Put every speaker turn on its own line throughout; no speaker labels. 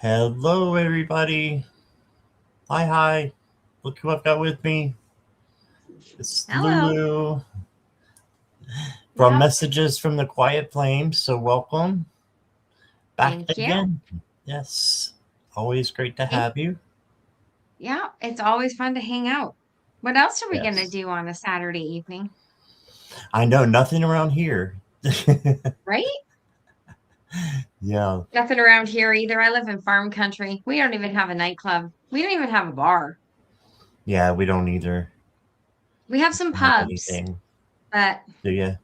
Hello, everybody. Hi. Look who I've got with me. It's
Hello.
Lulu from
Yep.
Messages from the Quiet Flame. So, welcome back
Thank you.
again. Yes, always great to
And
have you.
yeah, it's always fun to hang out. What else are we going to
Yes,
do on a Saturday evening?
I know nothing around here.
Right?
Yeah,
Nothing around here either. I live in farm country. We don't even have a nightclub. We don't even have a bar.
yeah, we don't either
We have some
have
pubs,
anything,
but
do you?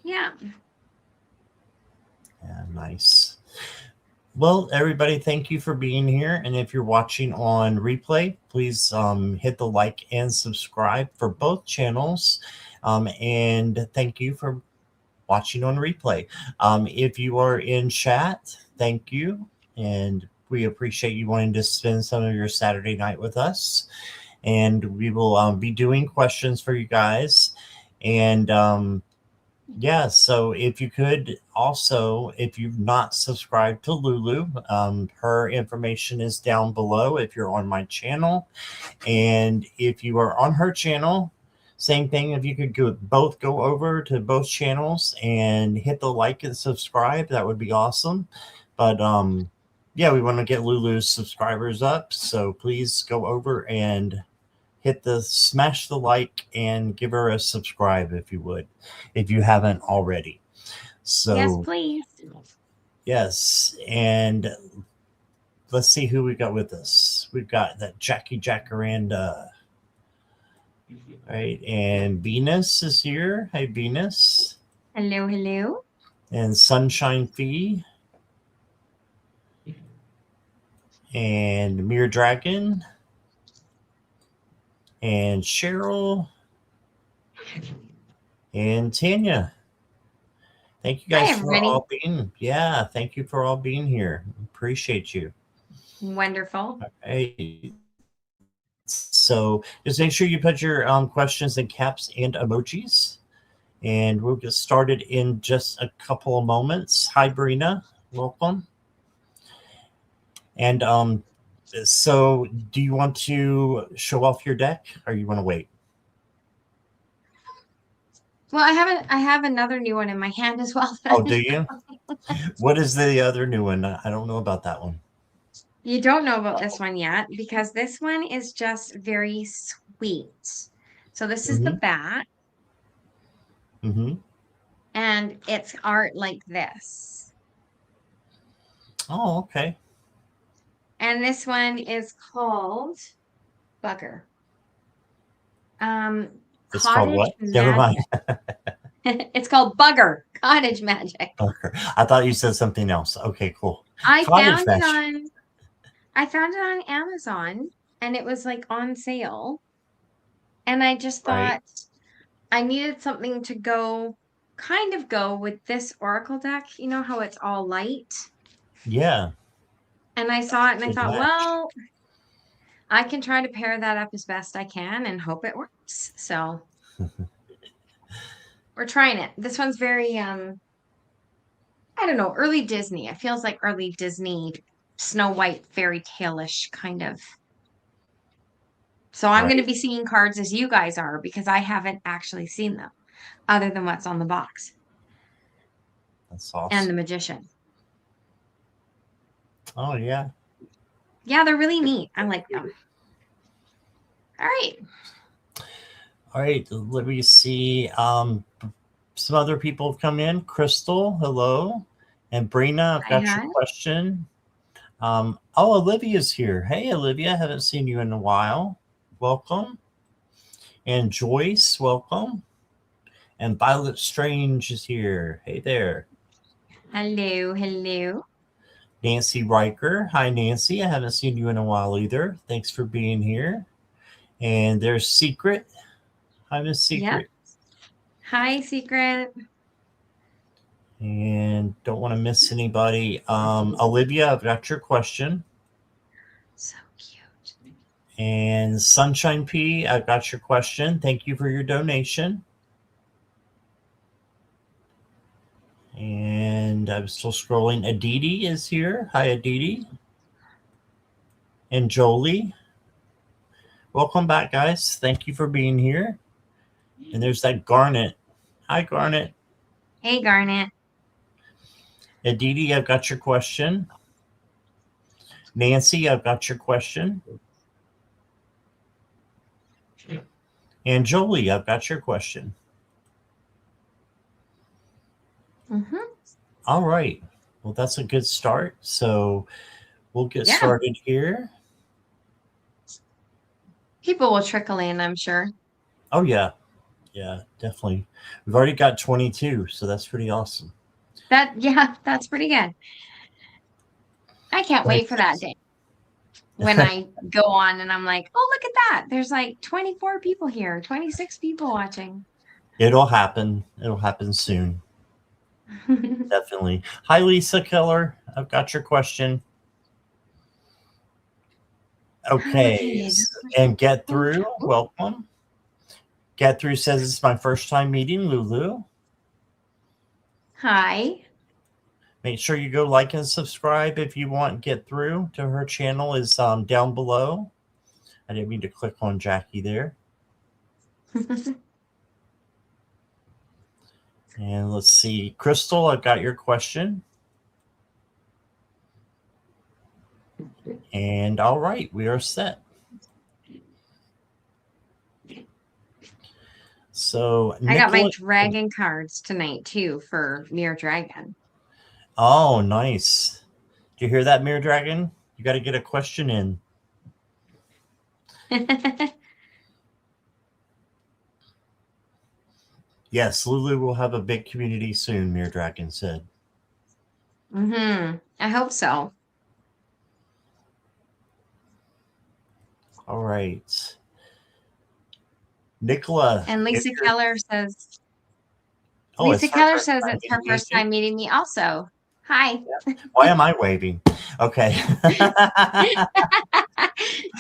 yeah.
Yeah, nice. Well, everybody, thank you for being here. And if you're watching on replay, please hit the like and subscribe for both channels. And thank you for watching on replay. If you are in chat, thank you. And we appreciate you wanting to spend some of your Saturday night with us. And we will be doing questions for you guys. And yeah, so if you could also, if you've not subscribed to Lulu, her information is down below if you're on my channel. And if you are on her channel, same thing. If you could both go over to both channels and hit the like and subscribe, that would be awesome. But yeah, we want to get Lulu's subscribers up. So please go over and smash the like and give her a subscribe if you would, if you haven't already.
Yes,
So
please.
yes, and let's see who we got with us. We've got that Jackie Jacaranda, right? And Venus is here. Hey, Venus.
Hello, hello.
And Sunshine Fee and Mere Dragon and Cheryl and Tanya. Thank you
Hi,
guys for
everybody.
all being. Yeah, thank you for all being here. Appreciate you.
Wonderful.
Hey, so just make sure you put your questions in caps and emojis, and we'll get started in just a couple of moments. Hi, Brina, welcome. And so do you want to show off your deck, or you want to wait?
Well, I have another new one in my hand as well.
Oh, do you? What is the other new one? I don't know about that one.
You don't know about this one yet because this one is just very sweet. So this is the
Mm-hmm.
bat,
Mm-hmm.
and it's art like this.
Oh, okay.
And this one is called Bugger. Um,
It's called
Cottage
what? Never mind.
Magic. It's called Bugger, Cottage Magic.
Okay. I thought you said something else. Okay, cool.
I
Cottage
found it
match.
on I found it on Amazon and it was like on sale. And I just
Right.
thought I needed something to go with this Oracle deck. You know how it's all light?
Yeah.
And I saw it and I
Good
thought,
match.
well, I can try to pair that up as best I can and hope it works. So we're trying it. This one's very I don't know, early Disney. It feels like early Disney Snow White fairy tale-ish kind of. So I'm going to
Right.
be seeing cards as you guys are because I haven't actually seen them other than what's on the box
That's
and the
awesome.
magician.
Oh yeah.
Yeah, they're really neat. I like them. All right.
All right. Let me see. Some other people have come in. Crystal, hello. And Brina, I've
I
got your
had.
question. Oh, Olivia's here. Hey, Olivia, haven't seen you in a while. Welcome. And Joyce, welcome. And Violet Strange is here. Hey there.
Hello, hello.
Nancy Riker. Hi, Nancy. I haven't seen you in a while either. Thanks for being here. And there's Secret. Hi, Miss
Yep.
Secret.
Hi, Secret.
And don't want to miss anybody. Olivia, I've got your question.
So cute.
And Sunshine P, I've got your question. Thank you for your donation. And I'm still scrolling. Aditi is here. Hi, Aditi. and Jolie. Welcome back, guys. Thank you for being here. And there's that Garnet. Hi, Garnet.
Hey, Garnet.
Aditi, I've got your question. Nancy, I've got your question. And Jolie, I've got your question. All right. Well, that's a good start. So we'll get started here.
People will trickle in, I'm sure.
Oh, yeah. Yeah, definitely. We've already got 22, so that's pretty awesome.
That's pretty good. I can't wait for that day when I go on and I'm like, oh, look at that. There's like 24 people here, 26 people watching.
It'll happen. It'll happen soon. Definitely. Hi, Lisa Keller. I've got your question. Okay. And Get Through, welcome. Get Through says it's my first time meeting Lulu.
Hi.
Make sure you go like and subscribe if you want. Get Through to her channel is down below. I didn't mean to click on Jackie there. And let's see. Crystal, I've got your question. And all right, we are set. So
I got my dragon cards tonight too for Mirror Dragon.
Oh, nice. Do you hear that, Mirror Dragon? You got to get a question in. Yes, Lulu will have a big community soon, Mirror Dragon said.
I hope so.
All right. Nicola.
And Lisa Keller says, Lisa Keller says it's her first time meeting me also. Hi.
Yeah. Why am I waving? Okay.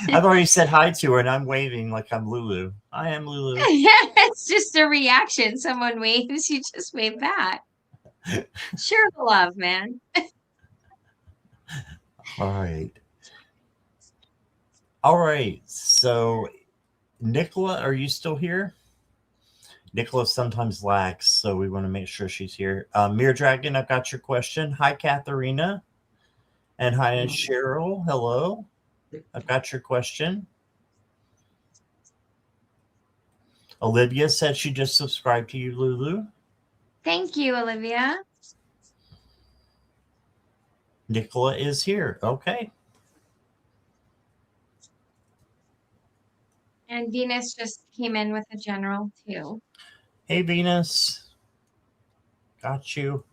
I've already said hi to her and I'm waving like I'm Lulu. I am Lulu.
It's just a reaction. Someone waves, you just wave back. Sure, love, man.
All right. All right. So, Nicola, are you still here? Nicola sometimes lags, so we want to make sure she's here. Mirror Dragon, I've got your question. Hi, Katharina. And hi, Cheryl. Hello. I've got your question. Olivia said she just subscribed to you, Lulu.
Thank you, Olivia.
Nicola is here. Okay.
And Venus just came in with a general, too.
Hey, Venus. Got you.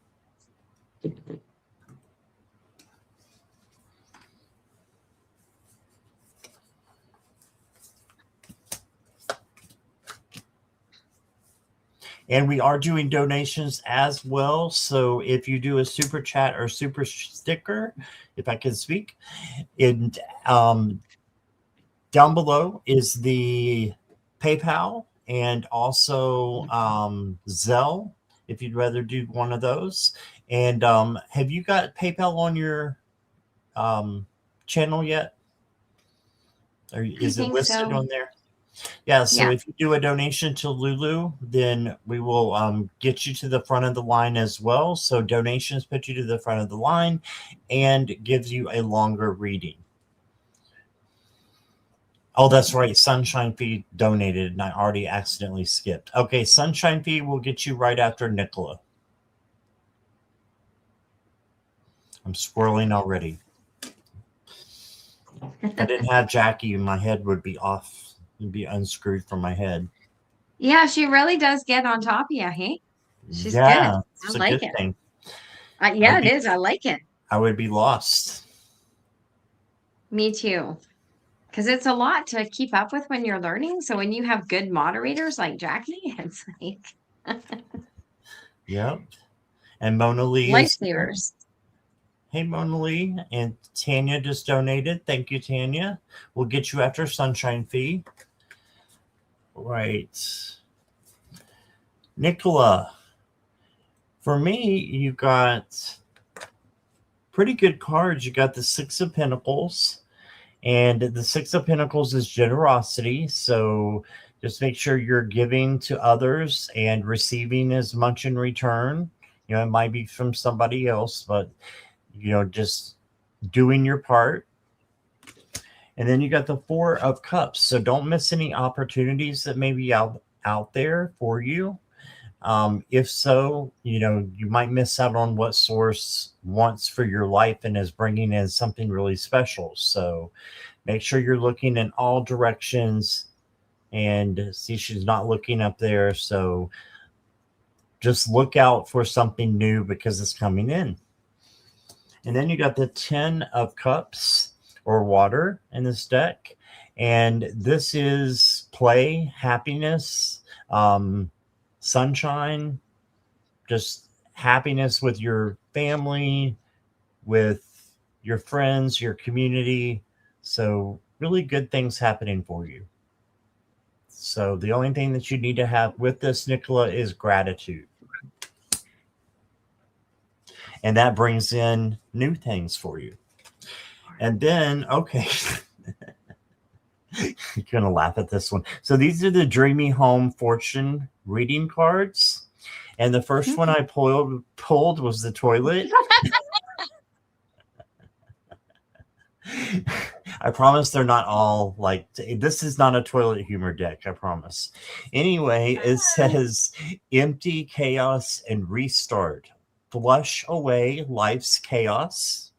And we are doing donations as well. So if you do a super chat or super sticker, if I can speak, and down below is the PayPal and also Zelle, if you'd rather do one of those. And have you got PayPal on your channel yet? Or is it listed on there? Yeah, so if you do a donation to Lulu, then we will get you to the front of the line as well. So donations put you to the front of the line and gives you a longer reading. Oh, that's right. Sunshine Fee donated, and I already accidentally skipped. Okay, Sunshine Fee will get you right after Nicola. I'm swirling already. If I didn't have Jackie, my head would be off. It'd be unscrewed from my head.
Yeah, she really does get on top of you, hey? She's good.
It's a good thing.
Yeah, it is. I like it.
I would be lost.
Me too. Because it's a lot to keep up with when you're learning. So when you have good moderators like Jackie, it's like...
Yep. And Mona Lee.
Lifesavers.
Hey, Mona Lee. And Tanya just donated. Thank you, Tanya. We'll get you after Sunshine Fee. Right. Nicola. For me, you got pretty good cards. You got the Six of Pentacles. And the Six of Pentacles is generosity. So just make sure you're giving to others and receiving as much in return. It might be from somebody else, but, just doing your part. And then you got the Four of Cups. So don't miss any opportunities that may be out there for you. If so, you might miss out on what source wants for your life and is bringing in something really special. So make sure you're looking in all directions, and see, she's not looking up there. So just look out for something new because it's coming in. And then you got the 10 of Cups or water in this deck. And this is play, happiness, sunshine, just happiness with your family, with your friends, your community. So really good things happening for you. So the only thing that you need to have with this, Nicola, is gratitude. And that brings in new things for you. And then, okay, you're going to laugh at this one. So these are the Dreamy Home Fortune reading cards. And the first one I pulled was the toilet. I promise they're not all like, this is not a toilet humor deck, I promise. Anyway, it says empty, chaos, and restart. Flush away life's chaos,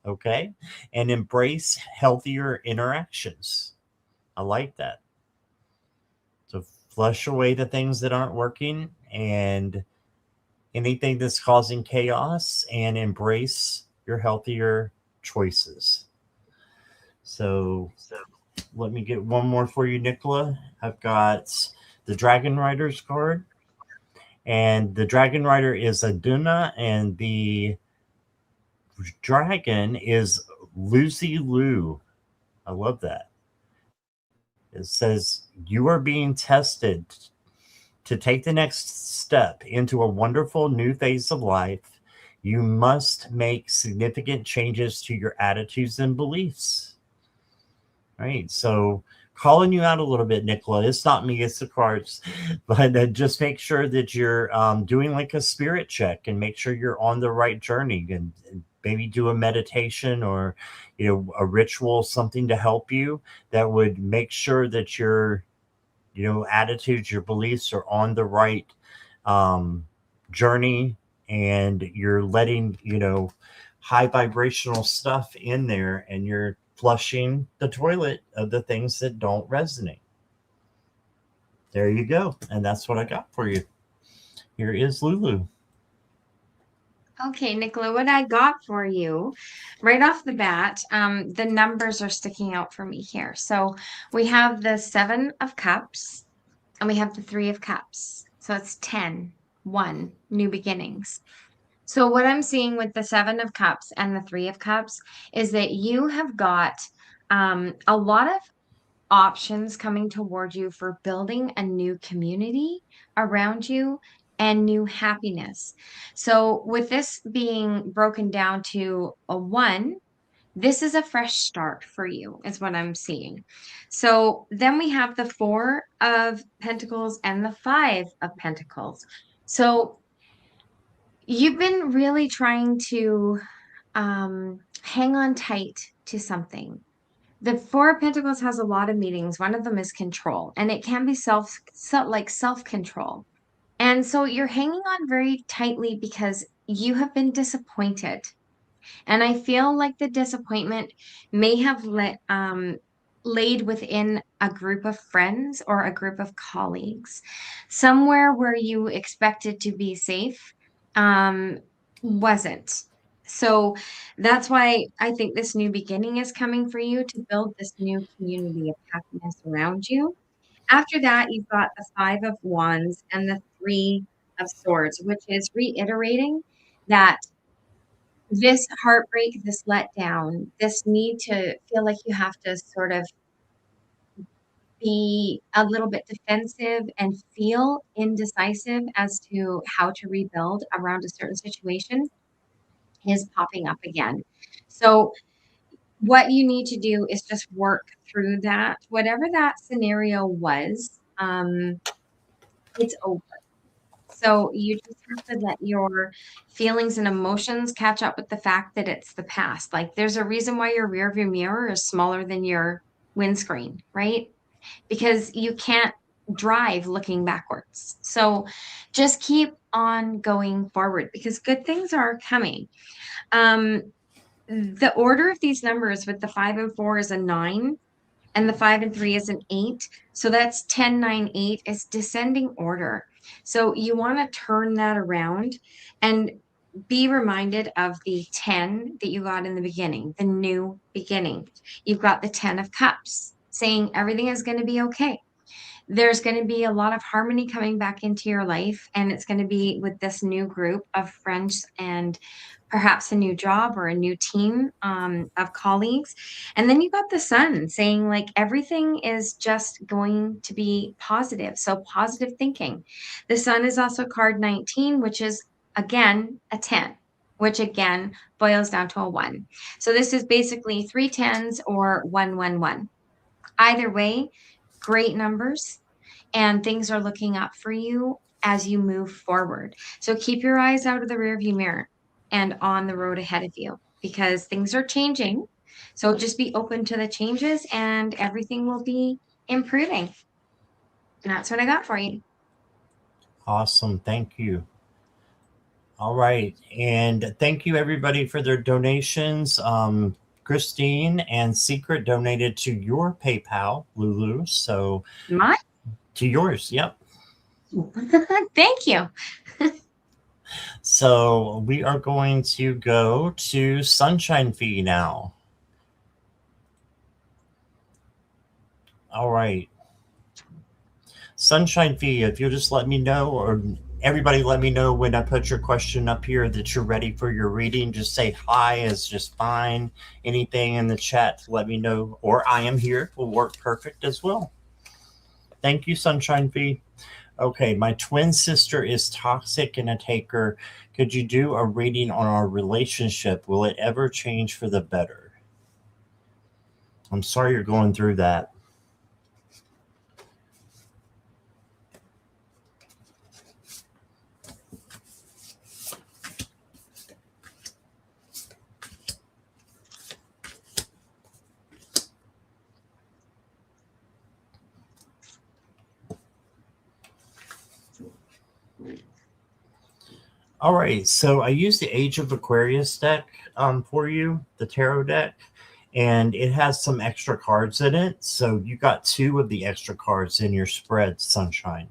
okay? And embrace healthier interactions. I like that. So flush away the things that aren't working and anything that's causing chaos, and embrace your healthier choices. So let me get one more for you, Nicola. I've got the Dragon Riders card. And the Dragon Rider is Aduna, and the dragon is Lucy Lou. I love that. It says, you are being tested to take the next step into a wonderful new phase of life. You must make significant changes to your attitudes and beliefs. Right. So calling you out a little bit, Nicola. It's not me, it's the cards. But just make sure that you're doing like a spirit check and make sure you're on the right journey, and maybe do a meditation or, a ritual, something to help you that would make sure that your, attitudes, your beliefs are on the right journey, and you're letting, high vibrational stuff in there, and you're flushing the toilet of the things that don't resonate. There you go. And that's what I got for you. Here is Lulu.
Okay, Nicola, what I got for you right off the bat, the numbers are sticking out for me here. So we have the 7 of Cups and we have the 3 of Cups. So it's 10, 1, new beginnings. So what I'm seeing with the 7 of Cups and the 3 of Cups is that you have got a lot of options coming toward you for building a new community around you and new happiness. So with this being broken down to a 1, this is a fresh start for you, is what I'm seeing. So then we have the 4 of Pentacles and the 5 of Pentacles. So you've been really trying to hang on tight to something. The 4 of Pentacles has a lot of meanings. One of them is control, and it can be self-control. And so you're hanging on very tightly because you have been disappointed. And I feel like the disappointment may have laid within a group of friends or a group of colleagues. Somewhere where you expected to be safe wasn't. So that's why I think this new beginning is coming for you to build this new community of happiness around you. After that, you've got the 5 of Wands and the 3 of Swords, which is reiterating that this heartbreak, this letdown, this need to feel like you have to sort of be a little bit defensive and feel indecisive as to how to rebuild around a certain situation is popping up again. So what you need to do is just work through that. Whatever that scenario was, it's over. So you just have to let your feelings and emotions catch up with the fact that it's the past. Like there's a reason why your rear view mirror is smaller than your windscreen, right? Because you can't drive looking backwards. So just keep on going forward because good things are coming. Um, the order of these numbers with the 5 and 4 is a 9 and the 5 and 3 is an 8. So that's 10, 9, 8 is descending order. So you want to turn that around and be reminded of the 10 that you got in the beginning, the new beginning. You've got the 10 of cups saying everything is going to be okay. There's going to be a lot of harmony coming back into your life, and it's going to be with this new group of friends and perhaps a new job or a new team of colleagues. And then you got the sun saying like everything is just going to be positive. So positive thinking. The sun is also card 19, which is again a 10, which again boils down to a 1. So this is basically 3 tens or 111. Either way, great numbers and things are looking up for you as you move forward. So keep your eyes out of the rearview mirror and on the road ahead of you because things are changing. So just be open to the changes and everything will be improving. And that's what I got for you.
Awesome. Thank you. All right. And thank you, everybody, for their donations. Christine and Secret donated to your PayPal, Lulu. So
My
to yours. Yep.
thank you.
So we are going to go to Sunshine Fee now. All right. Sunshine Fee, if you'll just let me know, or everybody let me know when I put your question up here that you're ready for your reading. Just say hi is just fine. Anything in the chat, let me know, or I am here will work perfect as well. Thank you, Sunshine Fee. Okay, my twin sister is toxic and a taker. Could you do a reading on our relationship? Will it ever change for the better? I'm sorry you're going through that. All right, so I use the Age of Aquarius deck for you, the tarot deck, and it has some extra cards in it. So you got 2 of the extra cards in your spread, Sunshine.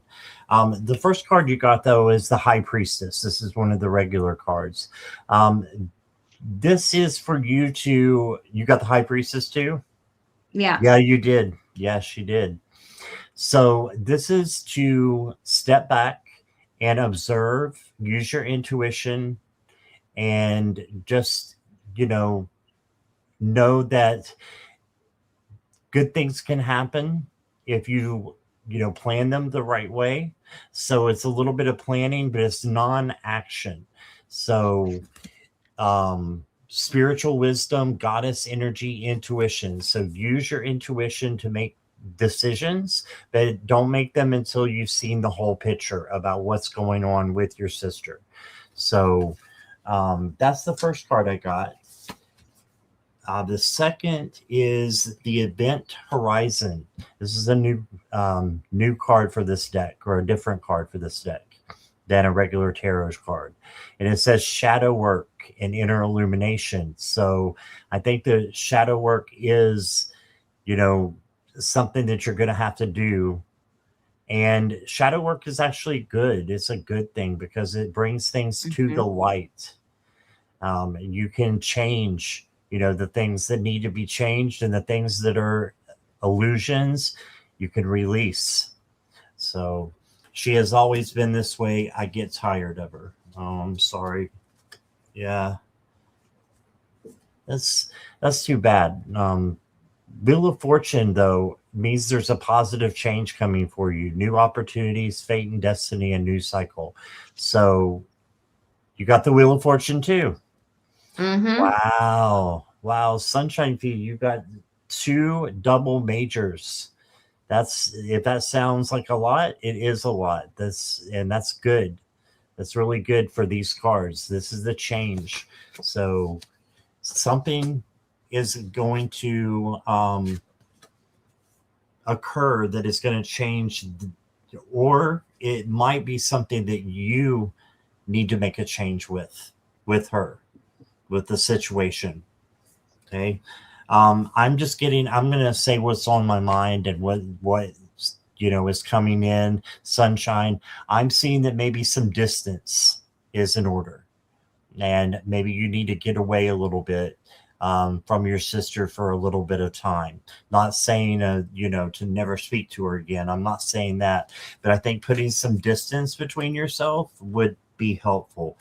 The first card you got, though, is the High Priestess. This is one of the regular cards. This is for you to, you got the High Priestess too?
Yeah.
Yeah, you did. Yes, you did. So this is to step back and observe, use your intuition, and just, know that good things can happen if you, plan them the right way. So it's a little bit of planning, but it's non-action. So spiritual wisdom, goddess energy, intuition. So use your intuition to make decisions, but don't make them until you've seen the whole picture about what's going on with your sister. So that's the first card I got. The second is the Event Horizon. This is a new card for this deck, or a different card for this deck than a regular tarot card. And it says shadow work and inner illumination. So I think the shadow work is, something that you're going to have to do. And shadow work is actually good. It's a good thing because it brings things to the light. You can change, the things that need to be changed, and the things that are illusions, you can release. So she has always been this way. I get tired of her. Oh, I'm sorry. Yeah. That's too bad. Wheel of Fortune, though, means there's a positive change coming for you. New opportunities, fate and destiny, a new cycle. So you got the Wheel of Fortune too.
Mm-hmm.
Wow. Wow, Sunshine Fee, you got two double majors. That's if that sounds like a lot, it is a lot. That's good. That's really good for these cards. This is the change. So something is going to occur that is going to change, or it might be something that you need to make a change with her, with the situation. Okay. I'm going to say what's on my mind and what, is coming in sunshine. I'm seeing that maybe some distance is in order, and maybe you need to get away a little bit from your sister for a little bit of time. Not saying, to never speak to her again. I'm not saying that, but I think putting some distance between yourself would be helpful.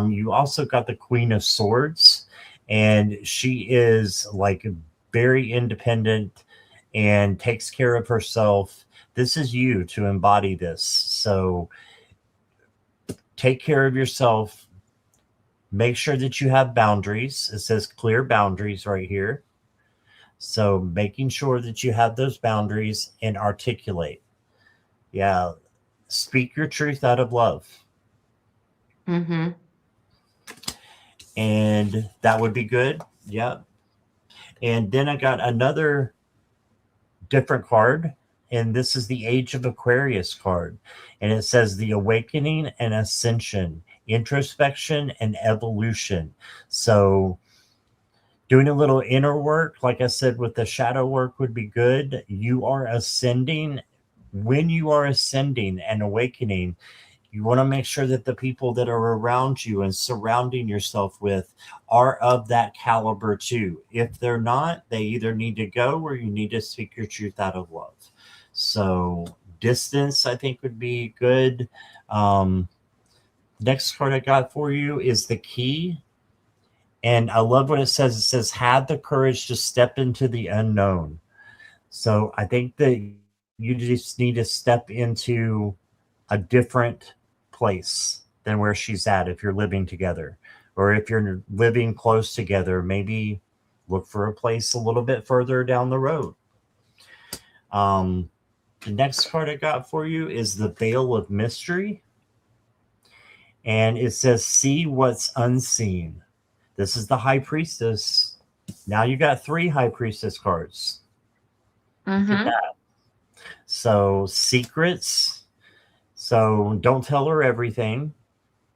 You also got the Queen of Swords, and she is like very independent and takes care of herself. This is you to embody this. So take care of yourself. Make sure that you have boundaries. It says clear boundaries right here. So making sure that you have those boundaries and articulate. Yeah. Speak your truth out of love.
Mm-hmm.
And that would be good. Yeah. And then I got another different card. And this is the Age of Aquarius card. And it says the awakening and ascension, introspection and evolution. So doing a little inner work, like I said, with the shadow work would be good. You are ascending. When you are ascending and awakening, you want to make sure that the people that are around you and surrounding yourself with are of that caliber too. If they're not, they either need to go or you need to speak your truth out of love. So distance, I think, would be good. Um, Next card I got for you is the Key. And I love what it says. It says, have the courage to step into the unknown. So I think that you just need to step into a different place than where she's at if you're living together. Or if you're living close together, maybe look for a place a little bit further down the road. Um, the next card I got for you is the Veil of Mystery. And it says, see what's unseen. This is the High Priestess. Now you got three High Priestess cards. Look at
Mm-hmm.
that. So, secrets. So, don't tell her everything.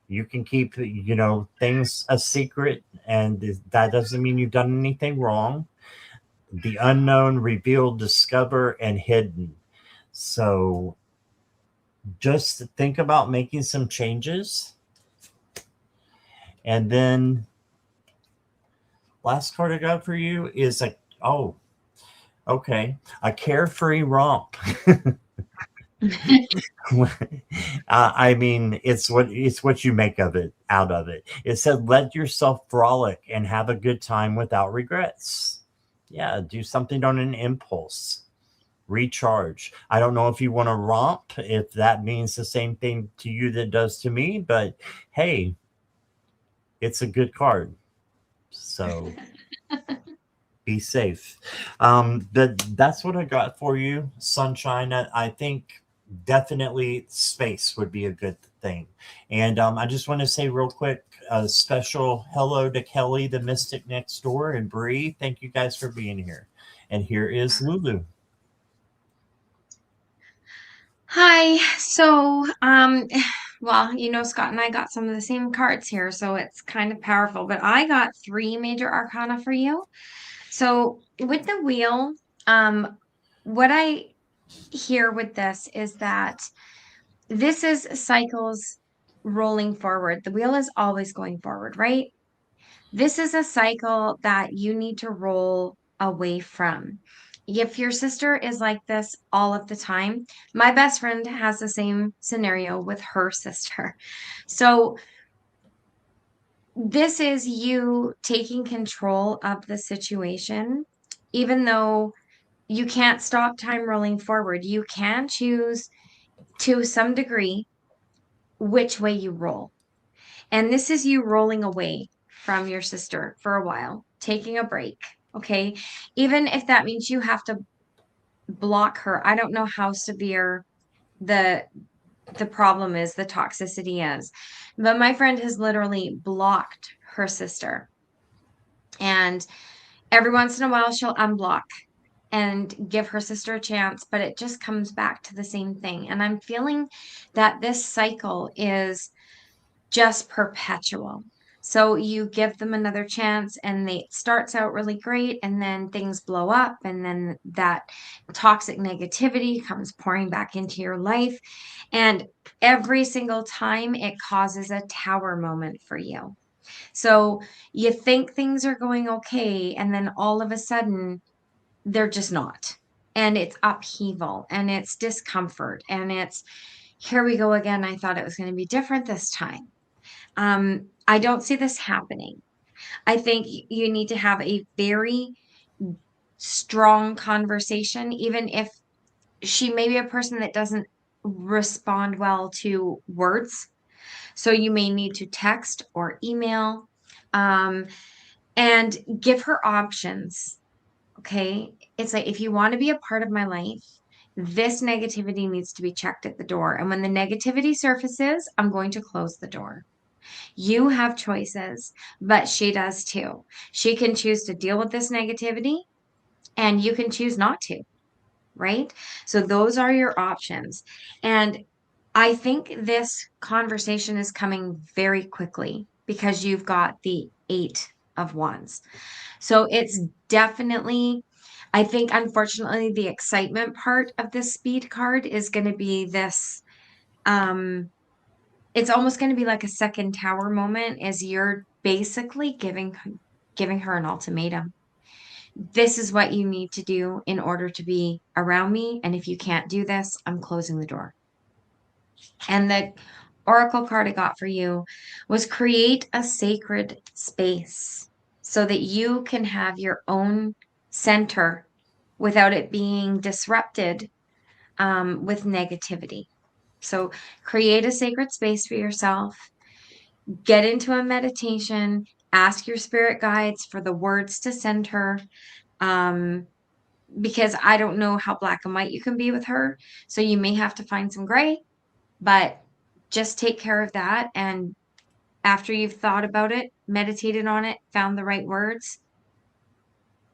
You can keep, things a secret, and that doesn't mean you've done anything wrong. The unknown, revealed, discover, and hidden. So, just think about making some changes. And then, last card I got for you is oh, okay, a carefree romp. I mean, it's what you make of it out of it. It said, "Let yourself frolic and have a good time without regrets." Yeah, do something on an impulse. Recharge. I don't know if you want to romp, if that means the same thing to you that does to me, but hey, it's a good card. So be safe. But that's what I got for you, Sunshine. I think definitely space would be a good thing. And I just want to say real quick, a special hello to Kelly, the Mystic next door, and Bree. Thank you guys for being here. And here is Lulu.
Hi. So, well, Scott and I got some of the same cards here, so it's kind of powerful. But I got three major arcana for you. So with the wheel, what I hear with this is that this is cycles rolling forward. The wheel is always going forward, right? This is a cycle that you need to roll away from. If your sister is like this all of the time, my best friend has the same scenario with her sister. So, this is you taking control of the situation, even though you can't stop time rolling forward. You can choose to some degree which way you roll. And this is you rolling away. from your sister for a while, taking a break. Okay. Even if that means you have to block her. I don't know how severe the problem is, the toxicity is. But my friend has literally blocked her sister. And every once in a while she'll unblock and give her sister a chance, but it just comes back to the same thing. And I'm feeling that this cycle is just perpetual. So you give them another chance and it starts out really great, and then things blow up, and then that toxic negativity comes pouring back into your life. And every single time it causes a tower moment for you. So you think things are going okay, and then all of a sudden they're just not. And it's upheaval and it's discomfort and it's, here we go again. I thought it was going to be different this time. I don't see this happening. I think you need to have a very strong conversation, even if she may be a person that doesn't respond well to words. So you may need to text or email, and give her options. Okay. It's like, if you want to be a part of my life, this negativity needs to be checked at the door. And when the negativity surfaces, I'm going to close the door. You have choices, but she does too. She can choose to deal with this negativity, and you can choose not to, right? So those are your options. And I think this conversation is coming very quickly because you've got the 8 of Wands. So it's definitely, I think, unfortunately, the excitement part of this speed card is going to be this. It's almost going to be like a second tower moment, as you're basically giving her an ultimatum. This is what you need to do in order to be around me, and if you can't do this, I'm closing the door. And the oracle card I got for you was create a sacred space so that you can have your own center without it being disrupted with negativity. So create a sacred space for yourself, get into a meditation, ask your spirit guides for the words to send her. Because I don't know how black and white you can be with her. So you may have to find some gray, but just take care of that. And after you've thought about it, meditated on it, found the right words,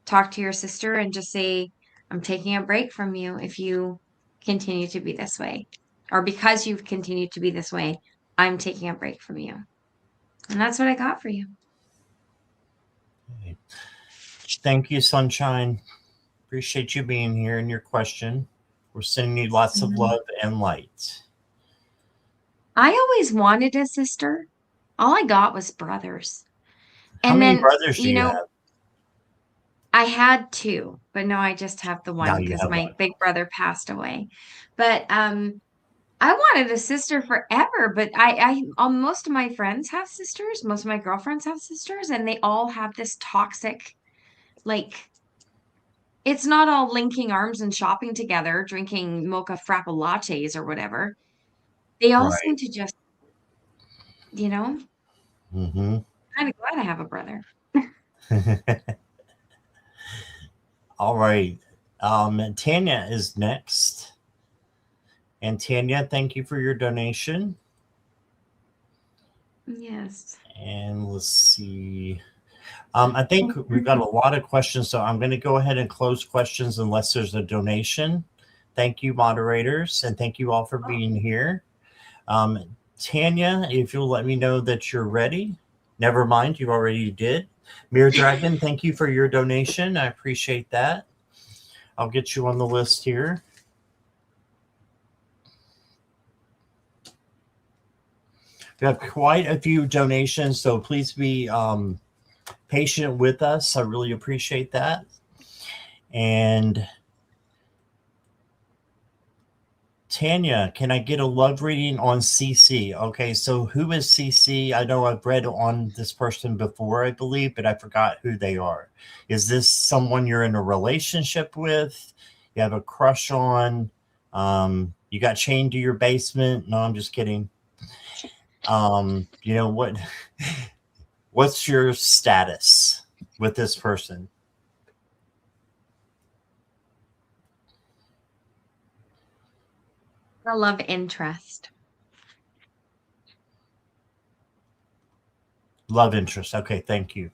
talk to your sister and just say, I'm taking a break from you if you continue to be this way. Or because you've continued to be this way, I'm taking a break from you. And that's what I got for you.
Okay. Thank you, Sunshine. Appreciate you being here and your question. We're sending you lots of love and light.
I always wanted a sister. All I got was brothers.
How
And
many
then,
brothers do you have?
I had 2, but no, I just have the
Now
one
you
because
have
my
one.
big brother passed away. But I wanted a sister forever, but most of my friends have sisters, most of my girlfriends have sisters, and they all have this toxic, like, it's not all linking arms and shopping together, drinking mocha frappa lattes or whatever. They all seem
Right.
to just, you know,
Mm-hmm.
kind of glad I have a brother.
All right. Tanya is next. And Tanya, thank you for your donation.
Yes.
And let's see. I think we've got a lot of questions, so I'm going to go ahead and close questions unless there's a donation. Thank you, moderators, and thank you all for being here. Tanya, if you'll let me know that you're ready. Never mind, you already did. Mirror Dragon, thank you for your donation. I appreciate that. I'll get you on the list here. We have quite a few donations, so please be patient with us. I really appreciate that. And Tanya, can I get a love reading on CC? Okay, so who is CC? I know I've read on this person before, I believe, but I forgot who they are. Is this someone you're in a relationship with? You have a crush on? You got chained to your basement? No, I'm just kidding. You know what? What's your status with this person?
A love interest.
Love interest. Okay, thank you.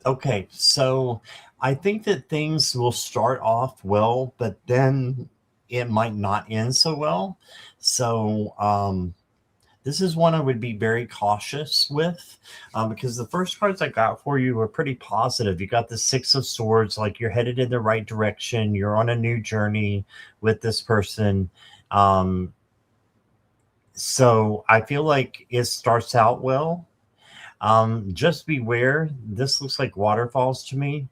Okay, so I think that things will start off well, but then it might not end so well. So this is one I would be very cautious with, because the first cards I got for you were pretty positive. You got the Six of Swords, like you're headed in the right direction. You're on a new journey with this person. Um, so I feel like it starts out well. Just beware. This looks like waterfalls to me.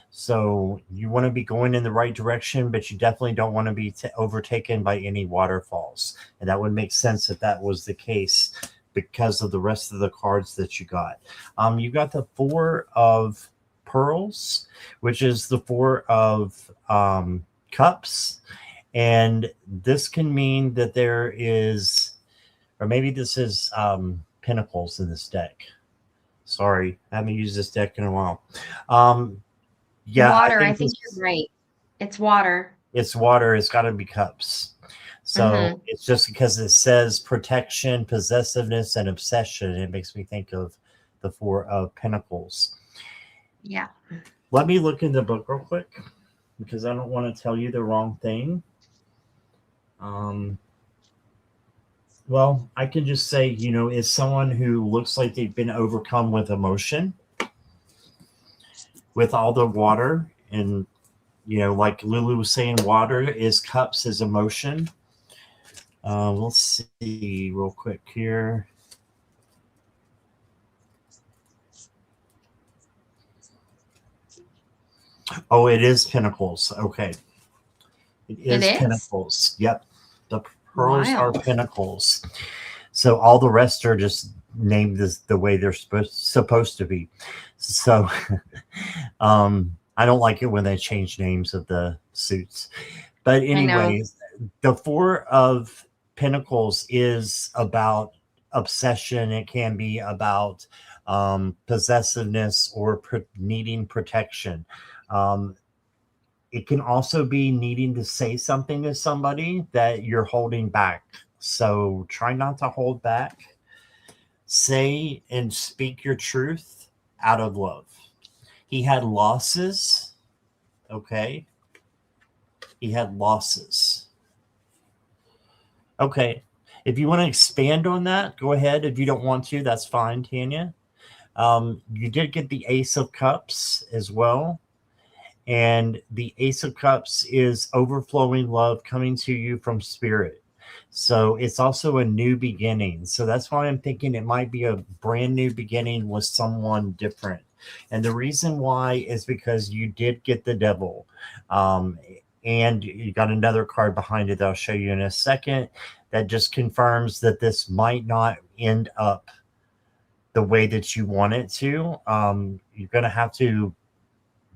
So you want to be going in the right direction, but you definitely don't want to be overtaken by any waterfalls. And that would make sense if that was the case because of the rest of the cards that you got. You got the Four of Pearls, which is the Four of Cups. And this can mean that there is, or maybe this is Pentacles in this deck. Sorry, I haven't used this deck in a while. Yeah,
Water. I think you're right. It's water.
It's water. It's got to be cups. So it's just because it says protection, possessiveness, and obsession. It makes me think of the Four of Pentacles.
Yeah.
Let me look in the book real quick because I don't want to tell you the wrong thing. Well, I can just say, is someone who looks like they've been overcome with emotion, with all the water. And, like Lulu was saying, water is cups, is emotion. Let's see real quick here. Oh, it is Pentacles. Okay. It is Pentacles. Yep. The pearls are Pentacles. So all the rest are just named as the way they're supposed to be. So I don't like it when they change names of the suits. But anyways, the Four of Pentacles is about obsession. It can be about possessiveness or needing protection. It can also be needing to say something to somebody that you're holding back. So try not to hold back. Say and speak your truth out of love. He had losses. Okay. He had losses. Okay. If you want to expand on that, go ahead. If you don't want to, that's fine, Tanya. You did get the Ace of Cups as well. And the Ace of Cups is overflowing love coming to you from spirit. So it's also a new beginning. So that's why I'm thinking it might be a brand new beginning with someone different. And the reason why is because you did get the Devil. And you got another card behind it that I'll show you in a second that just confirms that this might not end up the way that you want it to. You're going to have to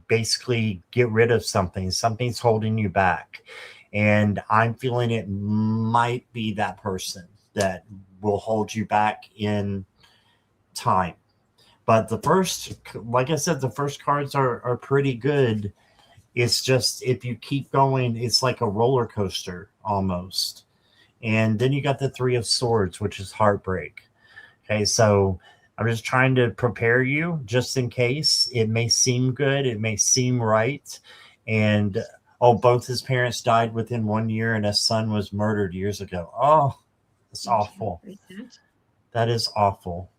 basically get rid of something. Something's holding you back. And I'm feeling it might be that person that will hold you back in time. But the first, like I said, the first cards are pretty good. It's just if you keep going, it's like a roller coaster almost. And then you got the Three of Swords, which is heartbreak. Okay, so I'm just trying to prepare you just in case. It may seem good. It may seem right. And, both his parents died within 1 year and his son was murdered years ago. Oh, it's awful. That is awful.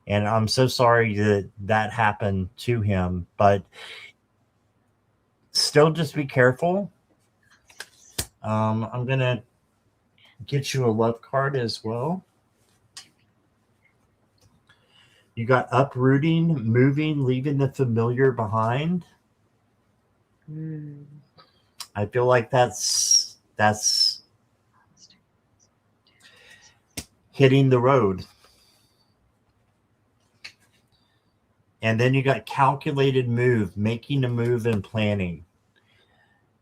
And I'm so sorry that happened to him. But still just be careful. I'm going to get you a love card as well. You got uprooting, moving, leaving the familiar behind.
Mm.
I feel like that's hitting the road. And then you got calculated move, making a move and planning.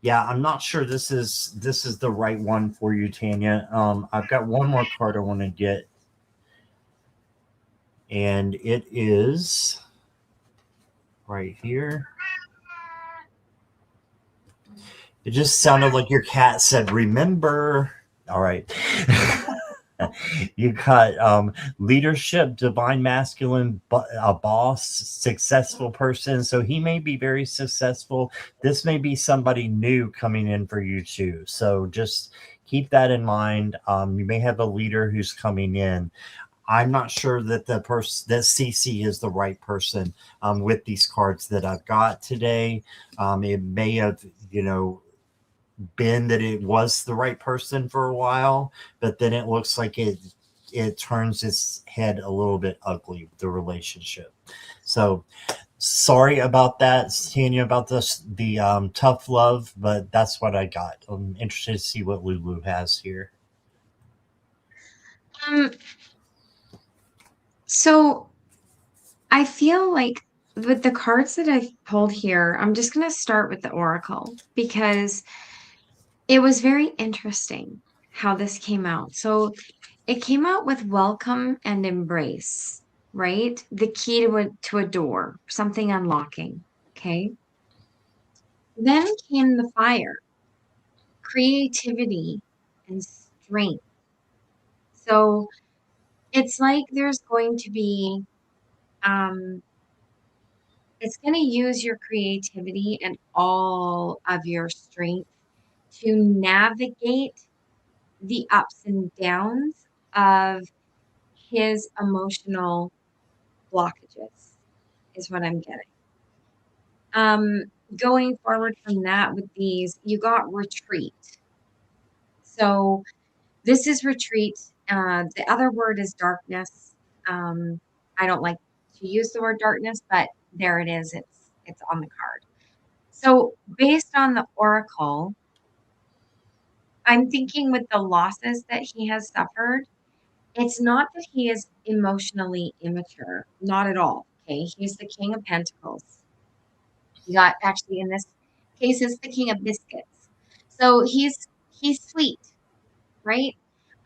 Yeah, I'm not sure this is the right one for you, Tanya. I've got one more card I want to get, and it is right here. It just sounded like your cat said, "Remember." All right. You got leadership, divine masculine, a boss, successful person. So he may be very successful. This may be somebody new coming in for you too. So just keep that in mind. You may have a leader who's coming in. I'm not sure that the person that CC is the right person with these cards that I've got today. It may have, been that it was the right person for a while, but then it looks like it turns its head a little bit ugly, the relationship. So sorry about that, Tanya, about the tough love, but that's what I got. I'm interested to see what Lulu has here.
Um, so I feel like with the cards that I've pulled here, I'm just going to start with the Oracle because it was very interesting how this came out. So it came out with welcome and embrace, right? The key to a door, something unlocking. Okay. Then came the fire, creativity and strength. So it's like there's going to be, um, it's going to use your creativity and all of your strength to navigate the ups and downs of his emotional blockages, is what I'm getting. Um, Going forward from that with these, you got retreat. So this is retreat. The other word is darkness. Um, I don't like to use the word darkness, but there it is. It's on the card. So based on the oracle, I'm thinking with the losses that he has suffered, it's not that he is emotionally immature, not at all. Okay, he's the King of Pentacles. You got actually in this case, it's the King of Biscuits. So he's sweet, right?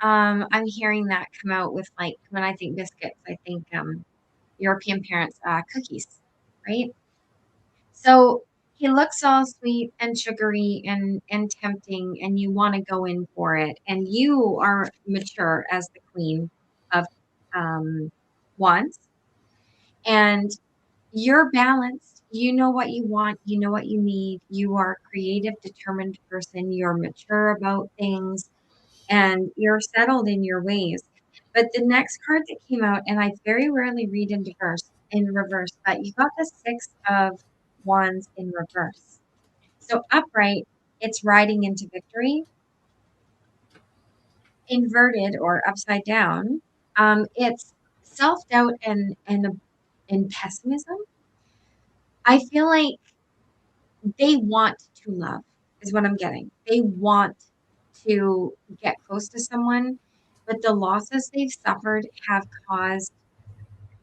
I'm hearing that come out with like when I think biscuits, I think European parents cookies, right? So he looks all sweet and sugary and tempting, and you want to go in for it. And you are mature as the queen of um, wands, and you're balanced. You know what you want. You know what you need. You are a creative, determined person. You're mature about things, and you're settled in your ways. But the next card that came out, and I very rarely read in reverse, but you got the Six of Wands in reverse. So upright, it's riding into victory. Inverted or upside down, it's self-doubt and pessimism. I feel like they want to love, is what I'm getting. They want to get close to someone, but the losses they've suffered have caused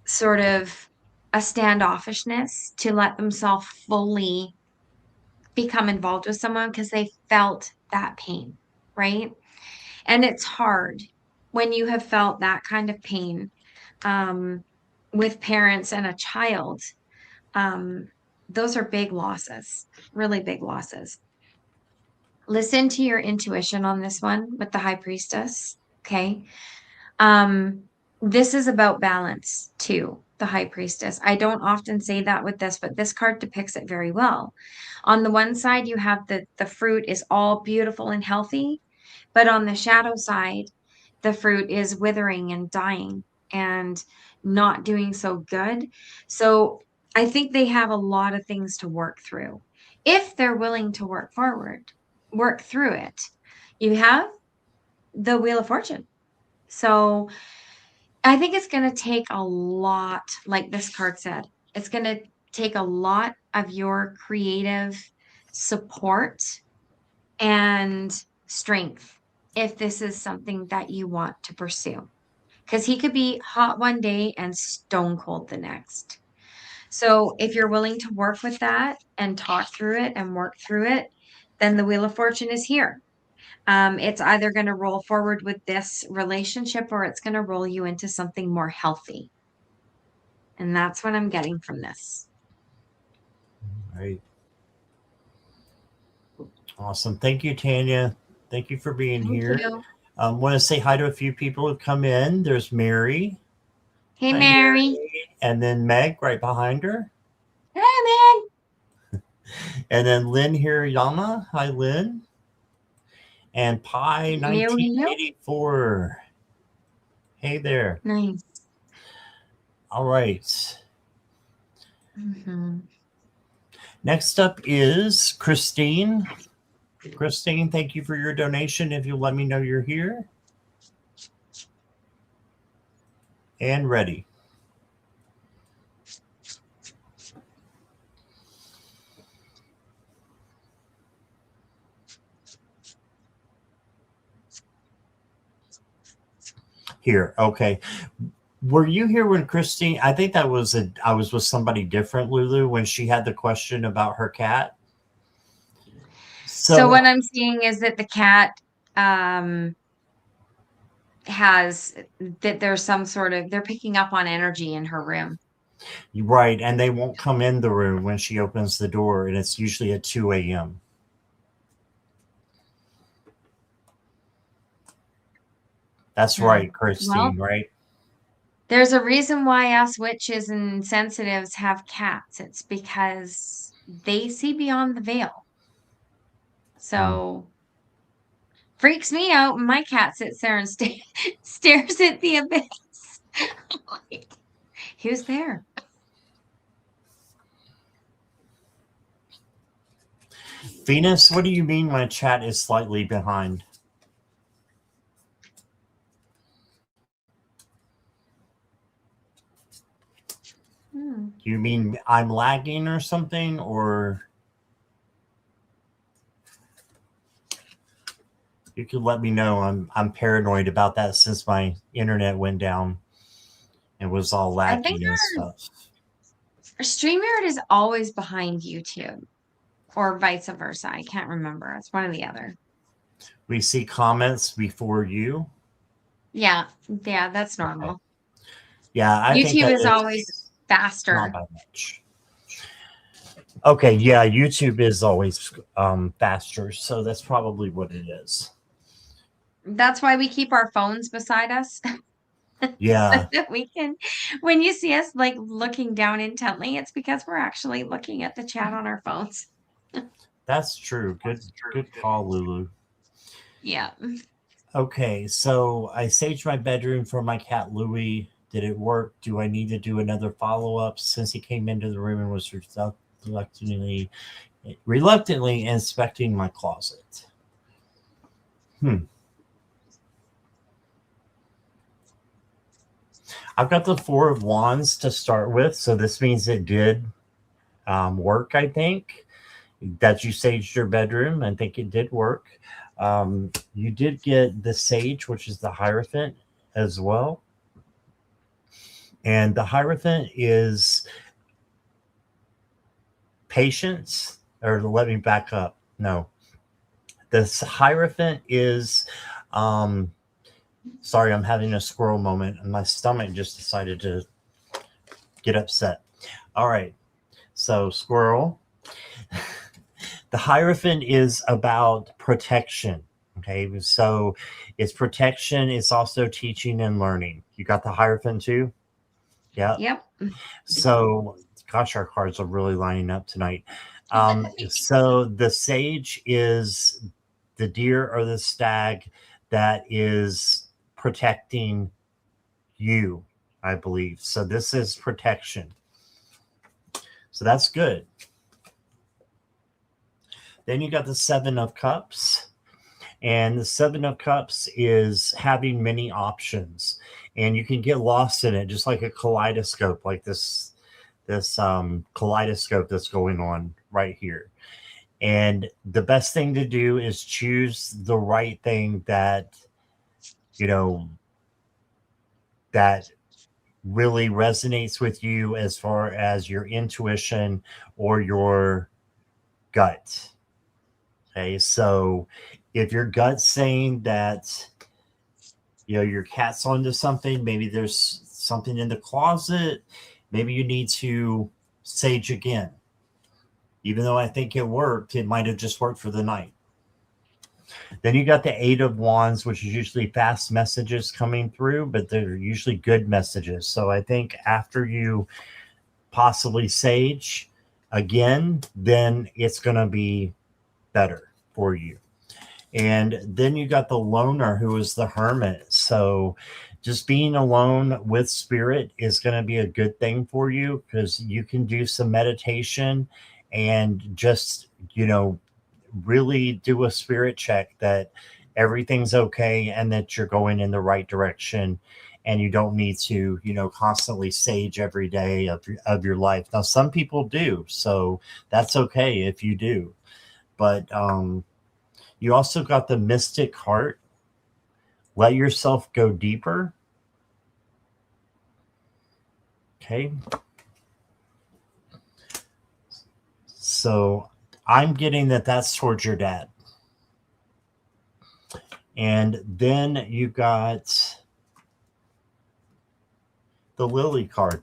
sort of a standoffishness to let themselves fully become involved with someone because they felt that pain, right? And it's hard when you have felt that kind of pain um, with parents and a child. Um, those are big losses, really big losses. Listen to your intuition on this one with the high priestess. Okay. Um, this is about balance too, the high priestess. I don't often say that with this, but this card depicts it very well. On the one side, you have the fruit is all beautiful and healthy, but on the shadow side, the fruit is withering and dying and not doing so good. So I think they have a lot of things to work through if they're willing to work through it. You have the Wheel of Fortune. So I think it's going to take a lot, like this card said, it's going to take a lot of your creative support and strength if this is something that you want to pursue. Because he could be hot one day and stone cold the next. So if you're willing to work with that and talk through it and work through it, then the Wheel of Fortune is here. It's either going to roll forward with this relationship or it's going to roll you into something more healthy. And that's what I'm getting from this.
Right. Awesome. Thank you, Tanya. Thank you for being
Thank
here.
you.
Want to say hi to a few people who've come in. There's Mary.
Hey,
Hi,
Mary.
And then Meg right behind her.
Hey, Meg.
And then Lynn Hirayama. Hi, Lynn. And Pi
Mary.
1984. Hey there.
Nice.
All right.
Mm-hmm.
Next up is Christine. Christine, thank you for your donation. If you'll let me know you're here. And ready. Here. Okay. Were you here when Christine, I think that was I was with somebody different, Lulu, when she had the question about her cat.
So what I'm seeing is that the cat has that there's some sort of, they're picking up on energy in her room.
Right. And they won't come in the room when she opens the door. And it's usually at 2 a.m. That's right, Christine,
Well,
right?
There's a reason why us witches and sensitives have cats. It's because they see beyond the veil. So freaks me out when my cat sits there and stares at the abyss. Like, who's there?
Venus, what do you mean my chat is slightly behind? Do you mean I'm lagging or something, or you could let me know. I'm paranoid about that since my internet went down and was all laggy and stuff.
Our StreamYard is always behind YouTube, or vice versa. I can't remember. It's one or the other.
We see comments before you.
Yeah, that's normal.
Okay. Yeah, I think
YouTube is always faster.
Not by much. Okay, yeah, YouTube is always faster, so that's probably what it is.
That's why we keep our phones beside us.
Yeah.
So that we can, when you see us like looking down intently, it's because we're actually looking at the chat on our phones.
That's true. Good call, Lulu.
Yeah.
Okay, so I saged my bedroom for my cat Louie. Did it work? Do I need to do another follow-up since he came into the room and was reluctantly inspecting my closet? I've got the Four of Wands to start with, so this means it did work, I think. That you saged your bedroom. I think it did work. You did get the Sage, which is the Hierophant as well. And the Hierophant is patience, or let me back up. No. The Hierophant is, sorry, I'm having a squirrel moment, and my stomach just decided to get upset. All right. So, squirrel. The Hierophant is about protection. Okay. So, it's protection. It's also teaching and learning. You got the Hierophant too? Yeah.
Yep.
So, gosh, our cards are really lining up tonight. So, the Sage is the deer or the stag that is protecting you, I believe. So this is protection. So that's good. Then you got the Seven of Cups. And the Seven of Cups is having many options, and you can get lost in it, just like a kaleidoscope, like this kaleidoscope that's going on right here. And the best thing to do is choose the right thing that you know that really resonates with you as far as your intuition or your gut. Okay, so if your gut's saying that your cat's onto something, maybe there's something in the closet, maybe you need to sage again. Even though I think it worked, it might have just worked for the night. Then you got the Eight of Wands, which is usually fast messages coming through, but they're usually good messages. So I think after you possibly sage again, then it's going to be better for you. And then you got the loner, who is the hermit. So just being alone with spirit is going to be a good thing for you, because you can do some meditation and just, really do a spirit check that everything's okay and that you're going in the right direction, and you don't need to constantly sage every day of your life. Now some people do, so that's okay if you do, but you also got the Mystic Heart. Let yourself go deeper. Okay, so I'm getting that that's towards your dad. And then you got the Lily card.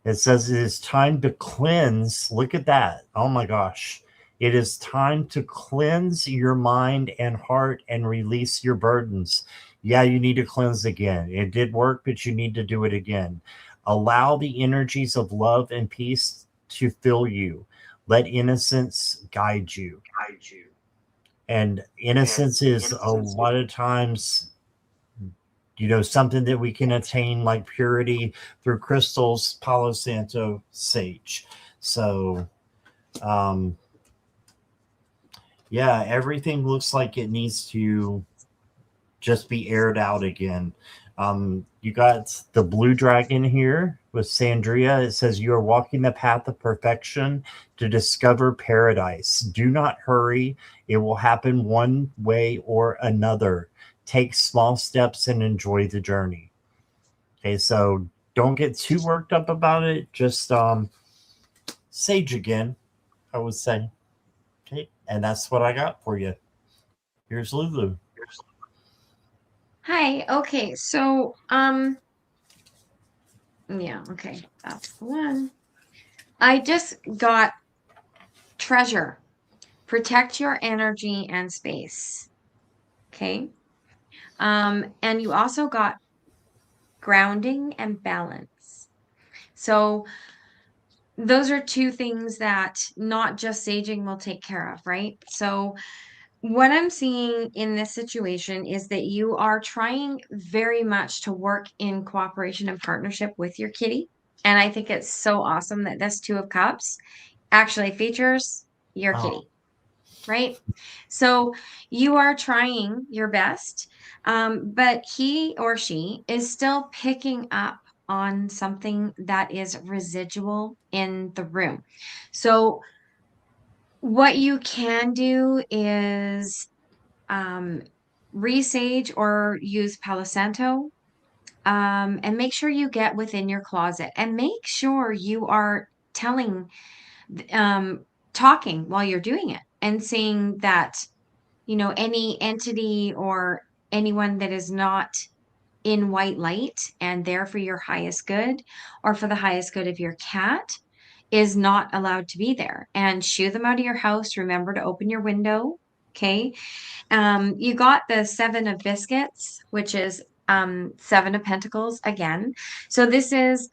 It says it is time to cleanse. Look at that. Oh my gosh. It is time to cleanse your mind and heart and release your burdens. Yeah, you need to cleanse again. It did work, but you need to do it again. Allow the energies of love and peace to fill you. Let innocence guide you. And innocence is a lot of times something that we can attain, like purity, through crystals, Palo Santo, sage. So yeah, everything looks like it needs to just be aired out again. You got the blue dragon here with Sandria. It says you are walking the path of perfection to discover paradise. Do not hurry. It will happen one way or another. Take small steps and enjoy the journey. Okay, so don't get too worked up about it. Just sage again, I would say. Okay, and that's what I got for you. Here's Lulu.
Hi. Okay. So, yeah, okay. That's the one. I just got treasure. Protect your energy and space. Okay. And you also got grounding and balance. So those are two things that not just saging will take care of, right? So what I'm seeing in this situation is that you are trying very much to work in cooperation and partnership with your kitty. And I think it's so awesome that this Two of Cups actually features your
Oh,
kitty, right? So you are trying your best, but he or she is still picking up on something that is residual in the room. So what you can do is resage or use Palo Santo, and make sure you get within your closet and make sure you are telling, talking while you're doing it and saying that, any entity or anyone that is not in white light and there for your highest good or for the highest good of your cat is not allowed to be there, and shoo them out of your house. Remember to open your window. Okay. You got the Seven of Biscuits, which is Seven of Pentacles again. So this is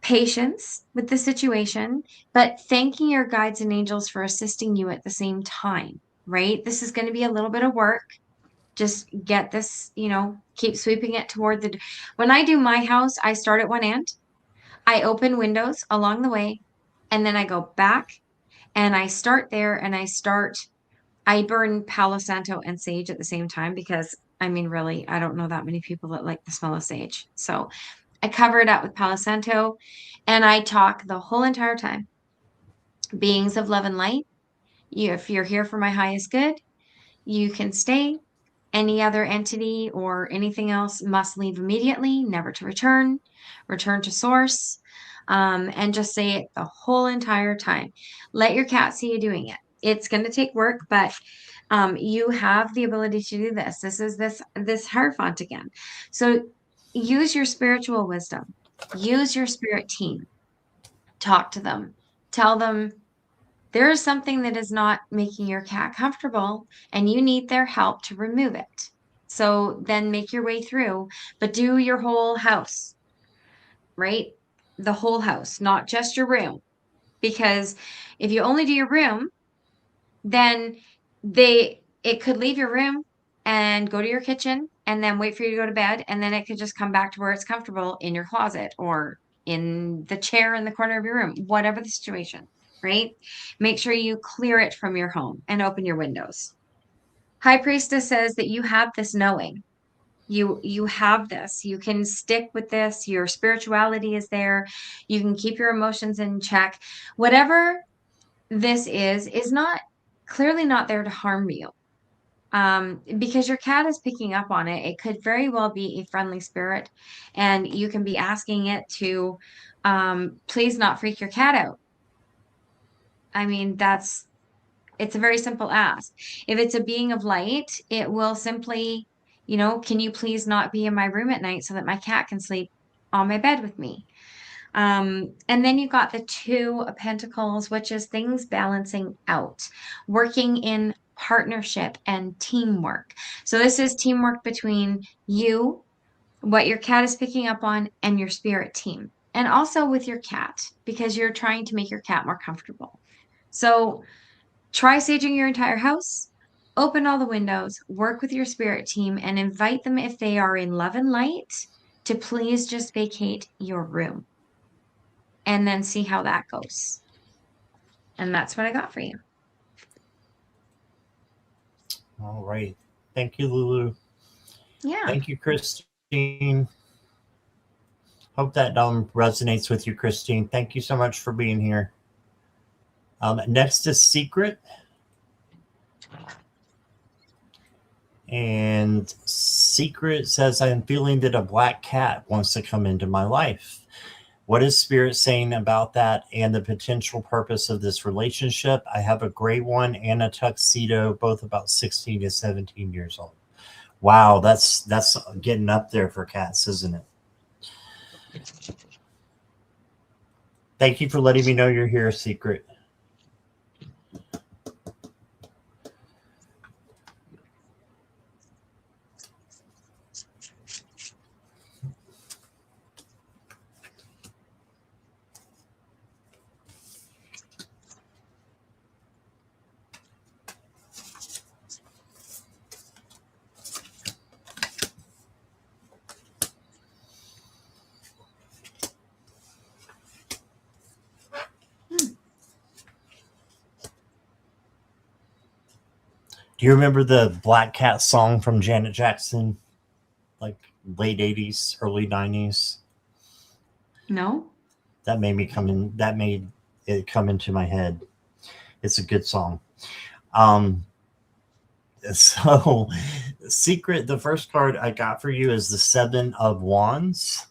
patience with the situation, but thanking your guides and angels for assisting you at the same time, right? This is going to be a little bit of work. Just get this, keep sweeping it toward the. When I do my house, I start at one end, I open windows along the way, and then I go back and I start there and I start I burn Palo Santo and sage at the same time because, I mean, really, I don't know that many people that like the smell of sage. So I cover it up with Palo Santo and I talk the whole entire time. Beings of love and light, if you're here for my highest good, you can stay. Any other entity or anything else must leave immediately, never to return, return to source, and just say it the whole entire time. Let your cat see you doing it. It's going to take work, but you have the ability to do this. This is this Hierophant again. So use your spiritual wisdom. Use your spirit team. Talk to them. Tell them there is something that is not making your cat comfortable and you need their help to remove it. So then make your way through, but do your whole house, right? The whole house, not just your room. Because if you only do your room, then it could leave your room and go to your kitchen and then wait for you to go to bed. And then it could just come back to where it's comfortable in your closet or in the chair in the corner of your room, whatever the situation, right? Make sure you clear it from your home and open your windows. High Priestess says that you have this knowing. You have this. You can stick with this. Your spirituality is there. You can keep your emotions in check. Whatever this is not clearly not there to harm you. Because your cat is picking up on it. It could very well be a friendly spirit, and you can be asking it to please not freak your cat out. I mean, it's a very simple ask. If it's a being of light, it will simply, can you please not be in my room at night so that my cat can sleep on my bed with me? And then you got the Two of Pentacles, which is things balancing out, working in partnership and teamwork. So this is teamwork between you, what your cat is picking up on, and your spirit team. And also with your cat, because you're trying to make your cat more comfortable. So try saging your entire house, open all the windows, work with your spirit team, and invite them if they are in love and light to please just vacate your room. And then see how that goes. And that's what I got for you.
All right. Thank you, Lulu.
Yeah.
Thank you, Christine. Hope that resonates with you, Christine. Thank you so much for being here. Next is Secret. And Secret says, I am feeling that a black cat wants to come into my life. What is Spirit saying about that and the potential purpose of this relationship? I have a gray one and a tuxedo, both about 16 to 17 years old. Wow, that's getting up there for cats, isn't it? Thank you for letting me know you're here, Secret. Do you remember the Black Cat song from Janet Jackson? Like late 80s, early 90s?
No?
That made it come into my head. It's a good song. So Secret, the first card I got for you is the 7 of Wands.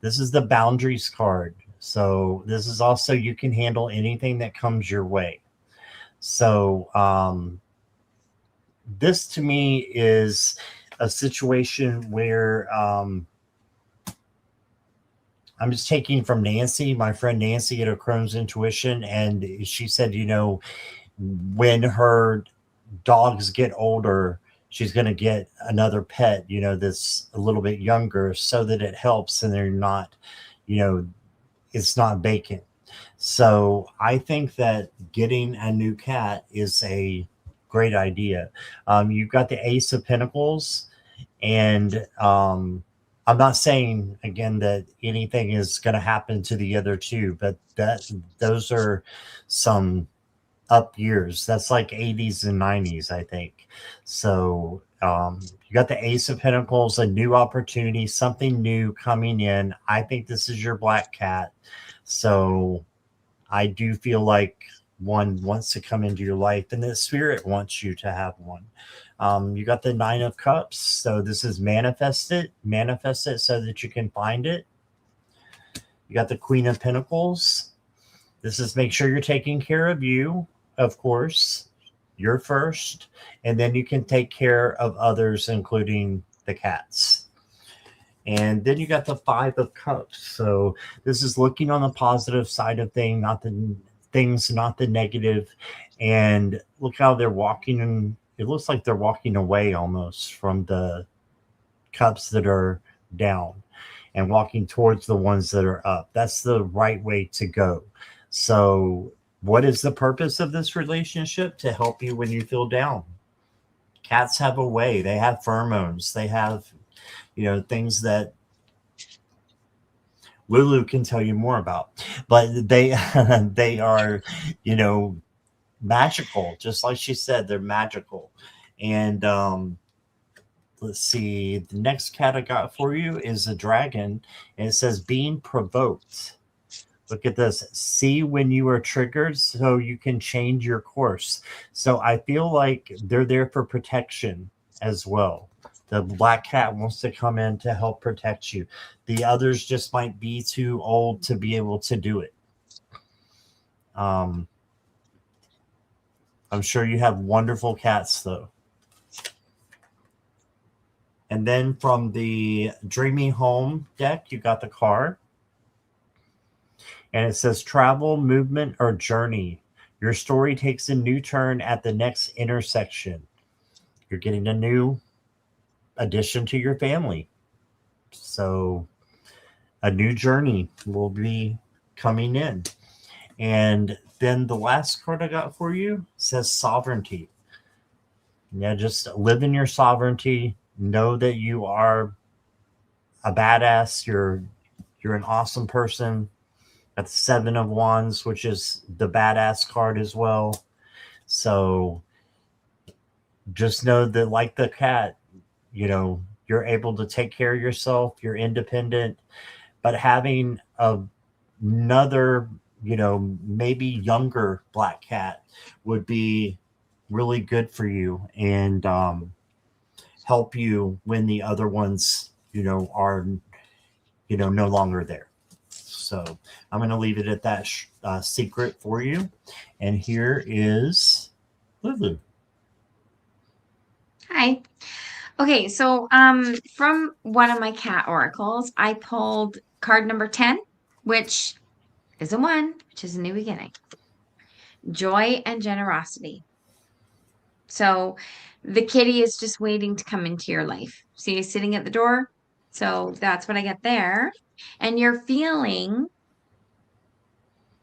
This is the boundaries card. So this is also, you can handle anything that comes your way. So this to me is a situation where I'm just taking from Nancy, my friend Nancy at a Crohn's Intuition. And she said, when her dogs get older, she's going to get another pet, that's a little bit younger so that it helps and they're not, it's not vacant. So I think that getting a new cat is a great idea. You've got the Ace of Pentacles, and I'm not saying again that anything is going to happen to the other two, but those are some up years. That's like 80s and 90s, I think. So you got the Ace of Pentacles, a new opportunity, something new coming in. I think this is your black cat. So I do feel like one wants to come into your life, and the spirit wants you to have one. You got the Nine of Cups. So this is manifest it so that you can find it. You got the Queen of Pentacles. This is make sure you're taking care of you, of course. You're first, and then you can take care of others, including the cats. And then you got the Five of Cups. So this is looking on the positive side of things, not the negative. And look how they're walking, and it looks like they're walking away almost from the cups that are down and walking towards the ones that are up. That's the right way to go. So, what is the purpose of this relationship? To help you when you feel down. Cats have a way. They have pheromones. They have, things that Lulu can tell you more about. But they they are, magical. Just like she said, they're magical. And let's see. The next cat I got for you is a dragon, and it says being provoked. Look at this. See when you are triggered so you can change your course. So I feel like they're there for protection as well. The black cat wants to come in to help protect you. The others just might be too old to be able to do it. I'm sure you have wonderful cats, though. And then from the Dreamy Home deck, you got the card. And it says travel, movement, or journey. Your story takes a new turn at the next intersection. You're getting a new addition to your family. So a new journey will be coming in. And then the last card I got for you says sovereignty. Yeah, just live in your sovereignty. Know that you are a badass. You're an awesome person. Got the Seven of Wands, which is the badass card as well. So just know that, like the cat, you're able to take care of yourself. You're independent, but having another, maybe younger black cat would be really good for you and help you when the other ones, are, no longer there. So I'm going to leave it at that secret for you. And here is Lulu.
Hi. Okay, so from one of my cat oracles, I pulled card number 10, which is a 1, which is a new beginning. Joy and generosity. So the kitty is just waiting to come into your life. See, he's sitting at the door. So that's what I get there. And you're feeling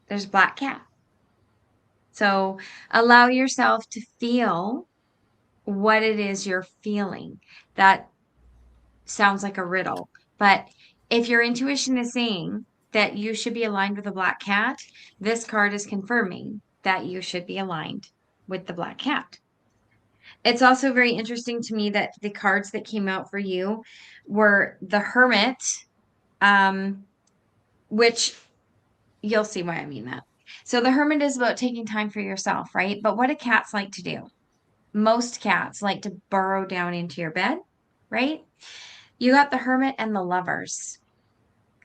there's a black cat. So allow yourself to feel what it is you're feeling. That sounds like a riddle, but if your intuition is saying that you should be aligned with a black cat, this card is confirming that you should be aligned with the black cat. It's also very interesting to me that the cards that came out for you were the Hermit, which you'll see why I mean that. So the Hermit is about taking time for yourself, right? But what do cats like to do? Most cats like to burrow down into your bed, right? You got the Hermit and the Lovers.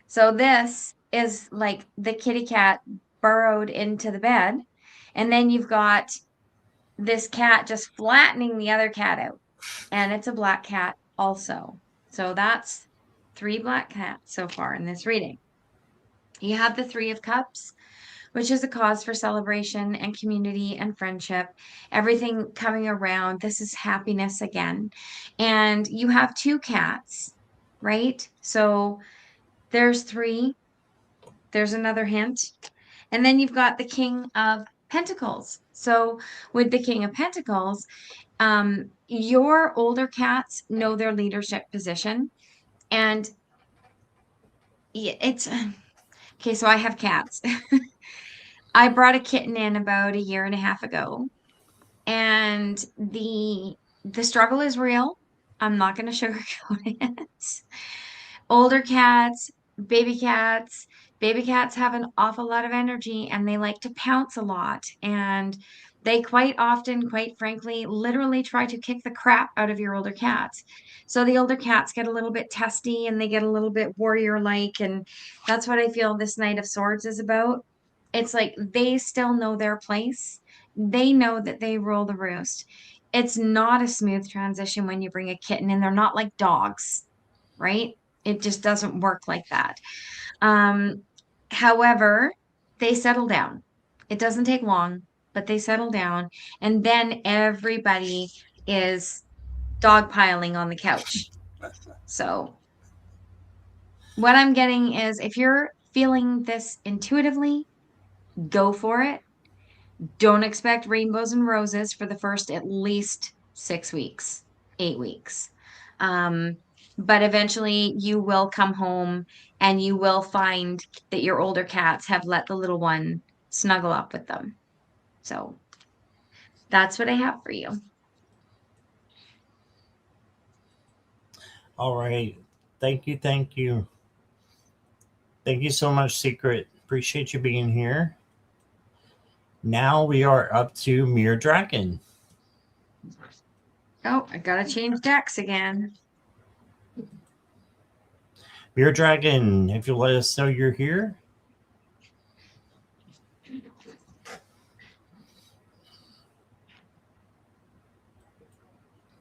So this is like the kitty cat burrowed into the bed. And then you've got this cat just flattening the other cat out. And it's a black cat also. So that's 3 black cats so far in this reading. You have the Three of Cups, which is a cause for celebration and community and friendship. Everything coming around. This is happiness again. And you have 2 cats, right? So there's 3. There's another hint. And then you've got the King of Pentacles. So with the King of Pentacles, your older cats know their leadership position. And it's okay. So I have cats. I brought a kitten in about a year and a half ago, and the struggle is real. I'm not going to sugarcoat it. Older cats, baby cats, baby cats have an awful lot of energy and they like to pounce a lot. And they quite often, quite frankly, literally try to kick the crap out of your older cats. So the older cats get a little bit testy and they get a little bit warrior-like. And that's what I feel this Knight of Swords is about. It's like they still know their place. They know that they rule the roost. It's not a smooth transition when you bring a kitten in. They're not like dogs, right? It just doesn't work like that. Um, However, they settle down. It doesn't take long, but they settle down. And then everybody is dogpiling on the couch. So, what I'm getting is if you're feeling this intuitively, go for it. Don't expect rainbows and roses for the first at least 6 weeks, 8 weeks. But eventually you will come home and you will find that your older cats have let the little one snuggle up with them. So that's what I have for you.
All right. Thank you. Thank you. Thank you so much, Secret. Appreciate you being here. Now we are up to Mere Dragon.
Oh, I gotta change decks again.
Mere Dragon, if you'll let us know you're here.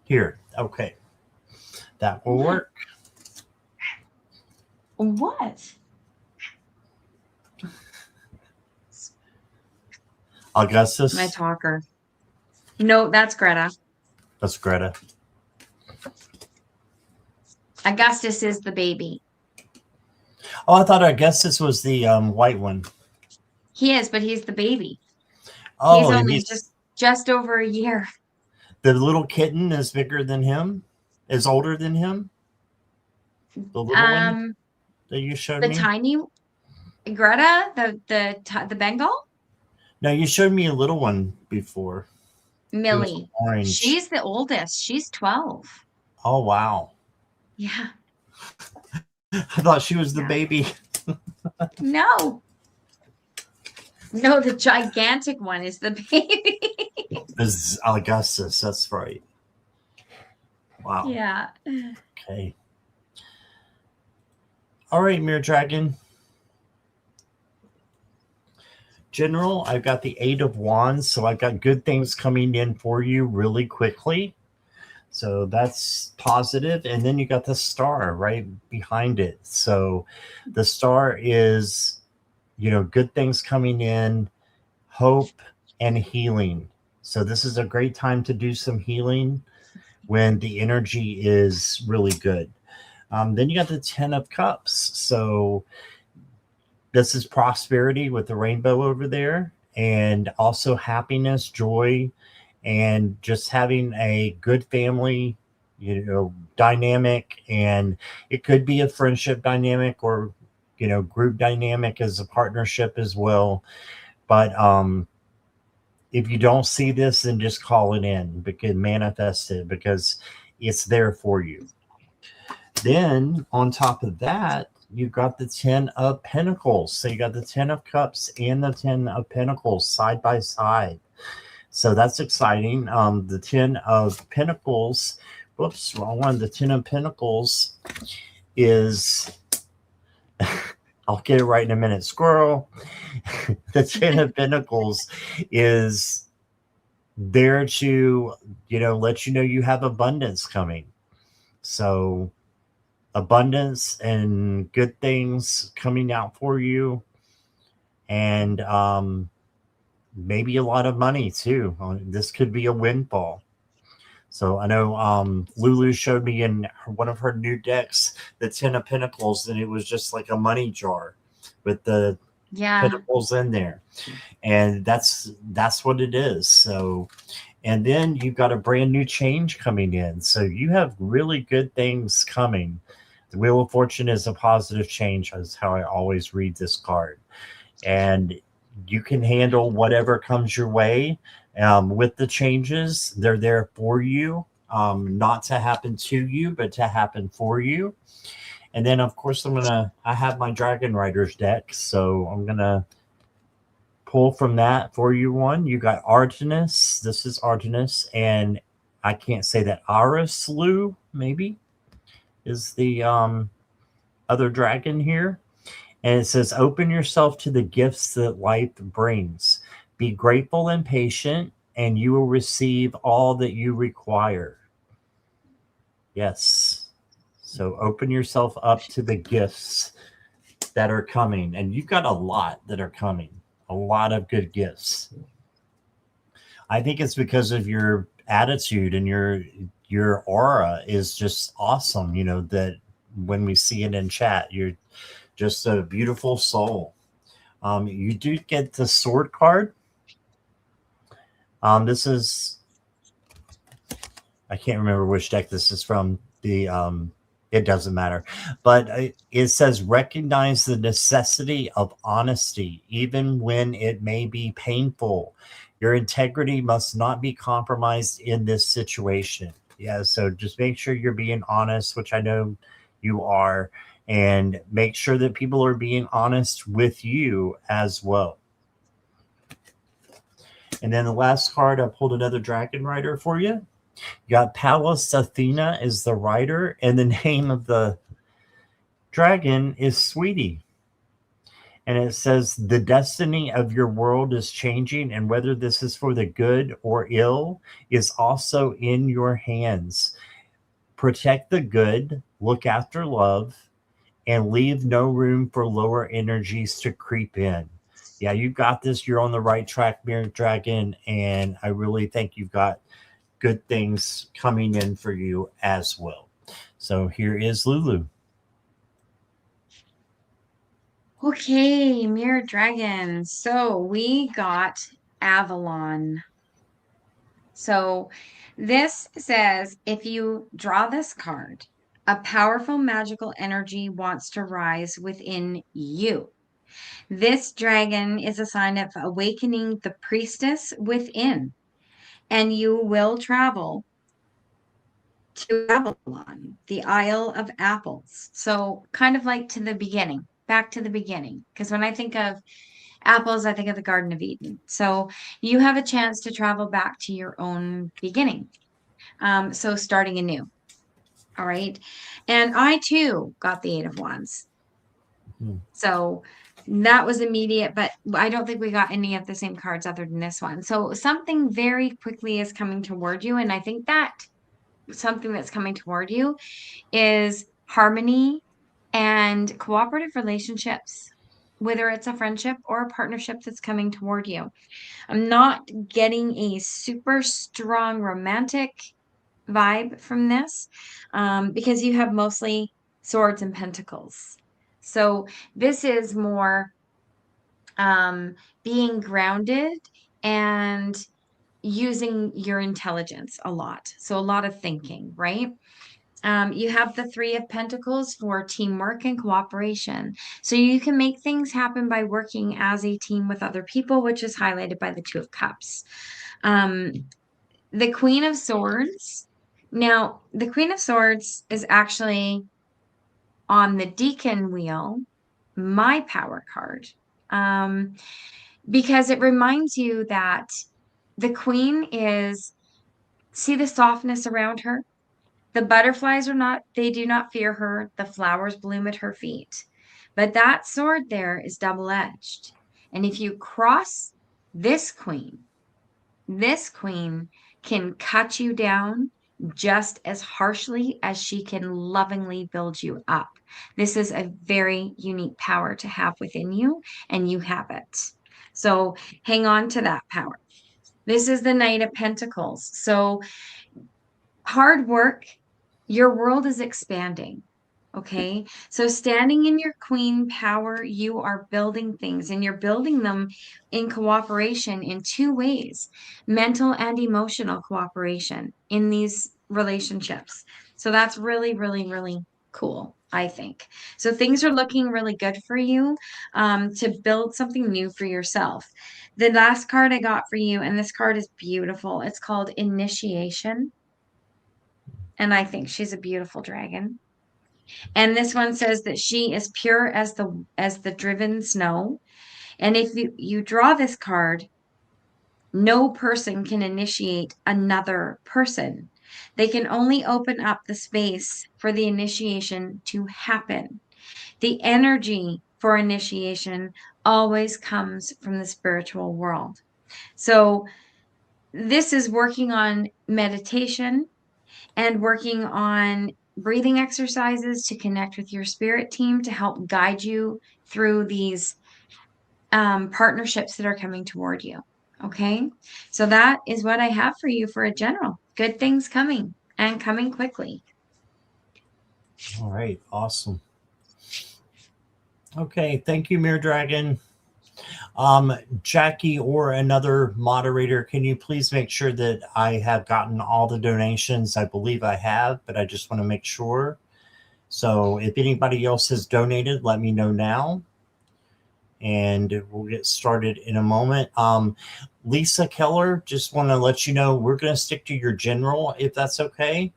Here. Okay. That will work.
What?
Augustus.
My talker. No, that's Greta.
That's Greta.
Augustus is the baby.
Oh, I thought Augustus was the white one.
He is, but he's the baby.
Oh,
he's only just over a year.
The little kitten is bigger than him, is older than him. The little one that you showed me.
The tiny Greta, the Bengal.
No, you showed me a little one before.
Millie.
Orange.
She's the oldest. She's 12.
Oh wow.
Yeah.
I thought she was the baby.
No. No, the gigantic one is the baby.
This is Augustus. That's right. Wow.
Yeah.
Okay. All right, Mere Dragon. General, I've got the 8 of Wands, so I've got good things coming in for you really quickly. So that's positive. And then you got the star right behind it. So the star is, good things coming in, hope and healing. So this is a great time to do some healing when the energy is really good. Then you got the 10 of Cups. So this is prosperity with the rainbow over there, and also happiness, joy, and just having a good family, dynamic. And it could be a friendship dynamic or, group dynamic as a partnership as well. But if you don't see this, then just call it in, because manifest it, because it's there for you. Then on top of that, you've got the 10 of Pentacles. So you got the 10 of Cups and the 10 of Pentacles side by side. So that's exciting. The 10 of Pentacles, whoops, wrong one. The 10 of Pentacles is, I'll get it right in a minute, squirrel. The 10 of Pentacles is there to, let you know you have abundance coming. So abundance and good things coming out for you, and maybe a lot of money too. This could be a windfall. So I know Lulu showed me in one of her new decks the 10 of Pentacles, and it was just like a money jar with the pentacles in there, and that's what it is. So, and then you've got a brand new change coming in, so you have really good things coming. The Wheel of Fortune is a positive change, is how I always read this card. And You can handle whatever comes your way with the changes. They're there for you, not to happen to you, but to happen for you. And then, of course, I have my Dragon Riders deck, so I'm going to pull from that for you one. You got Artemis. This is Artemis, and I can't say that. Arislu, maybe, is the other dragon here. And it says, open yourself to the gifts that life brings. Be grateful and patient, and you will receive all that you require. Yes. So open yourself up to the gifts that are coming. And you've got a lot that are coming, a lot of good gifts. I think it's because of your attitude and your aura is just awesome. You know, that when we see it in chat, you're just a beautiful soul. You do get the sword card. This is, I can't remember which deck this is from. It doesn't matter, but it says recognize the necessity of honesty, even when it may be painful. Your integrity must not be compromised in this situation. Yeah, so just make sure you're being honest, which I know you are, and make sure that people are being honest with you as well. And then the last card, I pulled another Dragon Rider for you. You got Pallas Athena is the rider, and the name of the dragon is Sweetie. And it says, the destiny of your world is changing, and whether this is for the good or ill is also in your hands. Protect the good, look after love, and leave no room for lower energies to creep in. Yeah, you got this. You're on the right track, Mirror Dragon, and I really think you've got good things coming in for you as well. So here is Lulu.
Okay, Mirror Dragon. So we got Avalon. So this says if you draw this card, a powerful magical energy wants to rise within you. This dragon is a sign of awakening the priestess within, and you will travel to Avalon, the Isle of Apples. So kind of like to the beginning, back to the beginning. Because when I think of apples, I think of the Garden of Eden. So you have a chance to travel back to your own beginning. So starting anew. All right. And I too got the Eight of Wands. So that was immediate, but I don't think we got any of the same cards other than this one. So something very quickly is coming toward you. And I think that something that's coming toward you is harmony and cooperative relationships, whether it's a friendship or a partnership that's coming toward you. I'm not getting a super strong romantic vibe from this because you have mostly swords and pentacles. So this is more being grounded and using your intelligence a lot. So a lot of thinking, right? You have the Three of Pentacles for teamwork and cooperation. So you can make things happen by working as a team with other people, which is highlighted by the Two of Cups. The Queen of Swords. Now, the Queen of Swords is actually on the Deacon wheel, my power card, because it reminds you that the Queen is, see the softness around her? The butterflies they do not fear her. The flowers bloom at her feet. But that sword there is double-edged. And if you cross this queen can cut you down just as harshly as she can lovingly build you up. This is a very unique power to have within you, and you have it. So hang on to that power. This is the Knight of Pentacles. So hard work, your world is expanding. Okay. So standing in your queen power, you are building things, and you're building them in cooperation in two ways: mental and emotional cooperation in these relationships. So that's really, really, really cool. I think. So things are looking really good for you to build something new for yourself. The last card I got for you, and this card is beautiful. It's called Initiation. And I think she's a beautiful dragon. And this one says that she is pure as the driven snow. And if you draw this card, no person can initiate another person. They can only open up the space for the initiation to happen. The energy for initiation always comes from the spiritual world. So this is working on meditation and working on breathing exercises to connect with your spirit team to help guide you through these partnerships that are coming toward you. Okay. So that is what I have for you for a general. Good things coming and coming quickly.
All right. Awesome. Okay. Thank you, Mirror Dragon. Jackie or another moderator, can you please make sure that I have gotten all the donations? I believe I have, but I just want to make sure. So if anybody else has donated, let me know now. And we'll get started in a moment. Lisa Keller, just want to let you know we're going to stick to your general, if that's okay.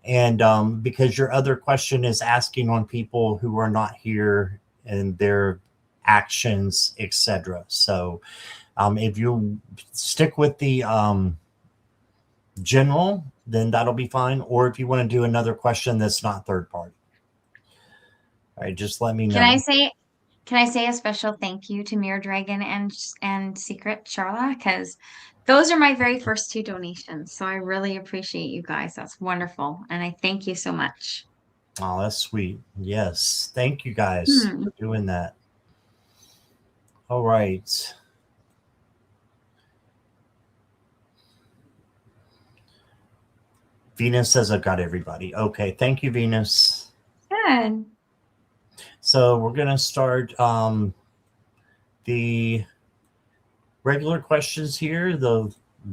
And because your other question is asking on people who are not here and their actions, etc. So if you stick with the general, then that'll be fine. Or if you want to do another question that's not third party, all right, just let me know.
Can I say a special thank you to Mirror Dragon and Secret Charla? Because those are my very first 2 donations. So I really appreciate you guys. That's wonderful. And I thank you so much.
Oh, that's sweet. Yes. Thank you guys for doing that. All right. Venus says I've got everybody. Okay. Thank you, Venus.
Good.
So we're going to start the regular questions here, the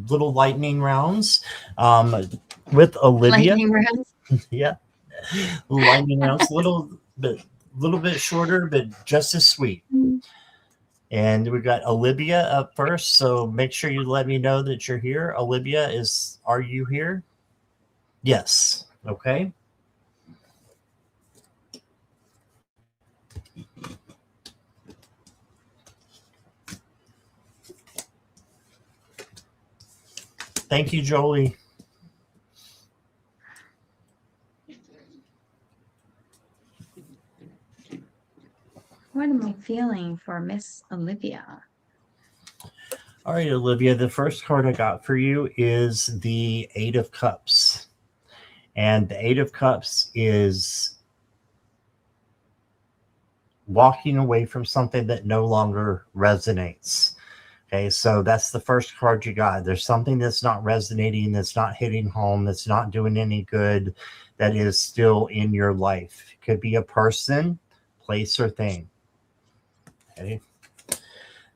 little lightning rounds with Olivia.
Lightning rounds.
Yeah. Lightning rounds, little bit shorter, but just as sweet. And we've got Olivia up first. So make sure you let me know that you're here. Olivia, are you here? Yes. Okay. Thank you, Jolie.
What am I feeling for Miss Olivia?
All right, Olivia, the first card I got for you is the 8 of Cups. And the 8 of Cups is walking away from something that no longer resonates. Okay, so that's the first card you got. There's something that's not resonating, that's not hitting home, that's not doing any good, that is still in your life. It could be a person, place, or thing. Okay.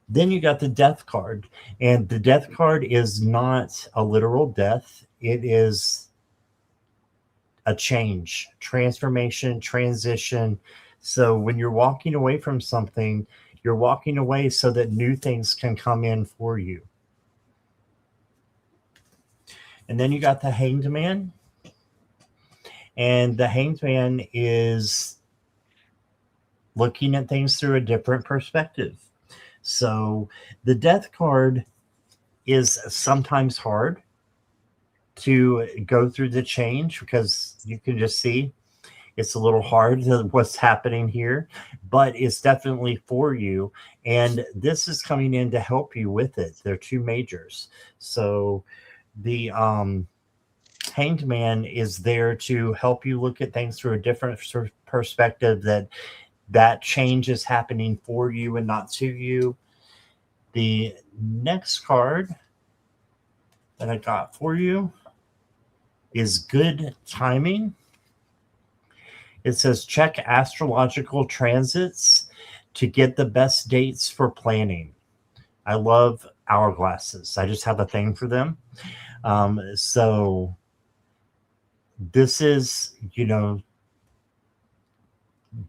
Then you got the Death card. And the Death card is not a literal death. It is a change, transformation, transition. So when you're walking away from something, you're walking away so that new things can come in for you. And then you got the Hanged Man. And the Hanged Man is looking at things through a different perspective. So the Death card is sometimes hard to go through the change because you can just see it's a little hard what's happening here, but it's definitely for you. And this is coming in to help you with it. They're 2 majors. So the Hanged Man is there to help you look at things through a different perspective, that change is happening for you and not to you. The next card that I got for you is Good Timing. It says check astrological transits to get the best dates for planning. I love hourglasses. I just have a thing for them. So this is,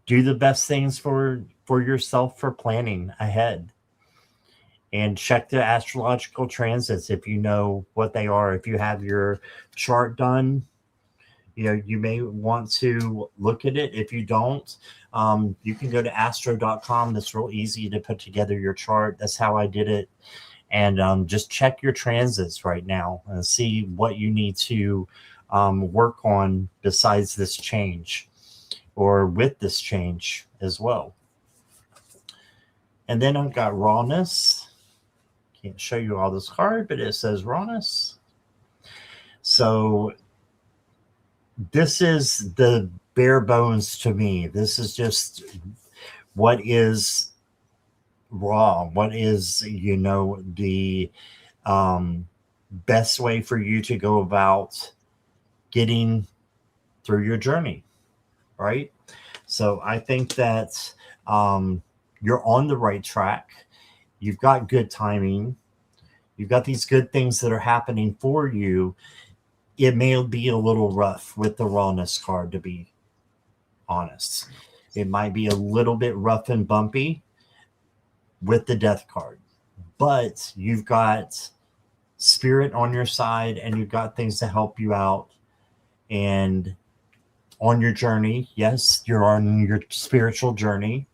do the best things for yourself for planning ahead, and check the astrological transits if you know what they are. If you have your chart done, you may want to look at it. If you don't, you can go to astro.com. That's real easy to put together your chart. That's how I did it. And just check your transits right now and see what you need to work on besides this change, or with this change as well. And then I've got rawness. Can't show you all this card, but it says rawness. So this is the bare bones to me. This is just what is raw. What is, the best way for you to go about getting through your journey, right? So I think that you're on the right track. You've got good timing. You've got these good things that are happening for you. It may be a little rough with the rawness card, to be honest. It might be a little bit rough and bumpy with the death card, but you've got spirit on your side and you've got things to help you out. And on your journey, yes, you're on your spiritual journey,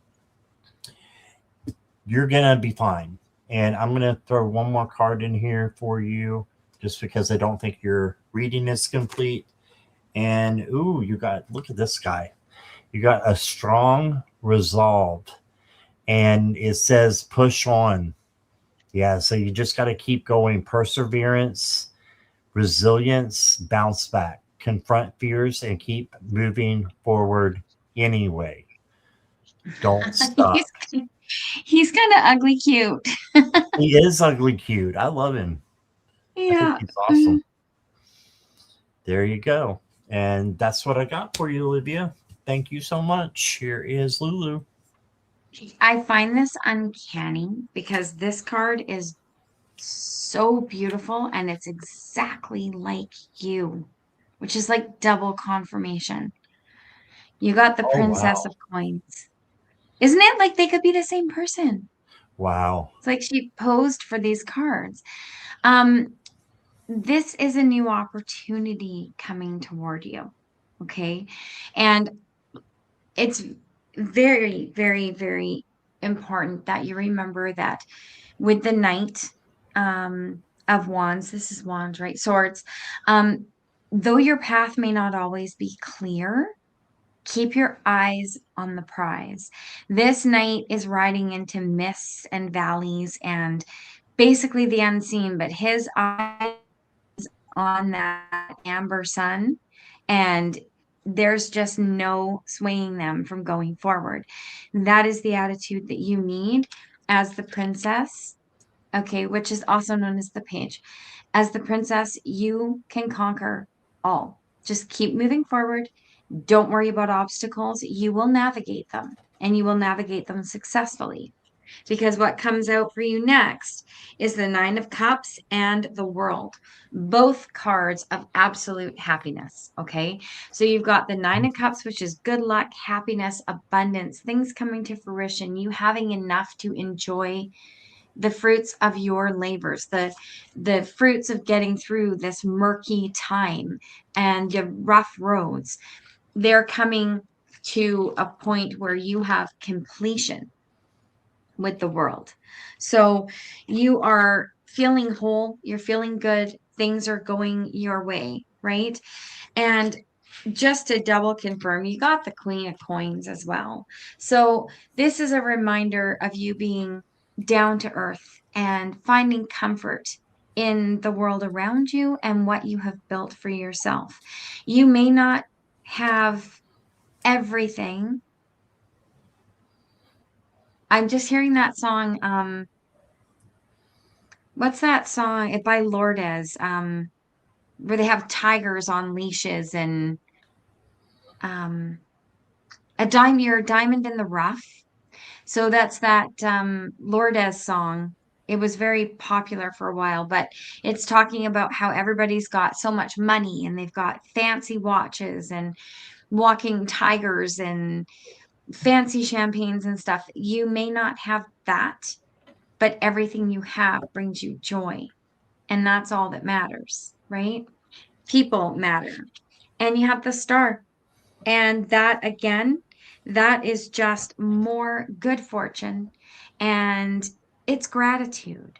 you're going to be fine. And I'm going to throw one more card in here for you just because I don't think your reading is complete. And ooh, look at this guy. You got a strong resolve, and it says push on. Yeah, so you just got to keep going. Perseverance, resilience, bounce back, confront fears, and keep moving forward anyway. Don't stop.
He's kind of ugly cute.
He is ugly cute. I love him. I think
Yeah.
he's awesome. There you go. And that's what I got for you, Olivia. Thank you so much. Here is Lulu.
I find this uncanny because this card is so beautiful and it's exactly like you, which is like double confirmation. You got the
Oh,
Princess
wow.
of Coins. Isn't it like they could be the same person?
Wow.
It's like she posed for these cards. Um, this is a new opportunity coming toward you. Okay. And it's very, very, very important that you remember that with the Knight of Wands, this is Wands, right? Swords. Um, though your path may not always be clear, keep your eyes on the prize. This knight is riding into mists and valleys and basically the unseen, but his eyes on that amber sun, and there's just no swaying them from going forward. That is the attitude that you need as the princess, okay, which is also known as the page. As the princess, you can conquer all. Just keep moving forward. Don't worry about obstacles. You will navigate them and you will navigate them successfully. Because what comes out for you next is the Nine of Cups and the World, both cards of absolute happiness. Okay. So you've got the Nine of Cups, which is good luck, happiness, abundance, things coming to fruition, you having enough to enjoy the fruits of your labors, the fruits of getting through this murky time and the rough roads. They're coming to a point where you have completion with the world. So you are feeling whole, you're feeling good, things are going your way, right? And just to double confirm, you got the Queen of Coins as well. So this is a reminder of you being down to earth and finding comfort in the world around you and what you have built for yourself. You may not have everything. I'm just hearing that song. What's that song by Lourdes? Where they have tigers on leashes and um your diamond in the rough. So that's that Lourdes song. It was very popular for a while, but it's talking about how everybody's got so much money and they've got fancy watches and walking tigers and fancy champagnes and stuff. You may not have that, but everything you have brings you joy. And that's all that matters, right? People matter. And you have the star. And that, again, that is just more good fortune. And it's gratitude.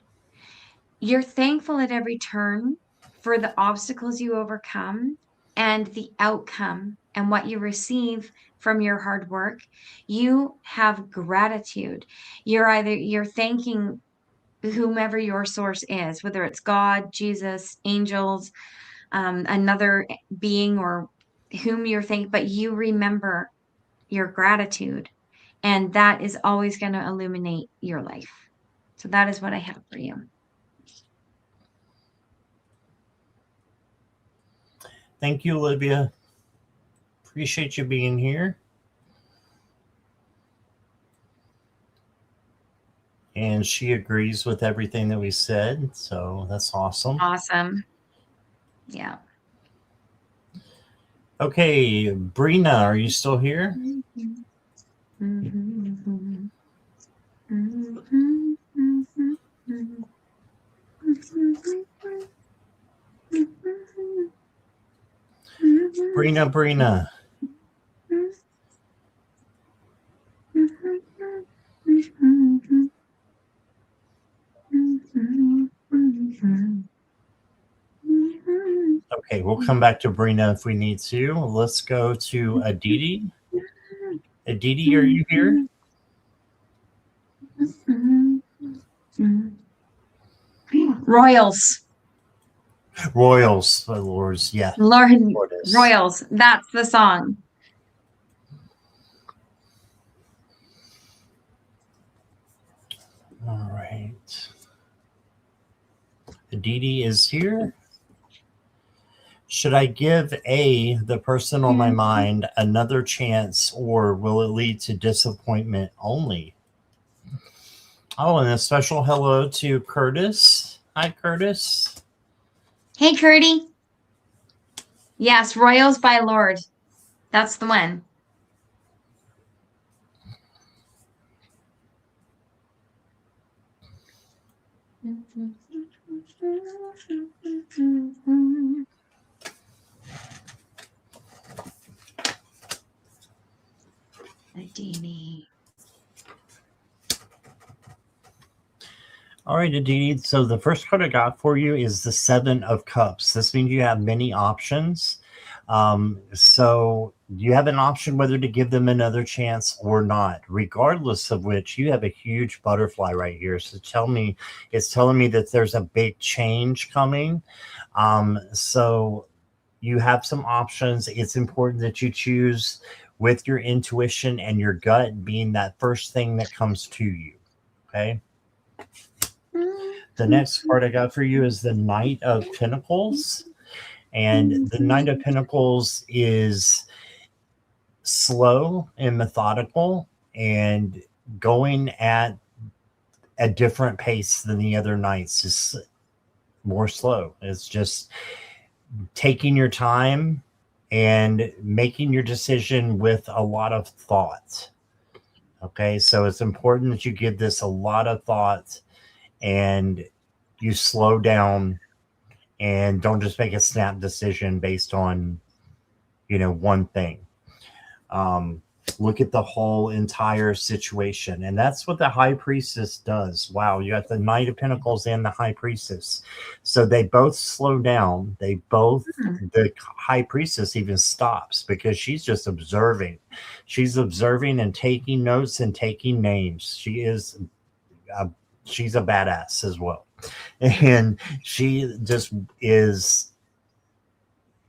You're thankful at every turn for the obstacles you overcome and the outcome and what you receive from your hard work. You have gratitude. You're thanking whomever your source is, whether it's God, Jesus, angels, another being, or whom you're thanking, but you remember your gratitude, and that is always going to illuminate your life. So that is what I have for you.
Thank you, Olivia. Appreciate you being here. And she agrees with everything that we said. So that's awesome.
Awesome. Yeah.
Okay, Brina, are you still here? Brina. Okay, we'll come back to Brina if we need to. Let's go to Aditi. Aditi, are you here?
Royals.
Royals, my lords, yeah.
Royals. That's the song.
All right. Aditi is here. Should I give the person on my mind, another chance, or will it lead to disappointment only? Oh, and a special hello to Curtis. Hi, Curtis.
Hey, Curdy. Yes, Royals by Lord. That's the one. Aditi.
All right, Aditi. So the first card I got for you is the Seven of Cups. This means you have many options. So you have an option whether to give them another chance or not, regardless of which you have a huge butterfly right here. So it's telling me that there's a big change coming. So you have some options. It's important that you choose with your intuition and your gut being that first thing that comes to you. Okay. The next card I got for you is the Knight of Pentacles. And the Knight of Pentacles is slow and methodical and going at a different pace than the other knights. Is more slow. It's just taking your time and making your decision with a lot of thought. Okay, so it's important that you give this a lot of thought and you slow down and don't just make a snap decision based on, one thing. Look at the whole entire situation. And that's what the High Priestess does. Wow, you got the Knight of Pentacles and the High Priestess. So they both slow down. The High Priestess even stops because she's just observing. She's observing and taking notes and taking names. She's a badass as well. And she just is,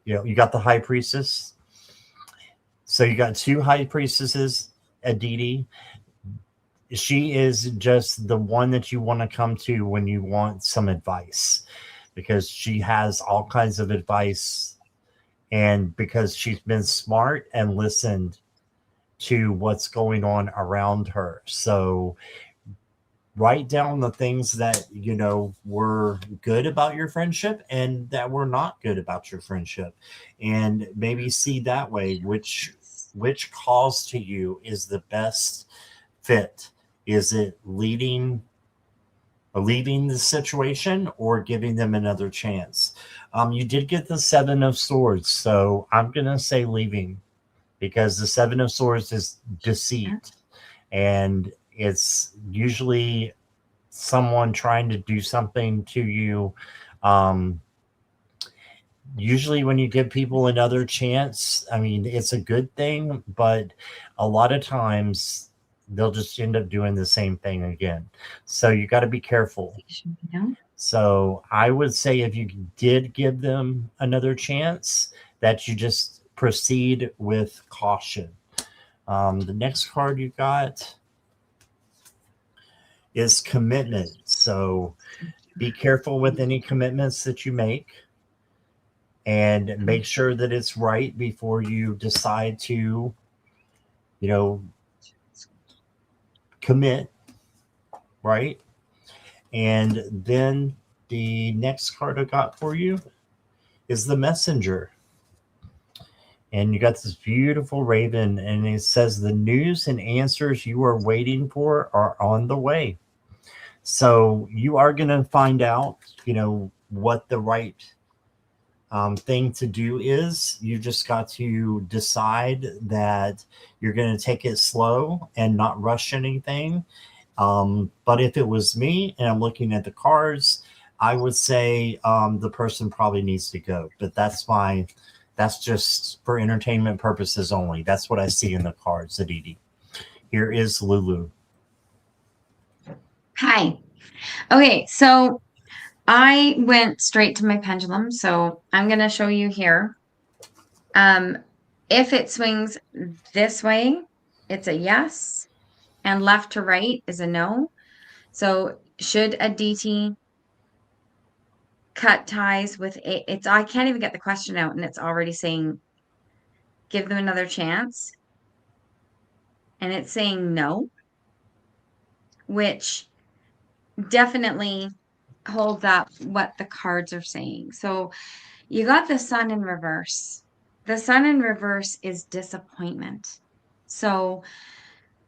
you got the High Priestess. So you got two High Priestesses, Aditi. She is just the one that you want to come to when you want some advice, because she has all kinds of advice, and because she's been smart and listened to what's going on around her. So write down the things that were good about your friendship and that were not good about your friendship, and maybe see that way which which cause to you is the best fit? Is it leaving the situation or giving them another chance? You did get the Seven of Swords, so I'm going to say leaving, because the Seven of Swords is deceit, and it's usually someone trying to do something to you. Usually when you give people another chance, I mean, it's a good thing, but a lot of times they'll just end up doing the same thing again. So you got to be careful. So I would say if you did give them another chance, that you just proceed with caution. The next card you got is commitment. So be careful with any commitments that you make, and make sure that it's right before you decide to, commit, right? And then the next card I got for you is the Messenger. And you got this beautiful raven, and it says the news and answers you are waiting for are on the way. So you are going to find out, what the right thing to do is. You just got to decide that you're going to take it slow and not rush anything. But if it was me and I'm looking at the cards, I would say the person probably needs to go. But that's just for entertainment purposes only. That's what I see in the cards, Aditi. Here is Lulu.
Hi. Okay, so I went straight to my pendulum, so I'm going to show you here. If it swings this way, it's a yes, and left to right is a no. So should a DT cut ties with I can't even get the question out, and it's already saying give them another chance. And it's saying no, which definitely holds up what the cards are saying. So you got the Sun in reverse. The Sun in reverse is disappointment. So,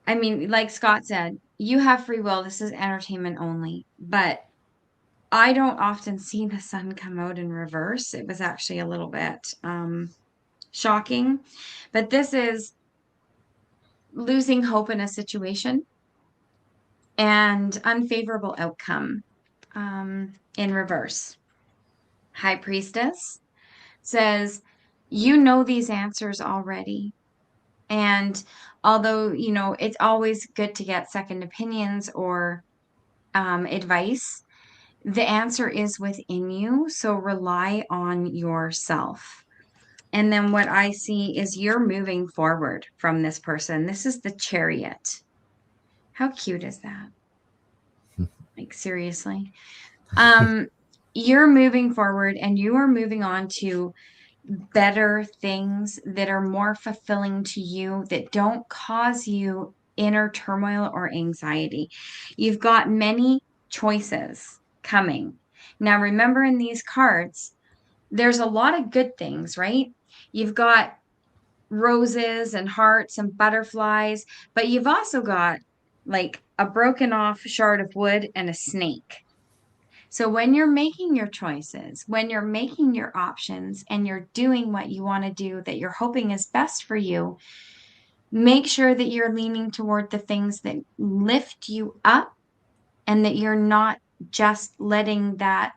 I mean, like Scott said, you have free will. This is entertainment only. But I don't often see the Sun come out in reverse. It was actually a little bit shocking. But this is losing hope in a situation and unfavorable outcome in reverse. High Priestess says, you know these answers already. And although, it's always good to get second opinions or advice, the answer is within you. So rely on yourself. And then what I see is you're moving forward from this person. This is the Chariot. How cute is that? Like, seriously. You're moving forward, and you are moving on to better things that are more fulfilling to you, that don't cause you inner turmoil or anxiety. You've got many choices coming. Now, remember, in these cards, there's a lot of good things, right? You've got roses and hearts and butterflies, but you've also got like a broken off shard of wood and a snake. So when you're making your choices, when you're making your options, and you're doing what you want to do that you're hoping is best for you, make sure that you're leaning toward the things that lift you up, and that you're not just letting that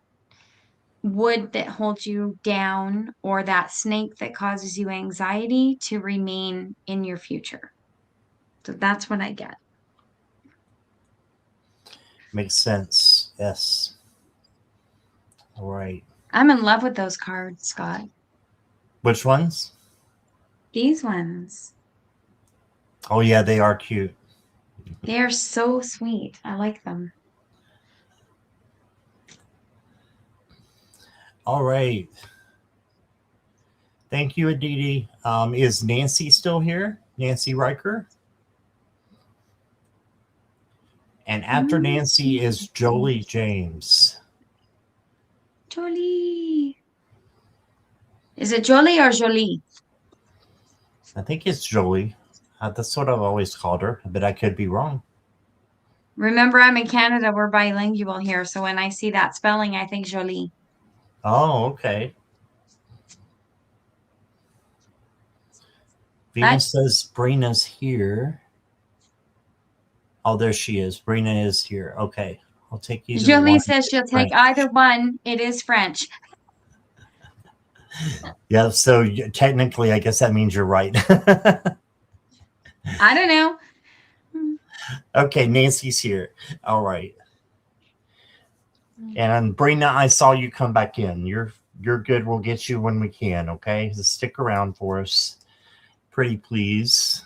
wood that holds you down or that snake that causes you anxiety to remain in your future. So that's what I get.
Makes sense. Yes. All right.
I'm in love with those cards, Scott.
Which ones?
These ones.
Oh, yeah, they are cute.
They are so sweet. I like them.
All right. Thank you, Aditi. Is Nancy still here? Nancy Riker? And after Nancy is Jolie James.
Jolie. Is it Jolie or Jolie?
I think it's Jolie. That's what I've always called her, but I could be wrong.
Remember, I'm in Canada. We're bilingual here. So when I see that spelling, I think Jolie.
Oh, okay.
But
Venus says Brina's here. Oh, there she is. Brina is here. Okay. I'll take either
Jolie
one.
says she'll
It's
take
French.
either one. It is French.
Yeah, so technically, I guess that means you're right.
I don't know.
Okay, Nancy's here. All right. And Brina, I saw you come back in. You're good. We'll get you when we can, okay? Just stick around for us. Pretty please.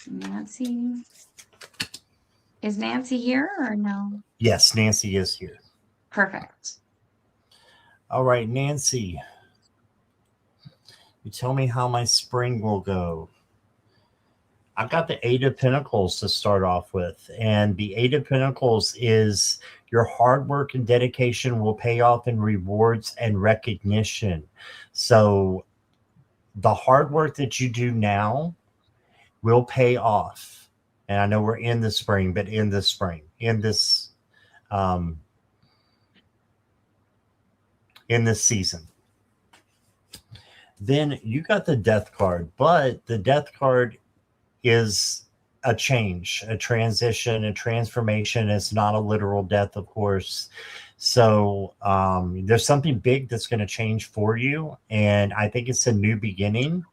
Nancy. Is Nancy here or no?
Yes, Nancy is here.
Perfect.
All right, Nancy. You tell me how my spring will go. I've got the Eight of Pentacles to start off with. And the Eight of Pentacles is your hard work and dedication will pay off in rewards and recognition. So the hard work that you do now will pay off. And I know we're in the spring, but in the spring, um, in this season. Then you got the Death card, but the Death card is a change, a transition, a transformation. It's not a literal death, of course. So there's something big that's going to change for you. And I think it's a new beginning.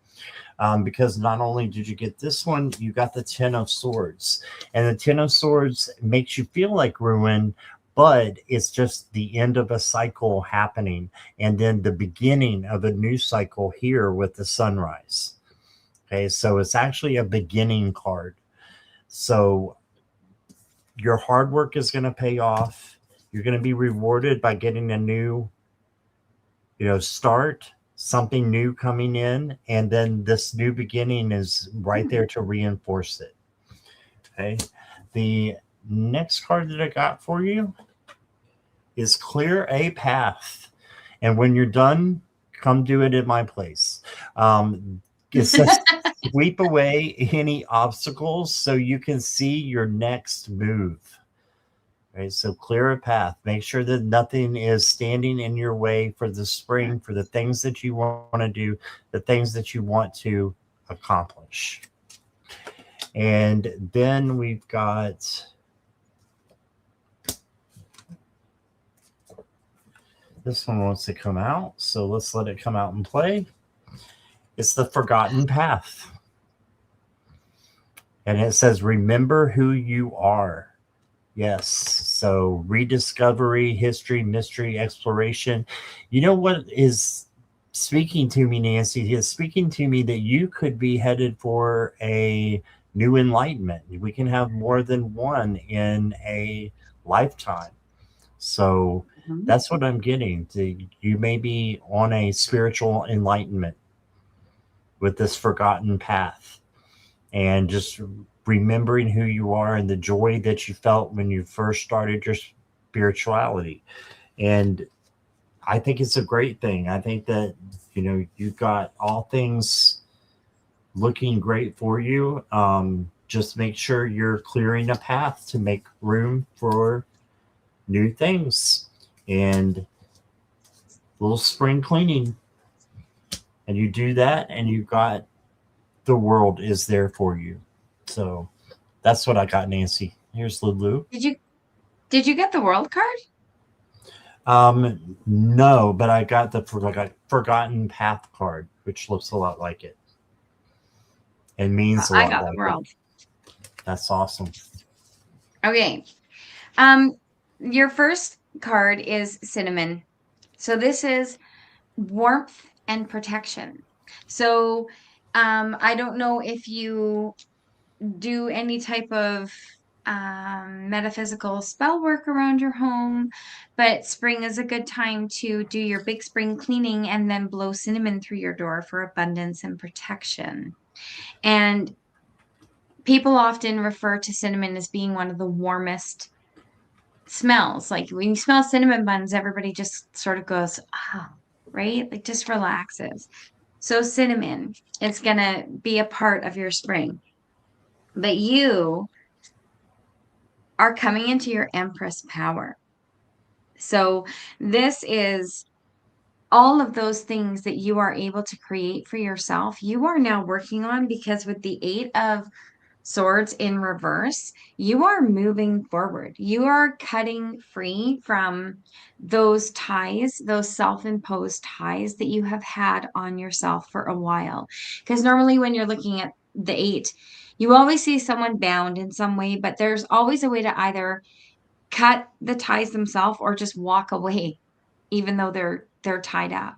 Because not only did you get this one, you got the Ten of Swords. And the Ten of Swords makes you feel like ruin, but it's just the end of a cycle happening. And then the beginning of a new cycle here with the sunrise. Okay, so it's actually a beginning card. So your hard work is going to pay off. You're going to be rewarded by getting a new, start, something new coming in, and then this new beginning is right there to reinforce it. Okay. The next card that I got for you is Clear a Path. And when you're done, come do it at my place. It says sweep away any obstacles so you can see your next move. Right, so clear a path. Make sure that nothing is standing in your way for the spring, for the things that you want to do, the things that you want to accomplish. And then we've got this one wants to come out, so let's let it come out and play. It's the Forgotten Path. And it says, remember who you are. Yes. So rediscovery, history, mystery, exploration. You know what is speaking to me, Nancy, is speaking to me that you could be headed for a new enlightenment. We can have more than one in a lifetime. So that's what I'm getting. You may be on a spiritual enlightenment with this forgotten path. And just remembering who you are and the joy that you felt when you first started your spirituality. And I think it's a great thing. I think that, you've got all things looking great for you. Just make sure you're clearing a path to make room for new things and a little spring cleaning. And you do that and you've got the world is there for you. So that's what I got, Nancy. Here's Lulu.
Did you get the world card?
No, but I got the Forgotten Path card, which looks a lot like it. And means a lot.
I got the world.
That's awesome.
Okay. Your first card is Cinnamon. So this is warmth and protection. So I don't know if you do any type of metaphysical spell work around your home, but spring is a good time to do your big spring cleaning and then blow cinnamon through your door for abundance and protection. And people often refer to cinnamon as being one of the warmest smells. Like when you smell cinnamon buns, everybody just sort of goes, ah, right? Like just relaxes. So cinnamon is going to be a part of your spring. But you are coming into your Empress power. So this is all of those things that you are able to create for yourself, you are now working on, because with the 8 of Swords in reverse, you are moving forward. You are cutting free from those ties, those self-imposed ties that you have had on yourself for a while. Because normally when you're looking at the 8, you always see someone bound in some way, but there's always a way to either cut the ties themselves or just walk away, even though they're tied up.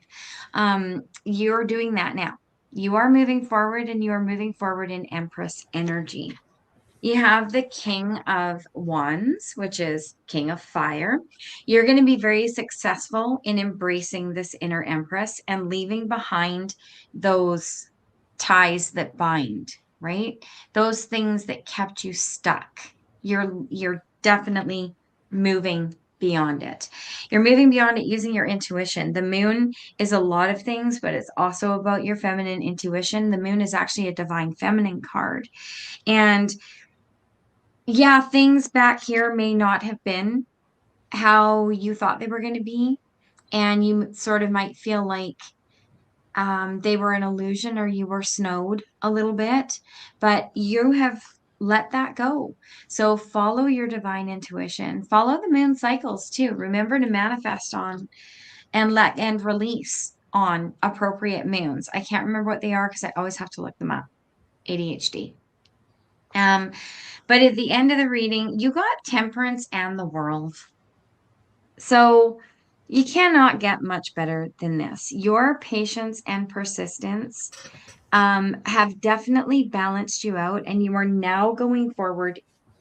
You're doing that now. You are moving forward, and you are moving forward in Empress energy. You have the King of Wands, which is King of Fire. You're going to be very successful in embracing this inner Empress and leaving behind those ties that bind, right? Those things that kept you stuck. You're definitely moving beyond it. You're moving beyond it using your intuition. The moon is a lot of things, but it's also about your feminine intuition. The moon is actually a divine feminine card. And yeah, things back here may not have been how you thought they were going to be. And you sort of might feel like they were an illusion, or you were snowed a little bit, but you have let that go. So follow your divine intuition, follow the moon cycles too. Remember to manifest on and release on appropriate moons. I can't remember what they are because I always have to look them up. ADHD. But at the end of the reading, you got Temperance and the World. So you cannot get much better than this. Your patience and persistence have definitely balanced you out, and you are now going forward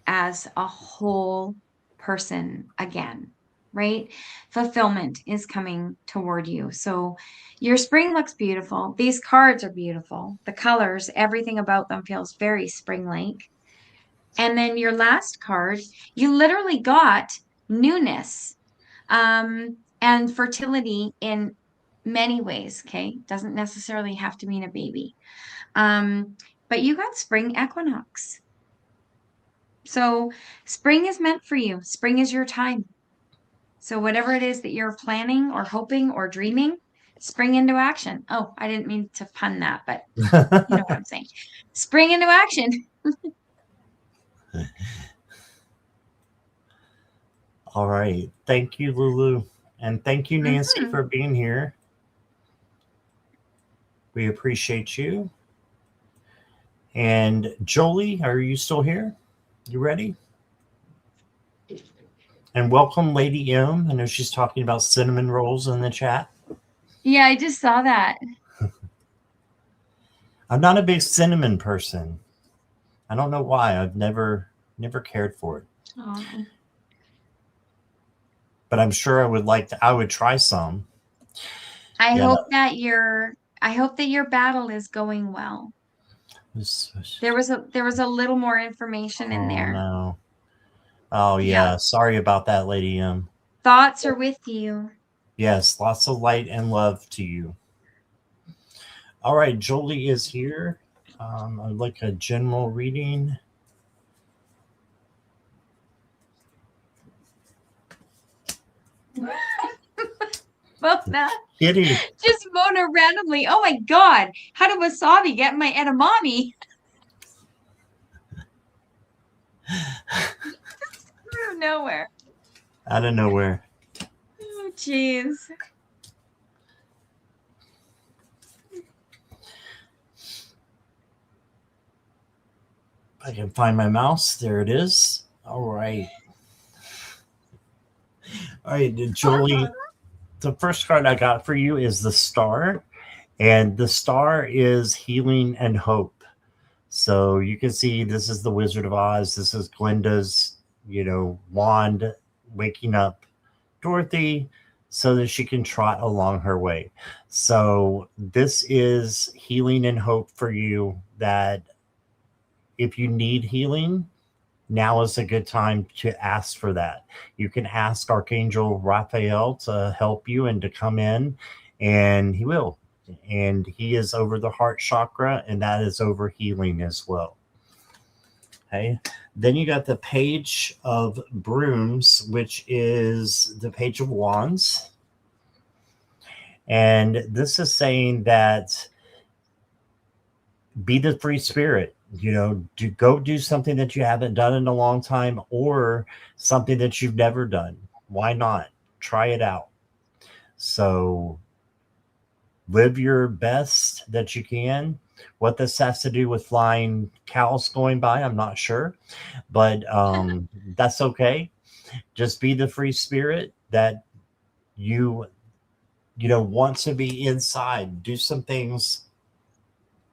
as a whole person again, right? Fulfillment is coming toward you. So your spring looks beautiful. These cards are beautiful. The colors, everything about them feels very spring-like. And then your last card, you literally got newness and fertility in many ways. Okay. Doesn't necessarily have to mean a baby. But you got spring equinox. So spring is meant for you. Spring is your time. So whatever it is that you're planning or hoping or dreaming, spring into action. Oh, I didn't mean to pun that, but you know what I'm saying. Spring into action.
All right. Thank you, Lulu. And thank you, Nancy, for being here. We appreciate you. And Jolie, are you still here? You ready? And welcome, Lady M. I know she's talking about cinnamon rolls in the chat.
Yeah, I just saw that.
I'm not a big cinnamon person. I don't know why. I've never cared for it.
Oh.
But I'm sure I would try some.
I hope that your battle is going well. There was a little more information in there.
No. Oh yeah. Sorry about that, Lady M.
Thoughts are with you.
Yes, lots of light and love to you. All right, Jolie is here. I'd like a general reading.
Mona.
Kitty.
Just Mona randomly. Oh my God. How did wasabi get in my edamame? Out of nowhere.
Out of nowhere.
Oh, jeez.
I can find my mouse. There it is. All right. All right, Jolie. The first card I got for you is the Star. And the Star is healing and hope. So you can see this is the Wizard of Oz. This is Glinda's, wand waking up Dorothy so that she can trot along her way. So this is healing and hope for you, that if you need healing, now is a good time to ask for that. You can ask Archangel Raphael to help you and to come in, and he will. And he is over the heart chakra, and that is over healing as well. Okay. Then you got the Page of Brooms, which is the Page of Wands. And this is saying that be the free spirit, go do something that you haven't done in a long time, or something that you've never done. Why not try it out? So live your best that you can. What this has to do with flying cows going by, I'm not sure, but that's okay. Just be the free spirit that you want to be inside. Do some things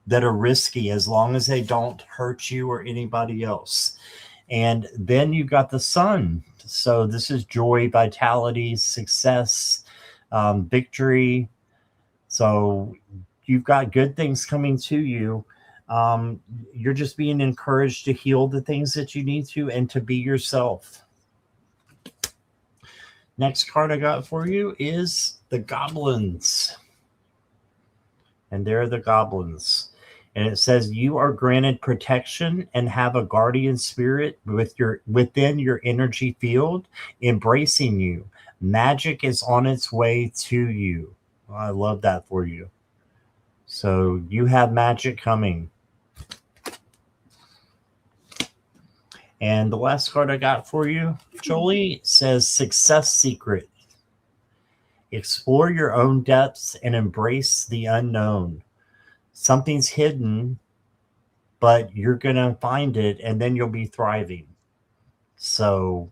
that are risky as long as they don't hurt you or anybody else. And then you got the sun. So this is joy, vitality, success, victory. So you've got good things coming to you. You're just being encouraged to heal the things that you need to and to be yourself. Next card I got for you is the goblins. And they're the goblins. And it says you are granted protection and have a guardian spirit within your energy field, embracing you. Magic is on its way to you. Well, I love that for you. So you have magic coming. And the last card I got for you, Jolie, says Success Secret. Explore your own depths and embrace the unknown. Something's hidden, but you're going to find it, and then you'll be thriving. So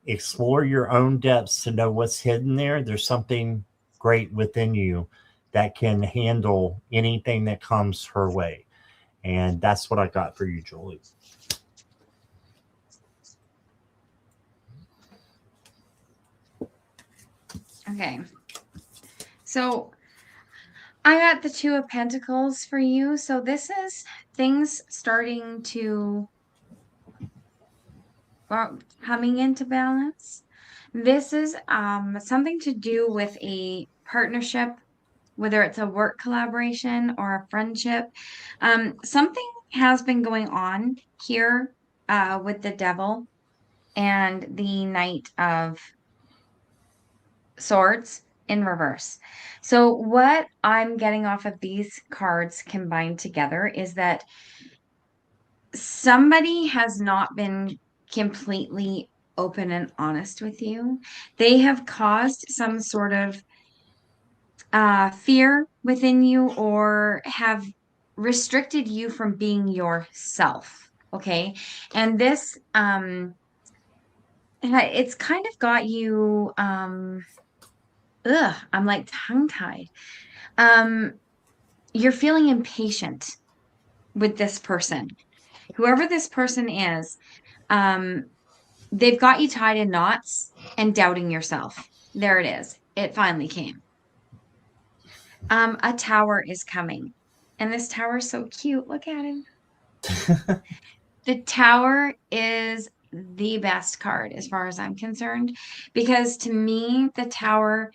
explore your own depths to know what's hidden there. There's something great within you that can handle anything that comes her way. And that's what I got for you, Julie.
Okay. So I got the Two of Pentacles for you. So this is things starting to, well, coming into balance. This is something to do with a partnership, whether it's a work collaboration or a friendship. Something has been going on here with the Devil and the Knight of Swords in reverse. So what I'm getting off of these cards combined together is that somebody has not been completely open and honest with you. They have caused some sort of fear within you or have restricted you from being yourself. Okay. And this, it's kind of got you, I'm like tongue-tied. You're feeling impatient with this person. Whoever this person is, they've got you tied in knots and doubting yourself. There it is. It finally came. A tower is coming. And this tower is so cute. Look at him. The tower is the best card as far as I'm concerned, because to me, the tower,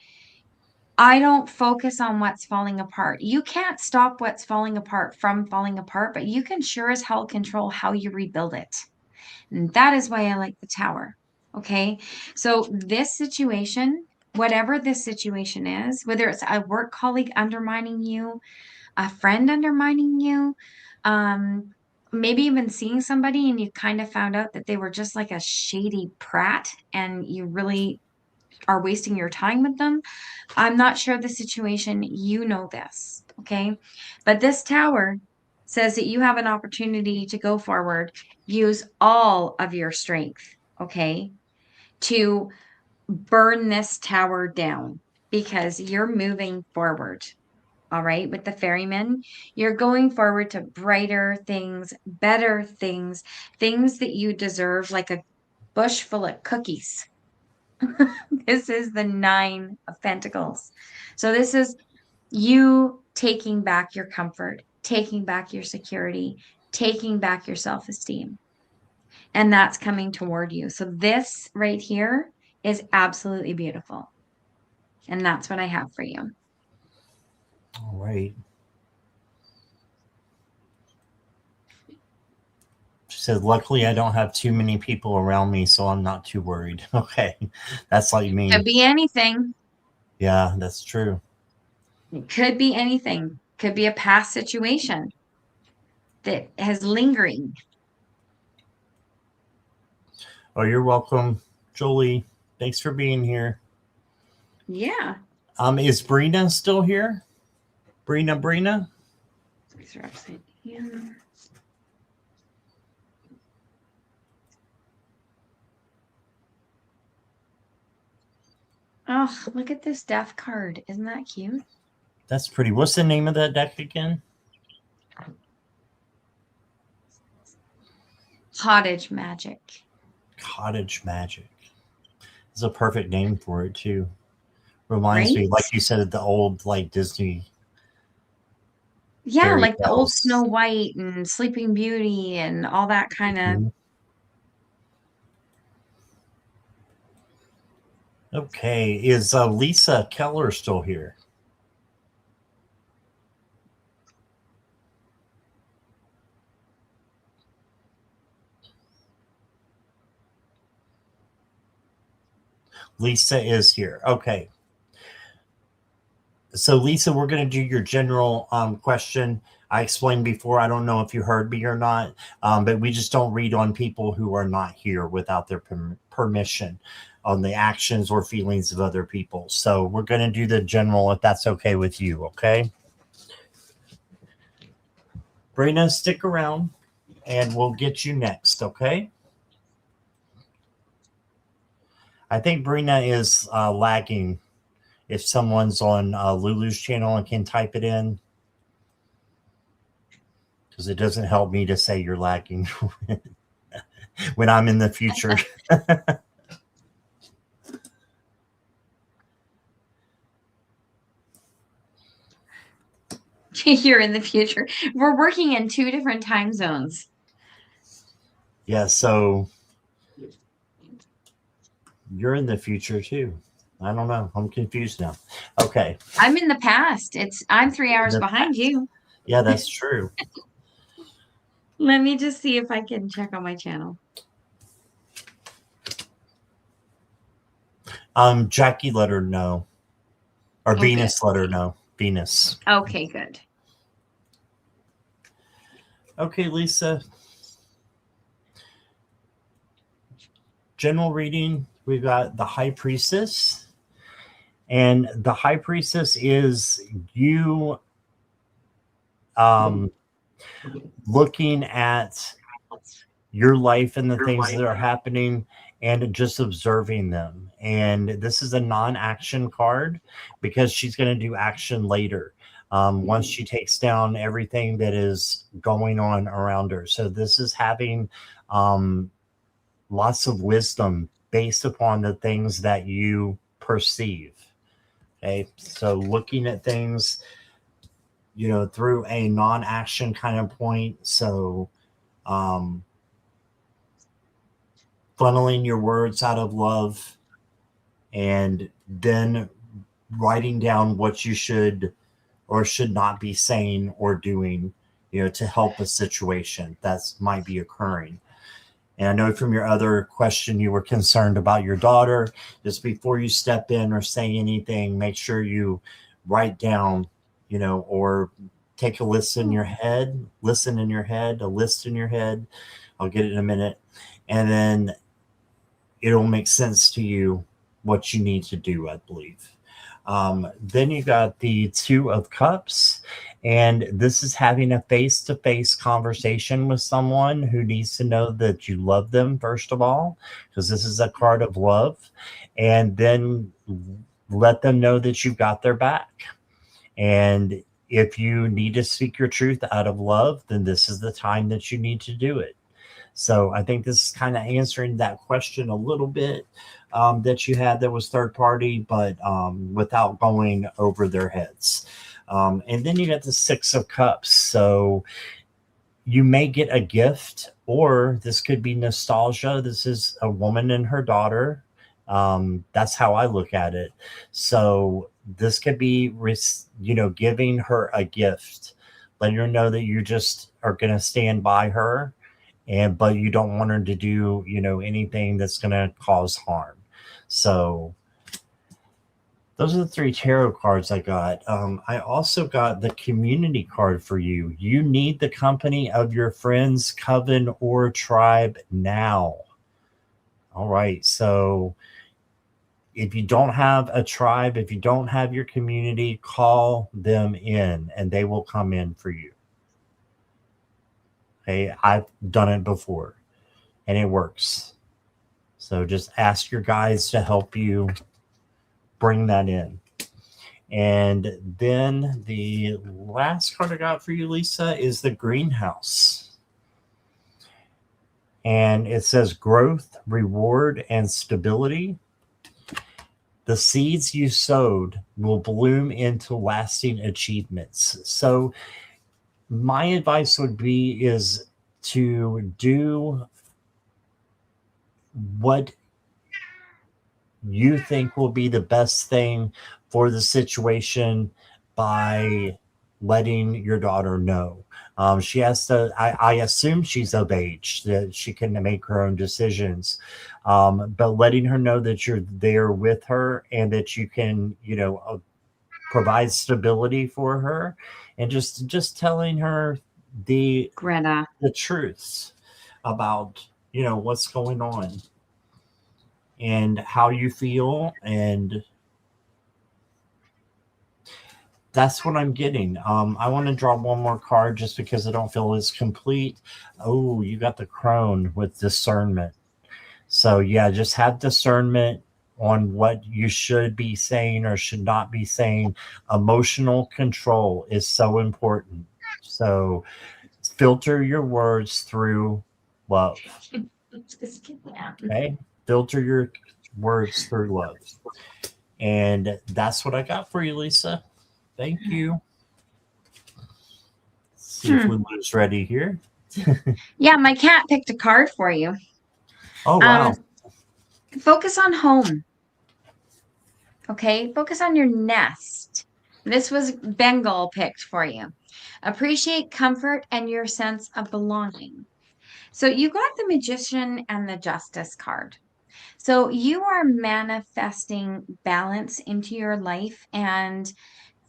I don't focus on what's falling apart. You can't stop what's falling apart from falling apart, but you can sure as hell control how you rebuild it. And that is why I like the tower. Okay. So this situation, whatever this situation is, whether it's a work colleague undermining you, a friend undermining you, maybe even seeing somebody and you kind of found out that they were just like a shady prat and you really are wasting your time with them. I'm not sure the situation, you know this, okay? But this tower says that you have an opportunity to go forward, use all of your strength, okay, to burn this tower down because you're moving forward. All right, with the ferryman, you're going forward to brighter things, better things, things that you deserve, like a bush full of cookies. This is the Nine of Pentacles. So this is you taking back your comfort, taking back your security, taking back your self-esteem. and that's coming toward you. So this right here is absolutely beautiful. And that's what I have for you.
All right. She said, luckily, I don't have too many people around me, so I'm not too worried. Okay. That's like me.
Could be anything.
Yeah, that's true.
It could be anything. Could be a past situation that has lingering.
Oh, you're welcome, Jolie. Thanks for being here.
Yeah.
Is Brina still here? Brina?
These are upside down. Oh, look at this death card. Isn't that cute?
That's pretty. What's the name of that deck again?
Cottage Magic.
Cottage Magic. It's a perfect name for it too. Reminds me,
Right?
like you said, of the old like Disney.
Yeah,
fairy
like the old
tales.
Snow White and Sleeping Beauty and all that kind of.
Mhm. Okay, is Lisa Keller still here? Lisa is here. Okay. So, Lisa, we're going to do your general question. I explained before, I don't know if you heard me or not, but we just don't read on people who are not here without their permission on the actions or feelings of other people. So, we're going to do the general if that's okay with you. Okay. Brina, stick around and we'll get you next. Okay. I think Brina is lagging. If someone's on Lulu's channel and can type it in, because it doesn't help me to say you're lagging when I'm in the future.
You're in the future. We're working in 2 different time zones.
Yeah, so you're in the future too. I don't know. I'm confused now. Okay.
I'm in the past. I'm 3 hours
The
behind
past.
you.
Yeah, that's true.
Let me just see if I can check on my channel.
Jackie let her know. Or
Oh,
Venus
good.
let her know. Venus.
Okay, good.
Okay, Lisa. General reading, we've got the High Priestess. And the High Priestess is you looking at your life and the things that are happening and just observing them. And this is a non-action card because she's going to do action later once she takes down everything that is going on around her. So this is having lots of wisdom based upon the things that you perceive. Okay, so looking at things, you know, through a non-action kind of point. So funneling your words out of love and then writing down what you should or should not be saying or doing, you know, to help a situation that might be occurring. And I know from your other question, you were concerned about your daughter. Just before you step in or say anything, make sure you write down, you know, or take a list in your head, a list in your head. I'll get it in a minute. And then it'll make sense to you what you need to do, I believe. Then you got the Two of Cups, and this is having a face-to-face conversation with someone who needs to know that you love them, first of all, because this is a card of love, and then let them know that you've got their back. And if you need to speak your truth out of love, then this is the time that you need to do it. So I think this is kind of answering that question a little bit that you had that was third party, but without going over their heads. And then you got the Six of Cups. So you may get a gift or this could be nostalgia. This is a woman and her daughter. That's how I look at it. So this could be, giving her a gift, letting her know that you just are going to stand by her, and but you don't want her to do, anything that's going to cause harm. So those are the three tarot cards I got. I also got the community card for you. You need the company of your friends, coven, or tribe now. All right. So if you don't have a tribe, if you don't have your community, call them in and they will come in for you. Okay. I've done it before and it works. So just ask your guides to help you bring that in. And then the last card I got for you, Lisa, is the greenhouse. And it says growth, reward, and stability. The seeds you sowed will bloom into lasting achievements. So my advice would be is to do what you think will be the best thing for the situation by letting your daughter know. She has to, I assume she's of age, that she can make her own decisions. But letting her know that you're there with her and that you can, provide stability for her, and just telling her the
Greta.
the truths about, what's going on and how you feel. And that's what I'm getting. I want to draw one more card just because I don't feel it's complete. Oh, you got the crone with discernment. So yeah, just have discernment on what you should be saying or should not be saying. Emotional control is so important. So filter your words through love. Okay? Filter your words through love. And that's what I got for you, Lisa. Thank you. See if Lulu's ready here.
Yeah, my cat picked a card for you.
Oh, wow.
Focus on home. Okay, focus on your nest. This was Bengal picked for you. Appreciate comfort and your sense of belonging. So you got the Magician and the Justice card. So you are manifesting balance into your life and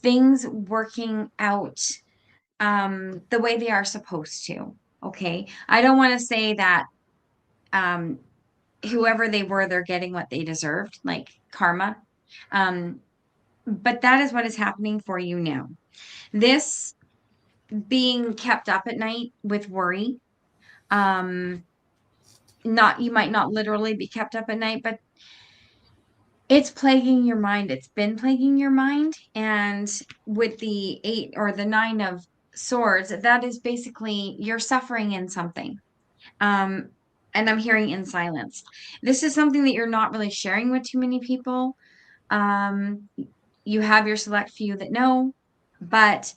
things working out the way they are supposed to. Okay. I don't want to say that um, whoever they were, they're getting what they deserved, like karma. Um, but that is what is happening for you now. This being kept up at night with worry, um, not you might not literally be kept up at night, but it's plaguing your mind. It's been plaguing your mind. And with the 8 or the 9 of swords, that is basically you're suffering in something. Um, and I'm hearing in silence. This is something that you're not really sharing with too many people. Um, you have your select few that know, but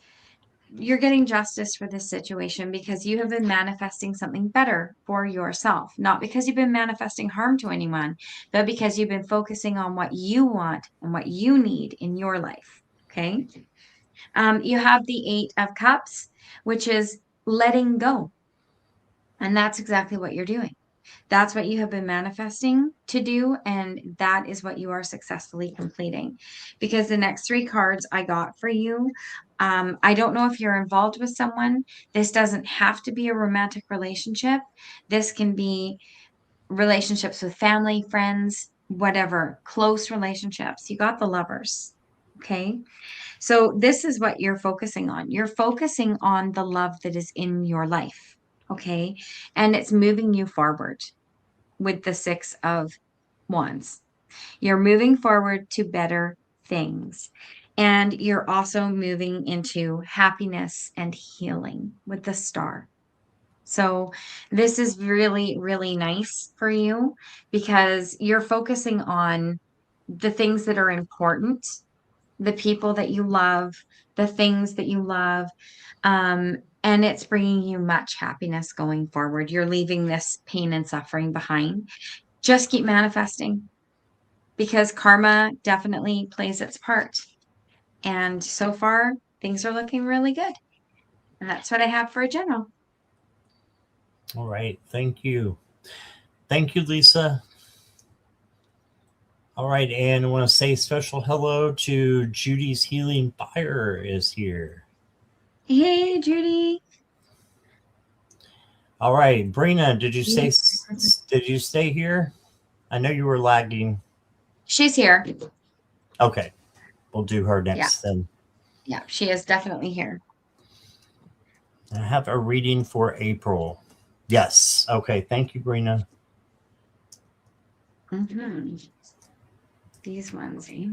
you're getting justice for this situation because you have been manifesting something better for yourself, not because you've been manifesting harm to anyone, but because you've been focusing on what you want and what you need in your life. Okay. You have the 8 of Cups, which is letting go. And that's exactly what you're doing. That's what you have been manifesting to do, and that is what you are successfully completing. Because the next 3 cards I got for you, I don't know if you're involved with someone. This doesn't have to be a romantic relationship. This can be relationships with family, friends, whatever, close relationships. You got the Lovers. Okay. So this is what you're focusing on. You're focusing on the love that is in your life. Okay. And it's moving you forward with the 6 of Wands. You're moving forward to better things. And you're also moving into happiness and healing with the Star. So this is really, really nice for you because you're focusing on the things that are important the people that you love, the things that you love. And it's bringing you much happiness going forward. You're leaving this pain and suffering behind. Just keep manifesting because karma definitely plays its part. And so far, things are looking really good. And that's what I have for a general.
All right. Thank you. Thank you, Lisa. All right. And I want to say special hello to Judy's Healing Fire is here.
Hey, Judy.
All right. Brina, did you stay here? I know you were lagging.
She's here.
Okay. We'll do her
Yeah.
next then.
Yeah, she is definitely here.
I have a reading for April. Yes. Okay. Thank you, Brina.
Mm-hmm. These ones, eh?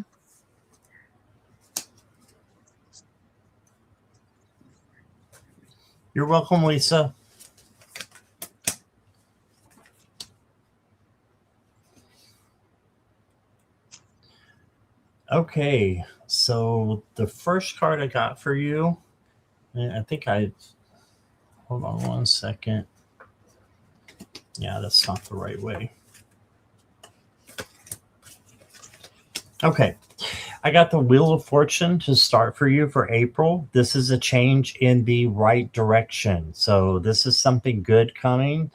You're welcome, Lisa. Okay, so the first card I got for you, and hold on one second. Yeah, that's not the right way. Okay, I got the Wheel of Fortune to start for you for April. This is a change in the right direction. So this is something good coming.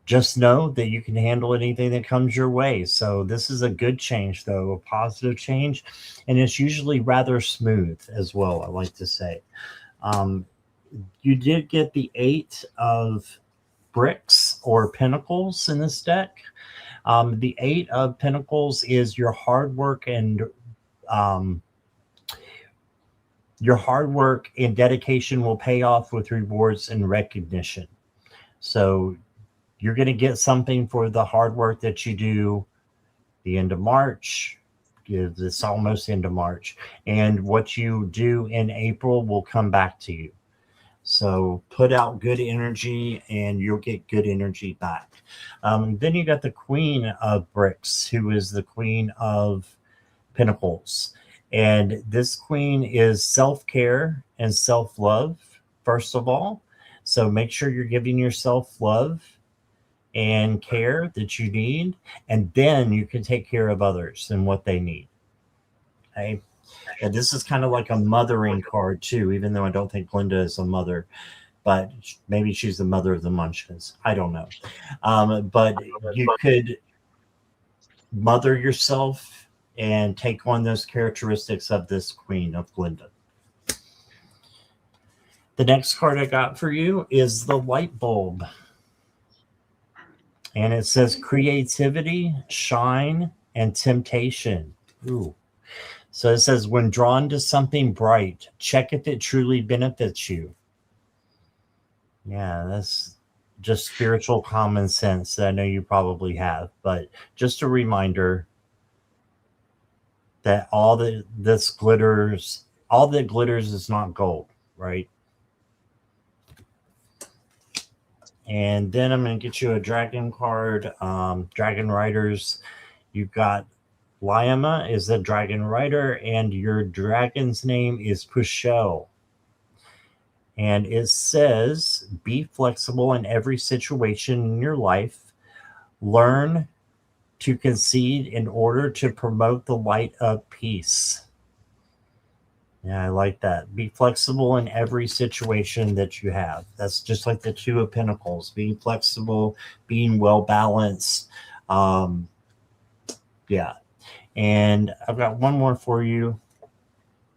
Just know that you can handle anything that comes your way. So this is a good change, though, a positive change. And it's usually rather smooth as well, I like to say. You did get the 8 of bricks or pentacles in this deck. The 8 of pentacles is your hard work and dedication will pay off with rewards and recognition. So you're going to get something for the hard work that you do the end of March. It's almost end of March. And what you do in April will come back to you. So put out good energy and you'll get good energy back. Then you got the Queen of Bricks, who is the Queen of Pentacles. And this queen is self-care and self-love, first of all. So make sure you're giving yourself love and care that you need, and then you can take care of others and what they need. Okay. And this is kind of like a mothering card too, even though I don't think Linda is a mother, but maybe she's the mother of the Munchkins. I don't know. But you could mother yourself and take on those characteristics of this Queen of Glinda. The next card I got for you is the light bulb. And it says creativity, shine, and temptation. Ooh. So it says, when drawn to something bright, check if it truly benefits you. Yeah, that's just spiritual common sense that I know you probably have. But just a reminder that all that glitters is not gold, right? And then I'm going to get you a dragon card. Dragon Riders, you've got Lyama is the dragon rider, and your dragon's name is Pushel. And it says, be flexible in every situation in your life. Learn to concede in order to promote the light of peace. Yeah, I like that. Be flexible in every situation that you have. That's just like the Two of Pentacles, being flexible, being well balanced. Yeah. And I've got one more for you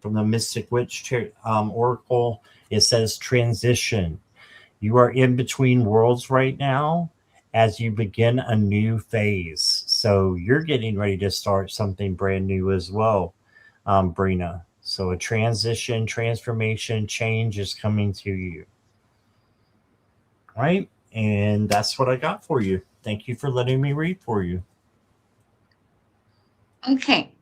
from the Mystic Witch Oracle. It says transition. You are in between worlds right now as you begin a new phase. So you're getting ready to start something brand new as well, Brina. So a transition, transformation, change is coming to you. Right? And that's what I got for you. Thank you for letting me read for you.
Okay.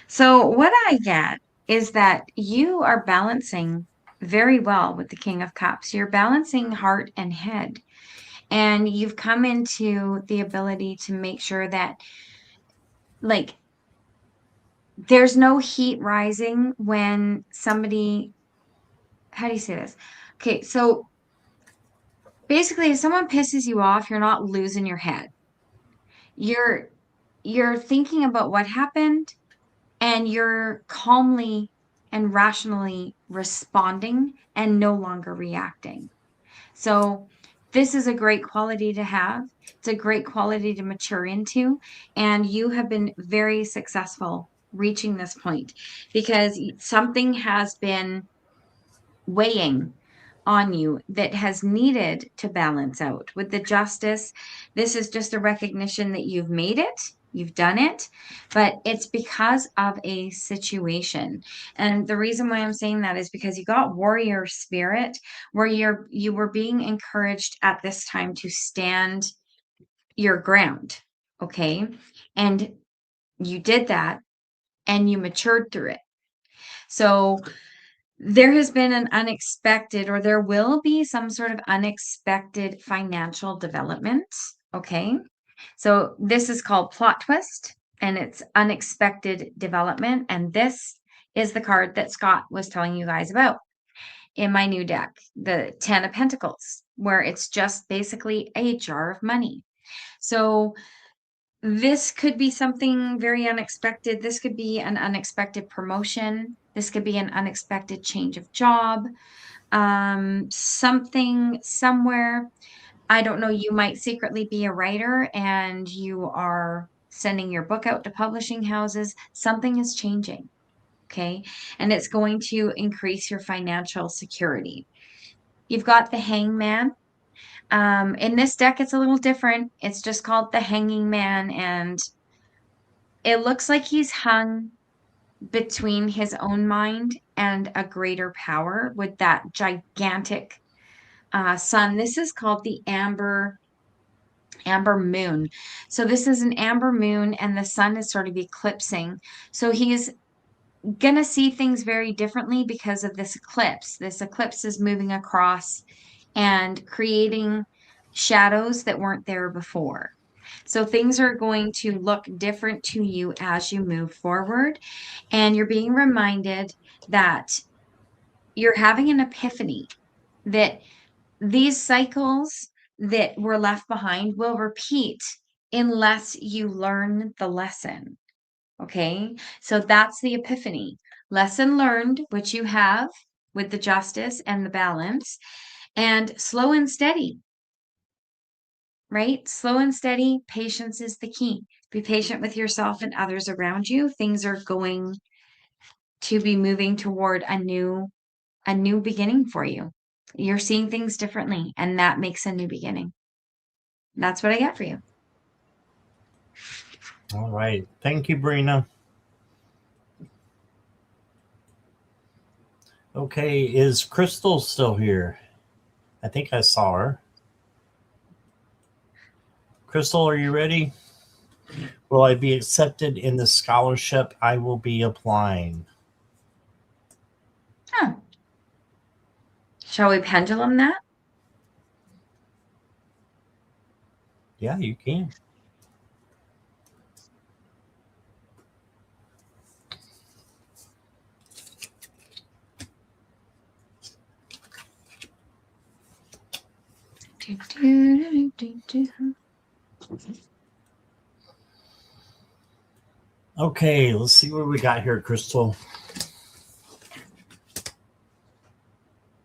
So what I get is that you are balancing very well with the King of Cups. You're balancing heart and head. And you've come into the ability to make sure that, like, there's no heat rising when somebody, how do you say this? Okay, so basically, if someone pisses you off, you're not losing your head. You're you're thinking about what happened and you're calmly and rationally responding and no longer reacting. So this is a great quality to have. It's a great quality to mature into. And you have been very successful reaching this point because something has been weighing on you that has needed to balance out. With the justice, this is just a recognition that you've made it, you've done it, but it's because of a situation. And the reason why I'm saying that is because you got warrior spirit where you were being encouraged at this time to stand your ground, okay? And you did that and you matured through it. So there has been an unexpected, or there will be some sort of unexpected financial development. Okay. So this is called plot twist and it's unexpected development. And this is the card that Scott was telling you guys about in my new deck, the 10 of Pentacles, where it's just basically a jar of money. So this could be something very unexpected. This could be an unexpected promotion. This could be an unexpected change of job. Something somewhere. I don't know. You might secretly be a writer and you are sending your book out to publishing houses. Something is changing. Okay. And it's going to increase your financial security. You've got the hangman. In this deck, it's a little different. It's just called the hanging man, and it looks like he's hung between his own mind and a greater power with that gigantic sun. This is called the amber moon. So this is an amber moon, and the sun is sort of eclipsing. So he's gonna see things very differently because of this eclipse. This eclipse is moving across and creating shadows that weren't there before. So things are going to look different to you as you move forward. And you're being reminded that you're having an epiphany that these cycles that were left behind will repeat unless you learn the lesson. Okay. So that's the epiphany. Lesson learned, which you have with the justice and the balance, and slow and steady, right? Slow and steady. Patience is the key. Be patient with yourself and others around you. Things are going to be moving toward a new beginning for you. You're seeing things differently, and that makes a new beginning. That's what I got for you.
All right. Thank you, Brina. Okay, is Crystal still here? I think I saw her. Crystal, are you ready? Will I be accepted in the scholarship I will be applying?
Huh. Shall we pendulum that?
Yeah, you can. Okay, let's see what we got here, Crystal.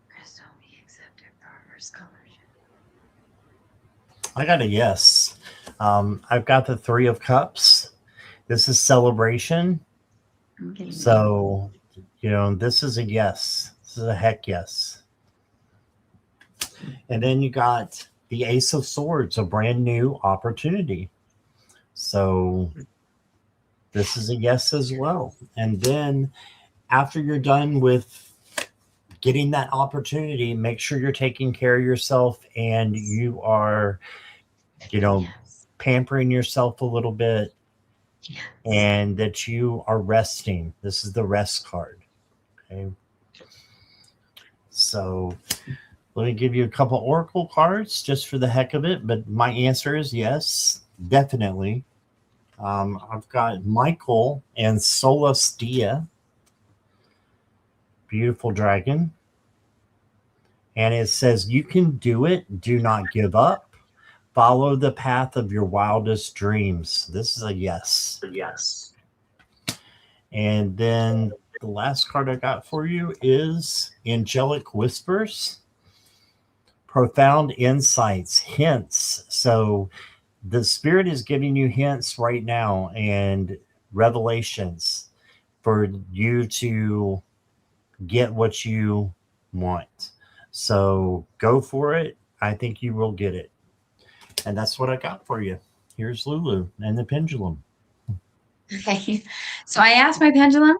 Crystal, we accepted for our scholarship.
I got a yes. I've got the Three of Cups. This is celebration. So, this is a yes. This is a heck yes. And then you got the Ace of Swords, a brand new opportunity. So this is a yes as well. And then after you're done with getting that opportunity, make sure you're taking care of yourself and you are,
Yes.
pampering yourself a little bit,
Yes.
and that you are resting. This is the rest card. Okay. So let me give you a couple oracle cards just for the heck of it. But my answer is yes, definitely. I've got Michael and Solus Dia, beautiful dragon. And it says, you can do it. Do not give up. Follow the path of your wildest dreams. This is a yes.
Yes.
And then the last card I got for you is Angelic Whispers, profound insights, hints. So the spirit is giving you hints right now and revelations for you to get what you want. So go for it. I think you will get it. And that's what I got for you. Here's Lulu and the pendulum.
Okay. So I asked my pendulum,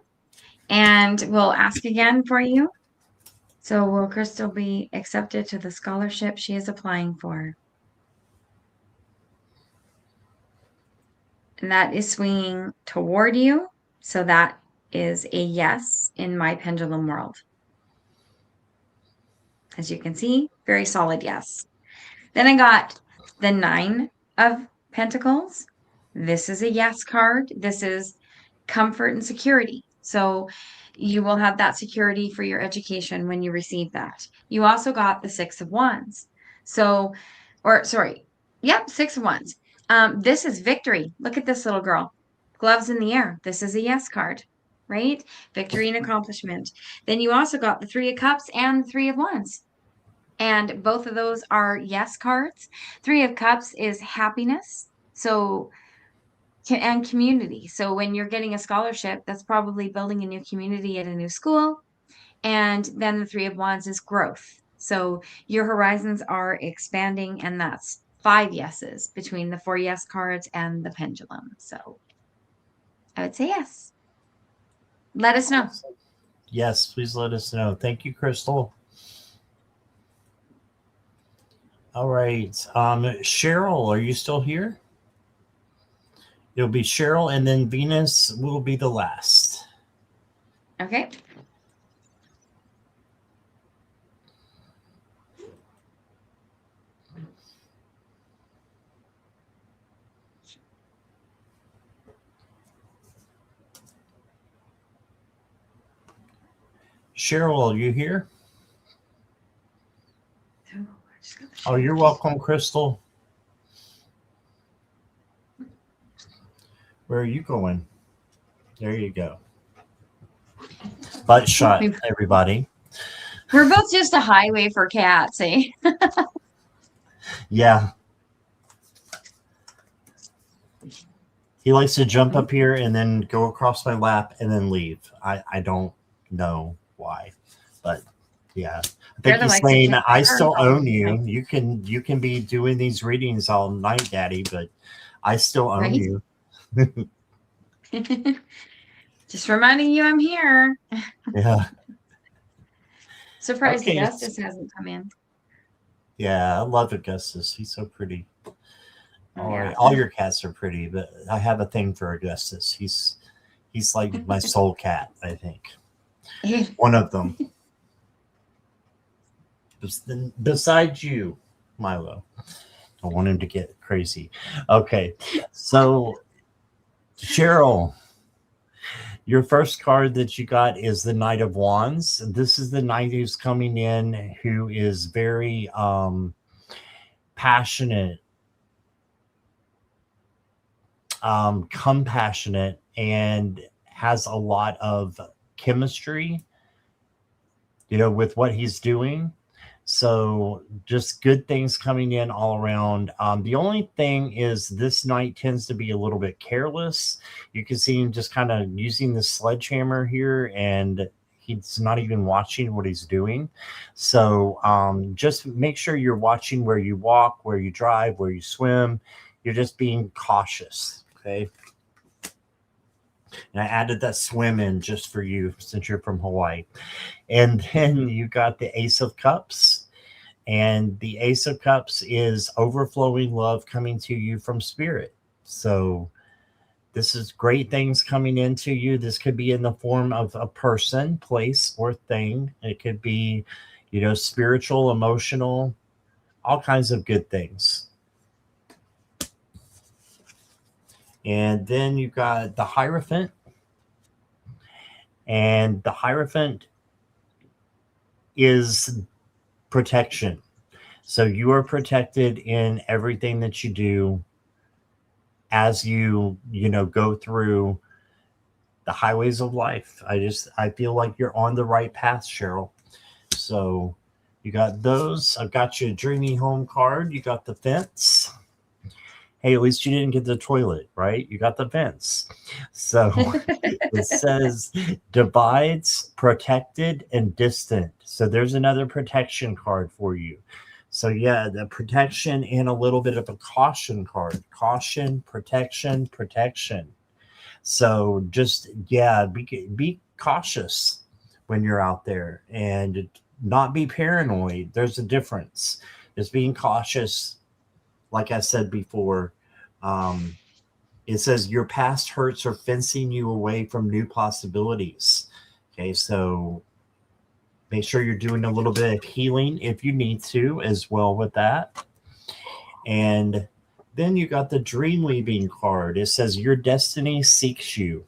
and we'll ask again for you. So will Crystal be accepted to the scholarship she is applying for? And that is swinging toward you. So that is a yes in my pendulum world. As you can see, very solid yes. Then I got the 9 of Pentacles. This is a yes card. This is comfort and security. So you will have that security for your education when you receive that. You also got the 6 of Wands. So, or sorry, yep, 6 of Wands. This is victory. Look at this little girl. Gloves in the air. This is a yes card, right? Victory and accomplishment. Then you also got the 3 of Cups and the 3 of Wands. And both of those are yes cards. 3 of Cups is happiness. So, and community. So when you're getting a scholarship, that's probably building a new community at a new school. And then the 3 of Wands is growth. So your horizons are expanding, and that's 5 yeses between the 4 yes cards and the pendulum. So I would say yes. Let us know.
Yes, please let us know. Thank you, Crystal. All right. Cheryl, are you still here? It'll be Cheryl, and then Venus will be the last.
Okay.
Cheryl, are you here? Oh, you're welcome, Crystal. Where are you going? There you go. Butt shot, everybody.
We're both just a highway for cats, eh?
Yeah. He likes to jump up here and then go across my lap and then leave. I don't know why, but yeah. I think he's saying, I still own you. You can be doing these readings all night, Daddy, but I still own you.
Just reminding you I'm here.
Yeah.
Surprised Augustus hasn't come in.
Yeah, I love Augustus. He's so pretty. All right. All your cats are pretty, but I have a thing for Augustus. He's like my soul cat, I think. One of them. Besides you, Milo. I want him to get crazy. Okay. So, Cheryl, your first card that you got is the Knight of Wands. This is the knight who's coming in, who is very passionate, compassionate, and has a lot of chemistry, with what he's doing. So just good things coming in all around. The only thing is this knight tends to be a little bit careless. You can see him just kind of using the sledgehammer here, and he's not even watching what he's doing. So just make sure you're watching where you walk, where you drive, where you swim. You're just being cautious, okay? And I added that swim in just for you since you're from Hawaii. And then you got the Ace of Cups. And the Ace of Cups is overflowing love coming to you from Spirit. So this is great things coming into you. This could be in the form of a person, place, or thing. It could be, spiritual, emotional, all kinds of good things. And then you got the Hierophant. And the Hierophant is protection. So you are protected in everything that you do as you go through the highways of life. I feel like you're on the right path, Cheryl. So you got those. I've got you a dreamy home card. You got the fence. Hey, at least you didn't get the toilet, right? You got the fence. So it says divides, protected, and distant. So there's another protection card for you. So yeah, the protection and a little bit of a caution card. Caution, protection, protection. So just yeah, be cautious when you're out there and not be paranoid. There's a difference. Just being cautious, like I said before. Um, it says your past hurts are fencing you away from new possibilities. Okay, so make sure you're doing a little bit of healing if you need to as well with that. And then you got the dream weaving card. It says your destiny seeks you.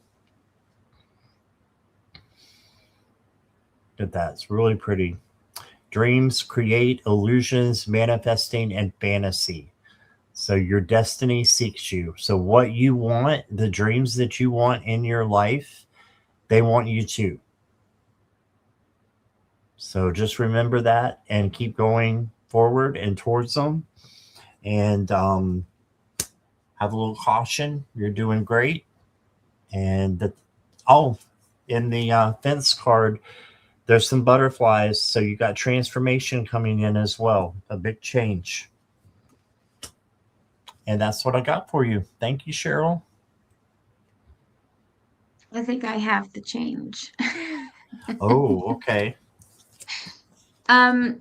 Look at that. It's really pretty. Dreams create illusions, manifesting, and fantasy. So your destiny seeks you. So what you want, the dreams that you want in your life, they want you too. So just remember that and keep going forward and towards them. And have a little caution. You're doing great. And oh, in the fence card, there's some butterflies. So you got transformation coming in as well. A big change. And that's what I got for you. Thank you, Cheryl.
I think I have to change.
Oh, okay.
um,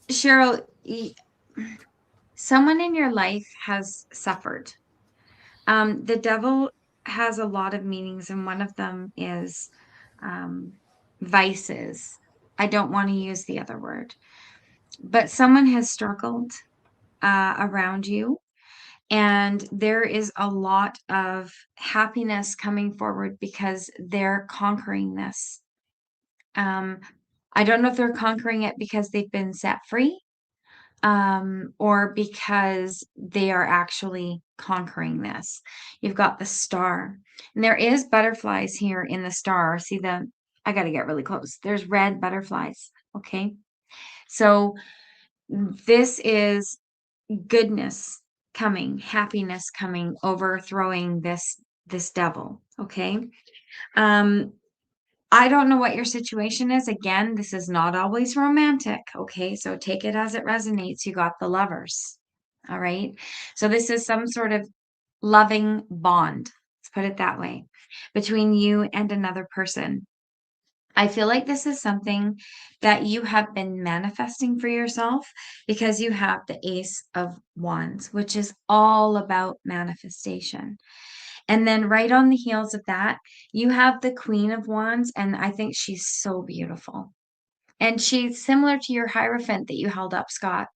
Cheryl, someone in your life has suffered. The devil has a lot of meanings, and one of them is vices. I don't want to use the other word, but someone has struggled around you, and there is a lot of happiness coming forward because they're conquering this. Um, I don't know if they're conquering it because they've been set free, or because they are actually conquering this. You've got the star, and there is butterflies here in the star. See them? I got to get really close. There's red butterflies. Okay. So this is goodness coming, happiness coming, overthrowing this devil. Okay. Um, I don't know what your situation is. Again, this is not always romantic. Okay. So take it as it resonates. You got the lovers. All right. So this is some sort of loving bond. Let's put it that way, between you and another person. I feel like this is something that you have been manifesting for yourself because you have the Ace of Wands, which is all about manifestation. And then right on the heels of that, you have the Queen of Wands, and I think she's so beautiful. And she's similar to your Hierophant that you held up, Scott.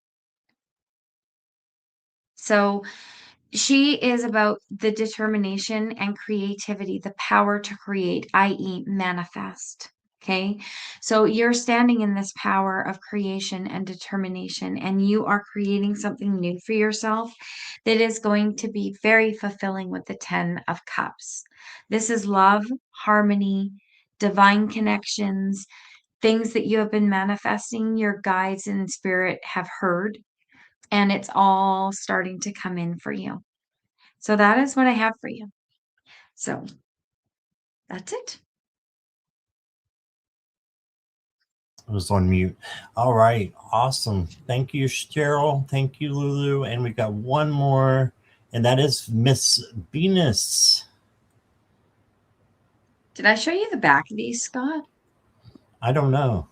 So she is about the determination and creativity, the power to create, i.e., manifest. Okay. So you're standing in this power of creation and determination, and you are creating something new for yourself that is going to be very fulfilling with the 10 of Cups. This is love, harmony, divine connections, things that you have been manifesting, your guides and spirit have heard, and it's all starting to come in for you. So that is what I have for you. So that's it.
It was on mute. All right. Awesome. Thank you, Cheryl. Thank you, Lulu. And we got one more, and that is Miss Venus.
Did I show you the back of these, Scott?
I don't know.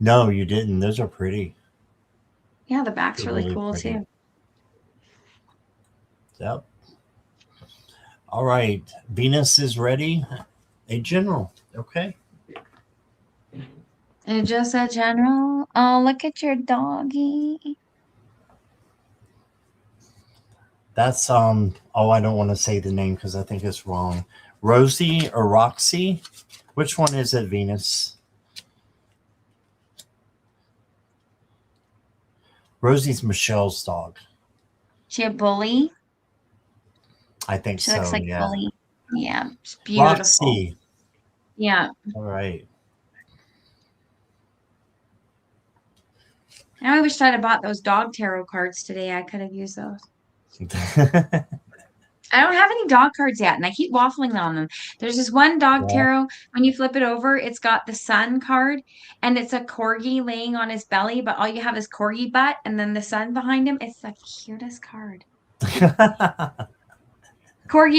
No, you didn't. Those are pretty.
Yeah, the back's
They're
really
really
cool
pretty.
too.
Yep. All right. Venus is ready. A general. Okay.
And just a general. Oh, look at your doggy.
That's oh, I don't want to say the name because I think it's wrong. Rosie or Roxy? Which one is it, Venus? Rosie's Michelle's dog.
She a bully.
I think
She looks
so,
like
yeah.
bully. Yeah, it's beautiful.
Roxy.
Yeah.
All right.
I wish I'd have bought those dog tarot cards today. I could have used those. I don't have any dog cards yet, and I keep waffling on them. There's this one dog
Yeah.
tarot. When you flip it over, it's got the sun card, and it's a corgi laying on his belly, but all you have is corgi butt, and then the sun behind him. It's the cutest card. Corgi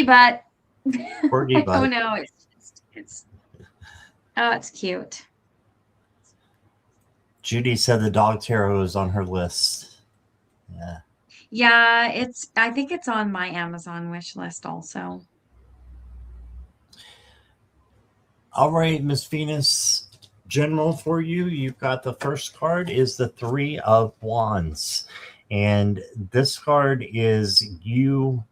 butt.
Corgi
I don't
butt.
know. It's oh, it's cute.
Judy said the dog tarot is on her list. Yeah.
Yeah, I think it's on my Amazon wish list also.
All right, Miss Venus. General for you, you've got the first card is the Three of Wands. And this card is you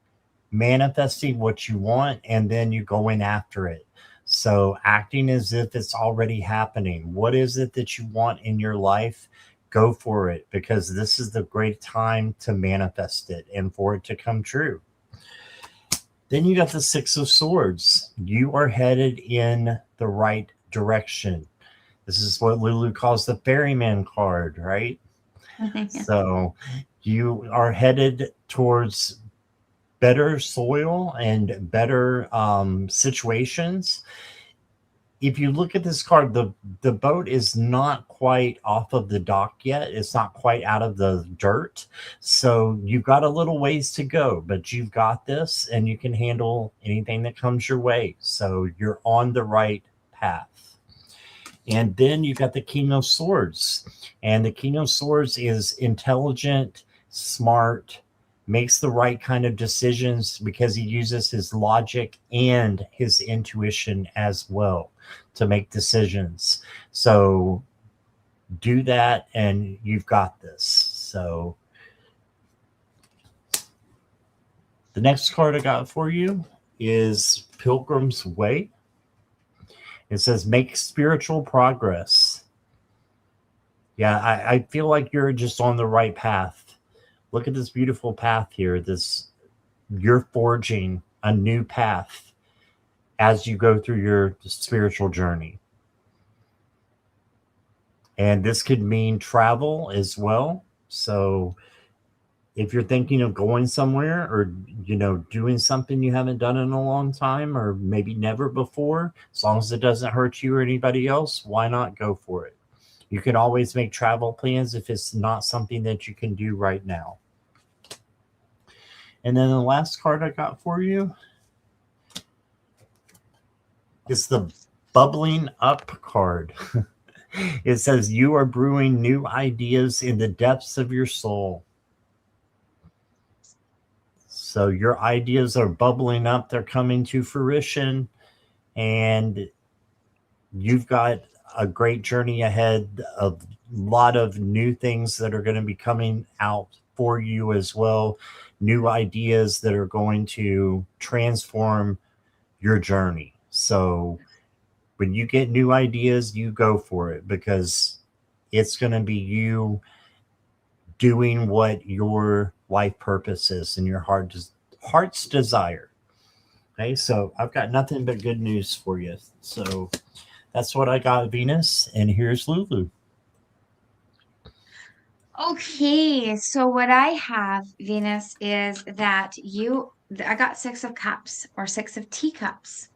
manifesting what you want and then you going after it. So acting as if it's already happening. What is it that you want in your life? Go for it because this is the great time to manifest it and for it to come true. Then you got the Six of Swords. You are headed in the right direction. This is what Lulu calls the ferryman card, right? So you are headed towards better soil and better situations. If you look at this card, the boat is not quite off of the dock yet. It's not quite out of the dirt. So you've got a little ways to go, but you've got this and you can handle anything that comes your way. So you're on the right path. And then you got the King of Swords. And the King of Swords is intelligent, smart, makes the right kind of decisions because he uses his logic and his intuition as well to make decisions. So do that and you've got this. So the next card I got for you is Pilgrim's Way. It says make spiritual progress. Yeah, I feel like you're just on the right path. Look at this beautiful path here. You're forging a new path as you go through your spiritual journey. And this could mean travel as well. So if you're thinking of going somewhere or doing something you haven't done in a long time or maybe never before, as long as it doesn't hurt you or anybody else, why not go for it? You can always make travel plans if it's not something that you can do right now. And then the last card I got for you is the Bubbling Up card. It says you are brewing new ideas in the depths of your soul. So your ideas are bubbling up, they're coming to fruition, and you've got a great journey ahead of a lot of new things that are going to be coming out for you as well. New ideas that are going to transform your journey. So when you get new ideas, you go for it because it's going to be you doing what your life purpose is and your heart's desire. Okay, so I've got nothing but good news for you. So that's what I got, Venus, and here's Lulu.
Okay, so what I have, Venus, is that I got Six of Cups or Six of Teacups.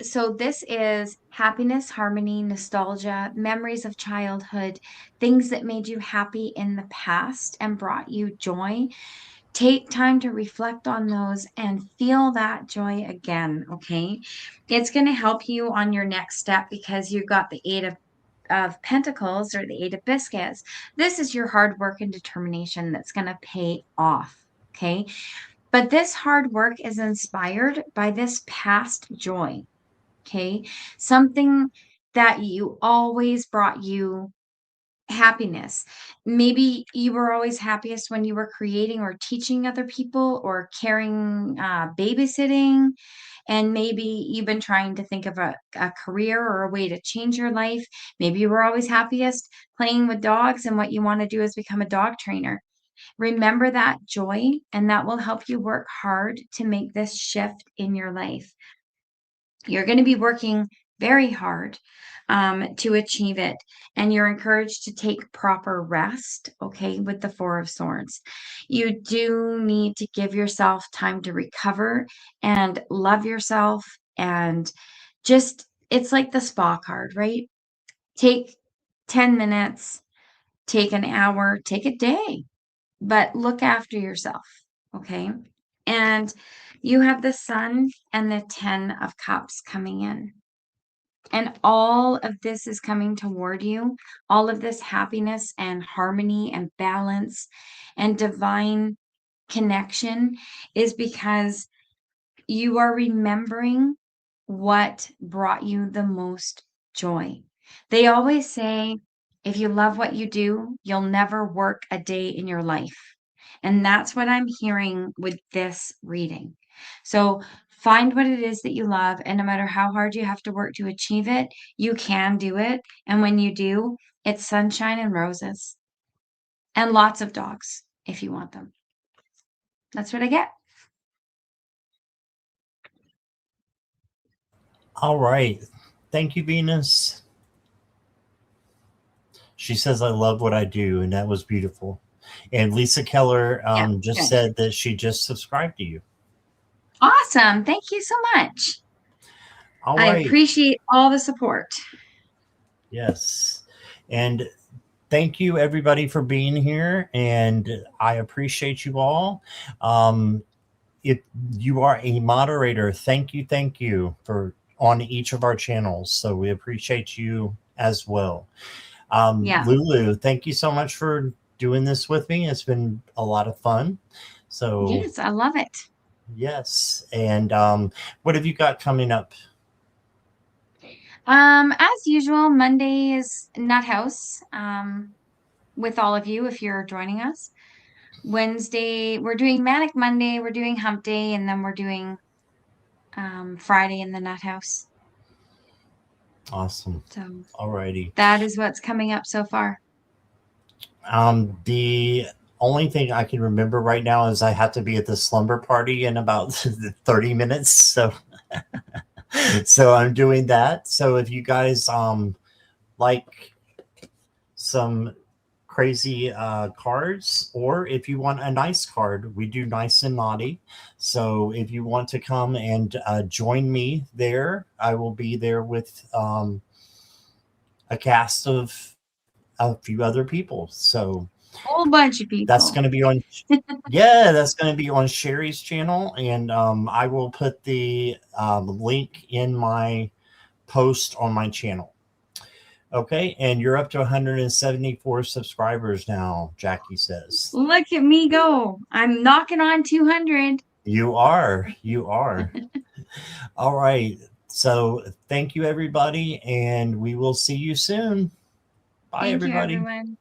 So this is happiness, harmony, nostalgia, memories of childhood, things that made you happy in the past and brought you joy. Take time to reflect on those and feel that joy again, okay? It's going to help you on your next step because you've got the Eight of Pentacles or the Eight of Biscuits. This is your hard work and determination that's going to pay off, okay? But this hard work is inspired by this past joy, okay? Something that you always brought you happiness. Maybe you were always happiest when you were creating or teaching other people or caring, babysitting. And maybe you've been trying to think of a career or a way to change your life. Maybe you were always happiest playing with dogs, and what you want to do is become a dog trainer. Remember that joy, and that will help you work hard to make this shift in your life. You're going to be working very hard to achieve it. And you're encouraged to take proper rest, okay, with the Four of Swords. You do need to give yourself time to recover and love yourself. And just, it's like the spa card, right? Take 10 minutes, take an hour, take a day, but look after yourself, okay? And you have the Sun and the 10 of Cups coming in. And all of this is coming toward you. All of this happiness and harmony and balance and divine connection is because you are remembering what brought you the most joy. They always say, if you love what you do, you'll never work a day in your life. And that's what I'm hearing with this reading. So find what it is that you love, and no matter how hard you have to work to achieve it, you can do it. And when you do, it's sunshine and roses and lots of dogs if you want them. That's what I get.
All right. Thank you, Venus. She says, I love what I do. And that was beautiful. And Lisa Keller
Yeah,
just
good.
said that she just subscribed to you.
Awesome. Thank you so much.
All
I
right.
appreciate all the support.
Yes. And thank you, everybody, for being here. And I appreciate you all. If you are a moderator, thank you for on each of our channels. So we appreciate you as well.
Yeah.
Lulu, thank you so much for doing this with me. It's been a lot of fun. So
Yes, I love it.
yes. And what have you got coming up?
As usual, Monday is Nut House, with all of you if you're joining us. Wednesday, we're doing Manic Monday, we're doing Hump Day, and then we're doing Friday in the Nut House.
Awesome.
So
All righty.
that is what's coming up so far.
The only thing I can remember right now is I have to be at the slumber party in about 30 minutes. So I'm doing that. So if you guys like some crazy cards, or if you want a nice card, we do nice and naughty. So if you want to come and join me there, I will be there with a cast of a few other people. So
Whole bunch of people.
that's going to be on that's going to be on Sherry's channel, and I will put the link in my post on my channel. Okay, and you're up to 174 subscribers now, Jackie says.
Look at me go. I'm knocking on 200.
You are. All right. So thank you, everybody, and we will see you soon. Bye,
Thank you,
everybody.
everyone.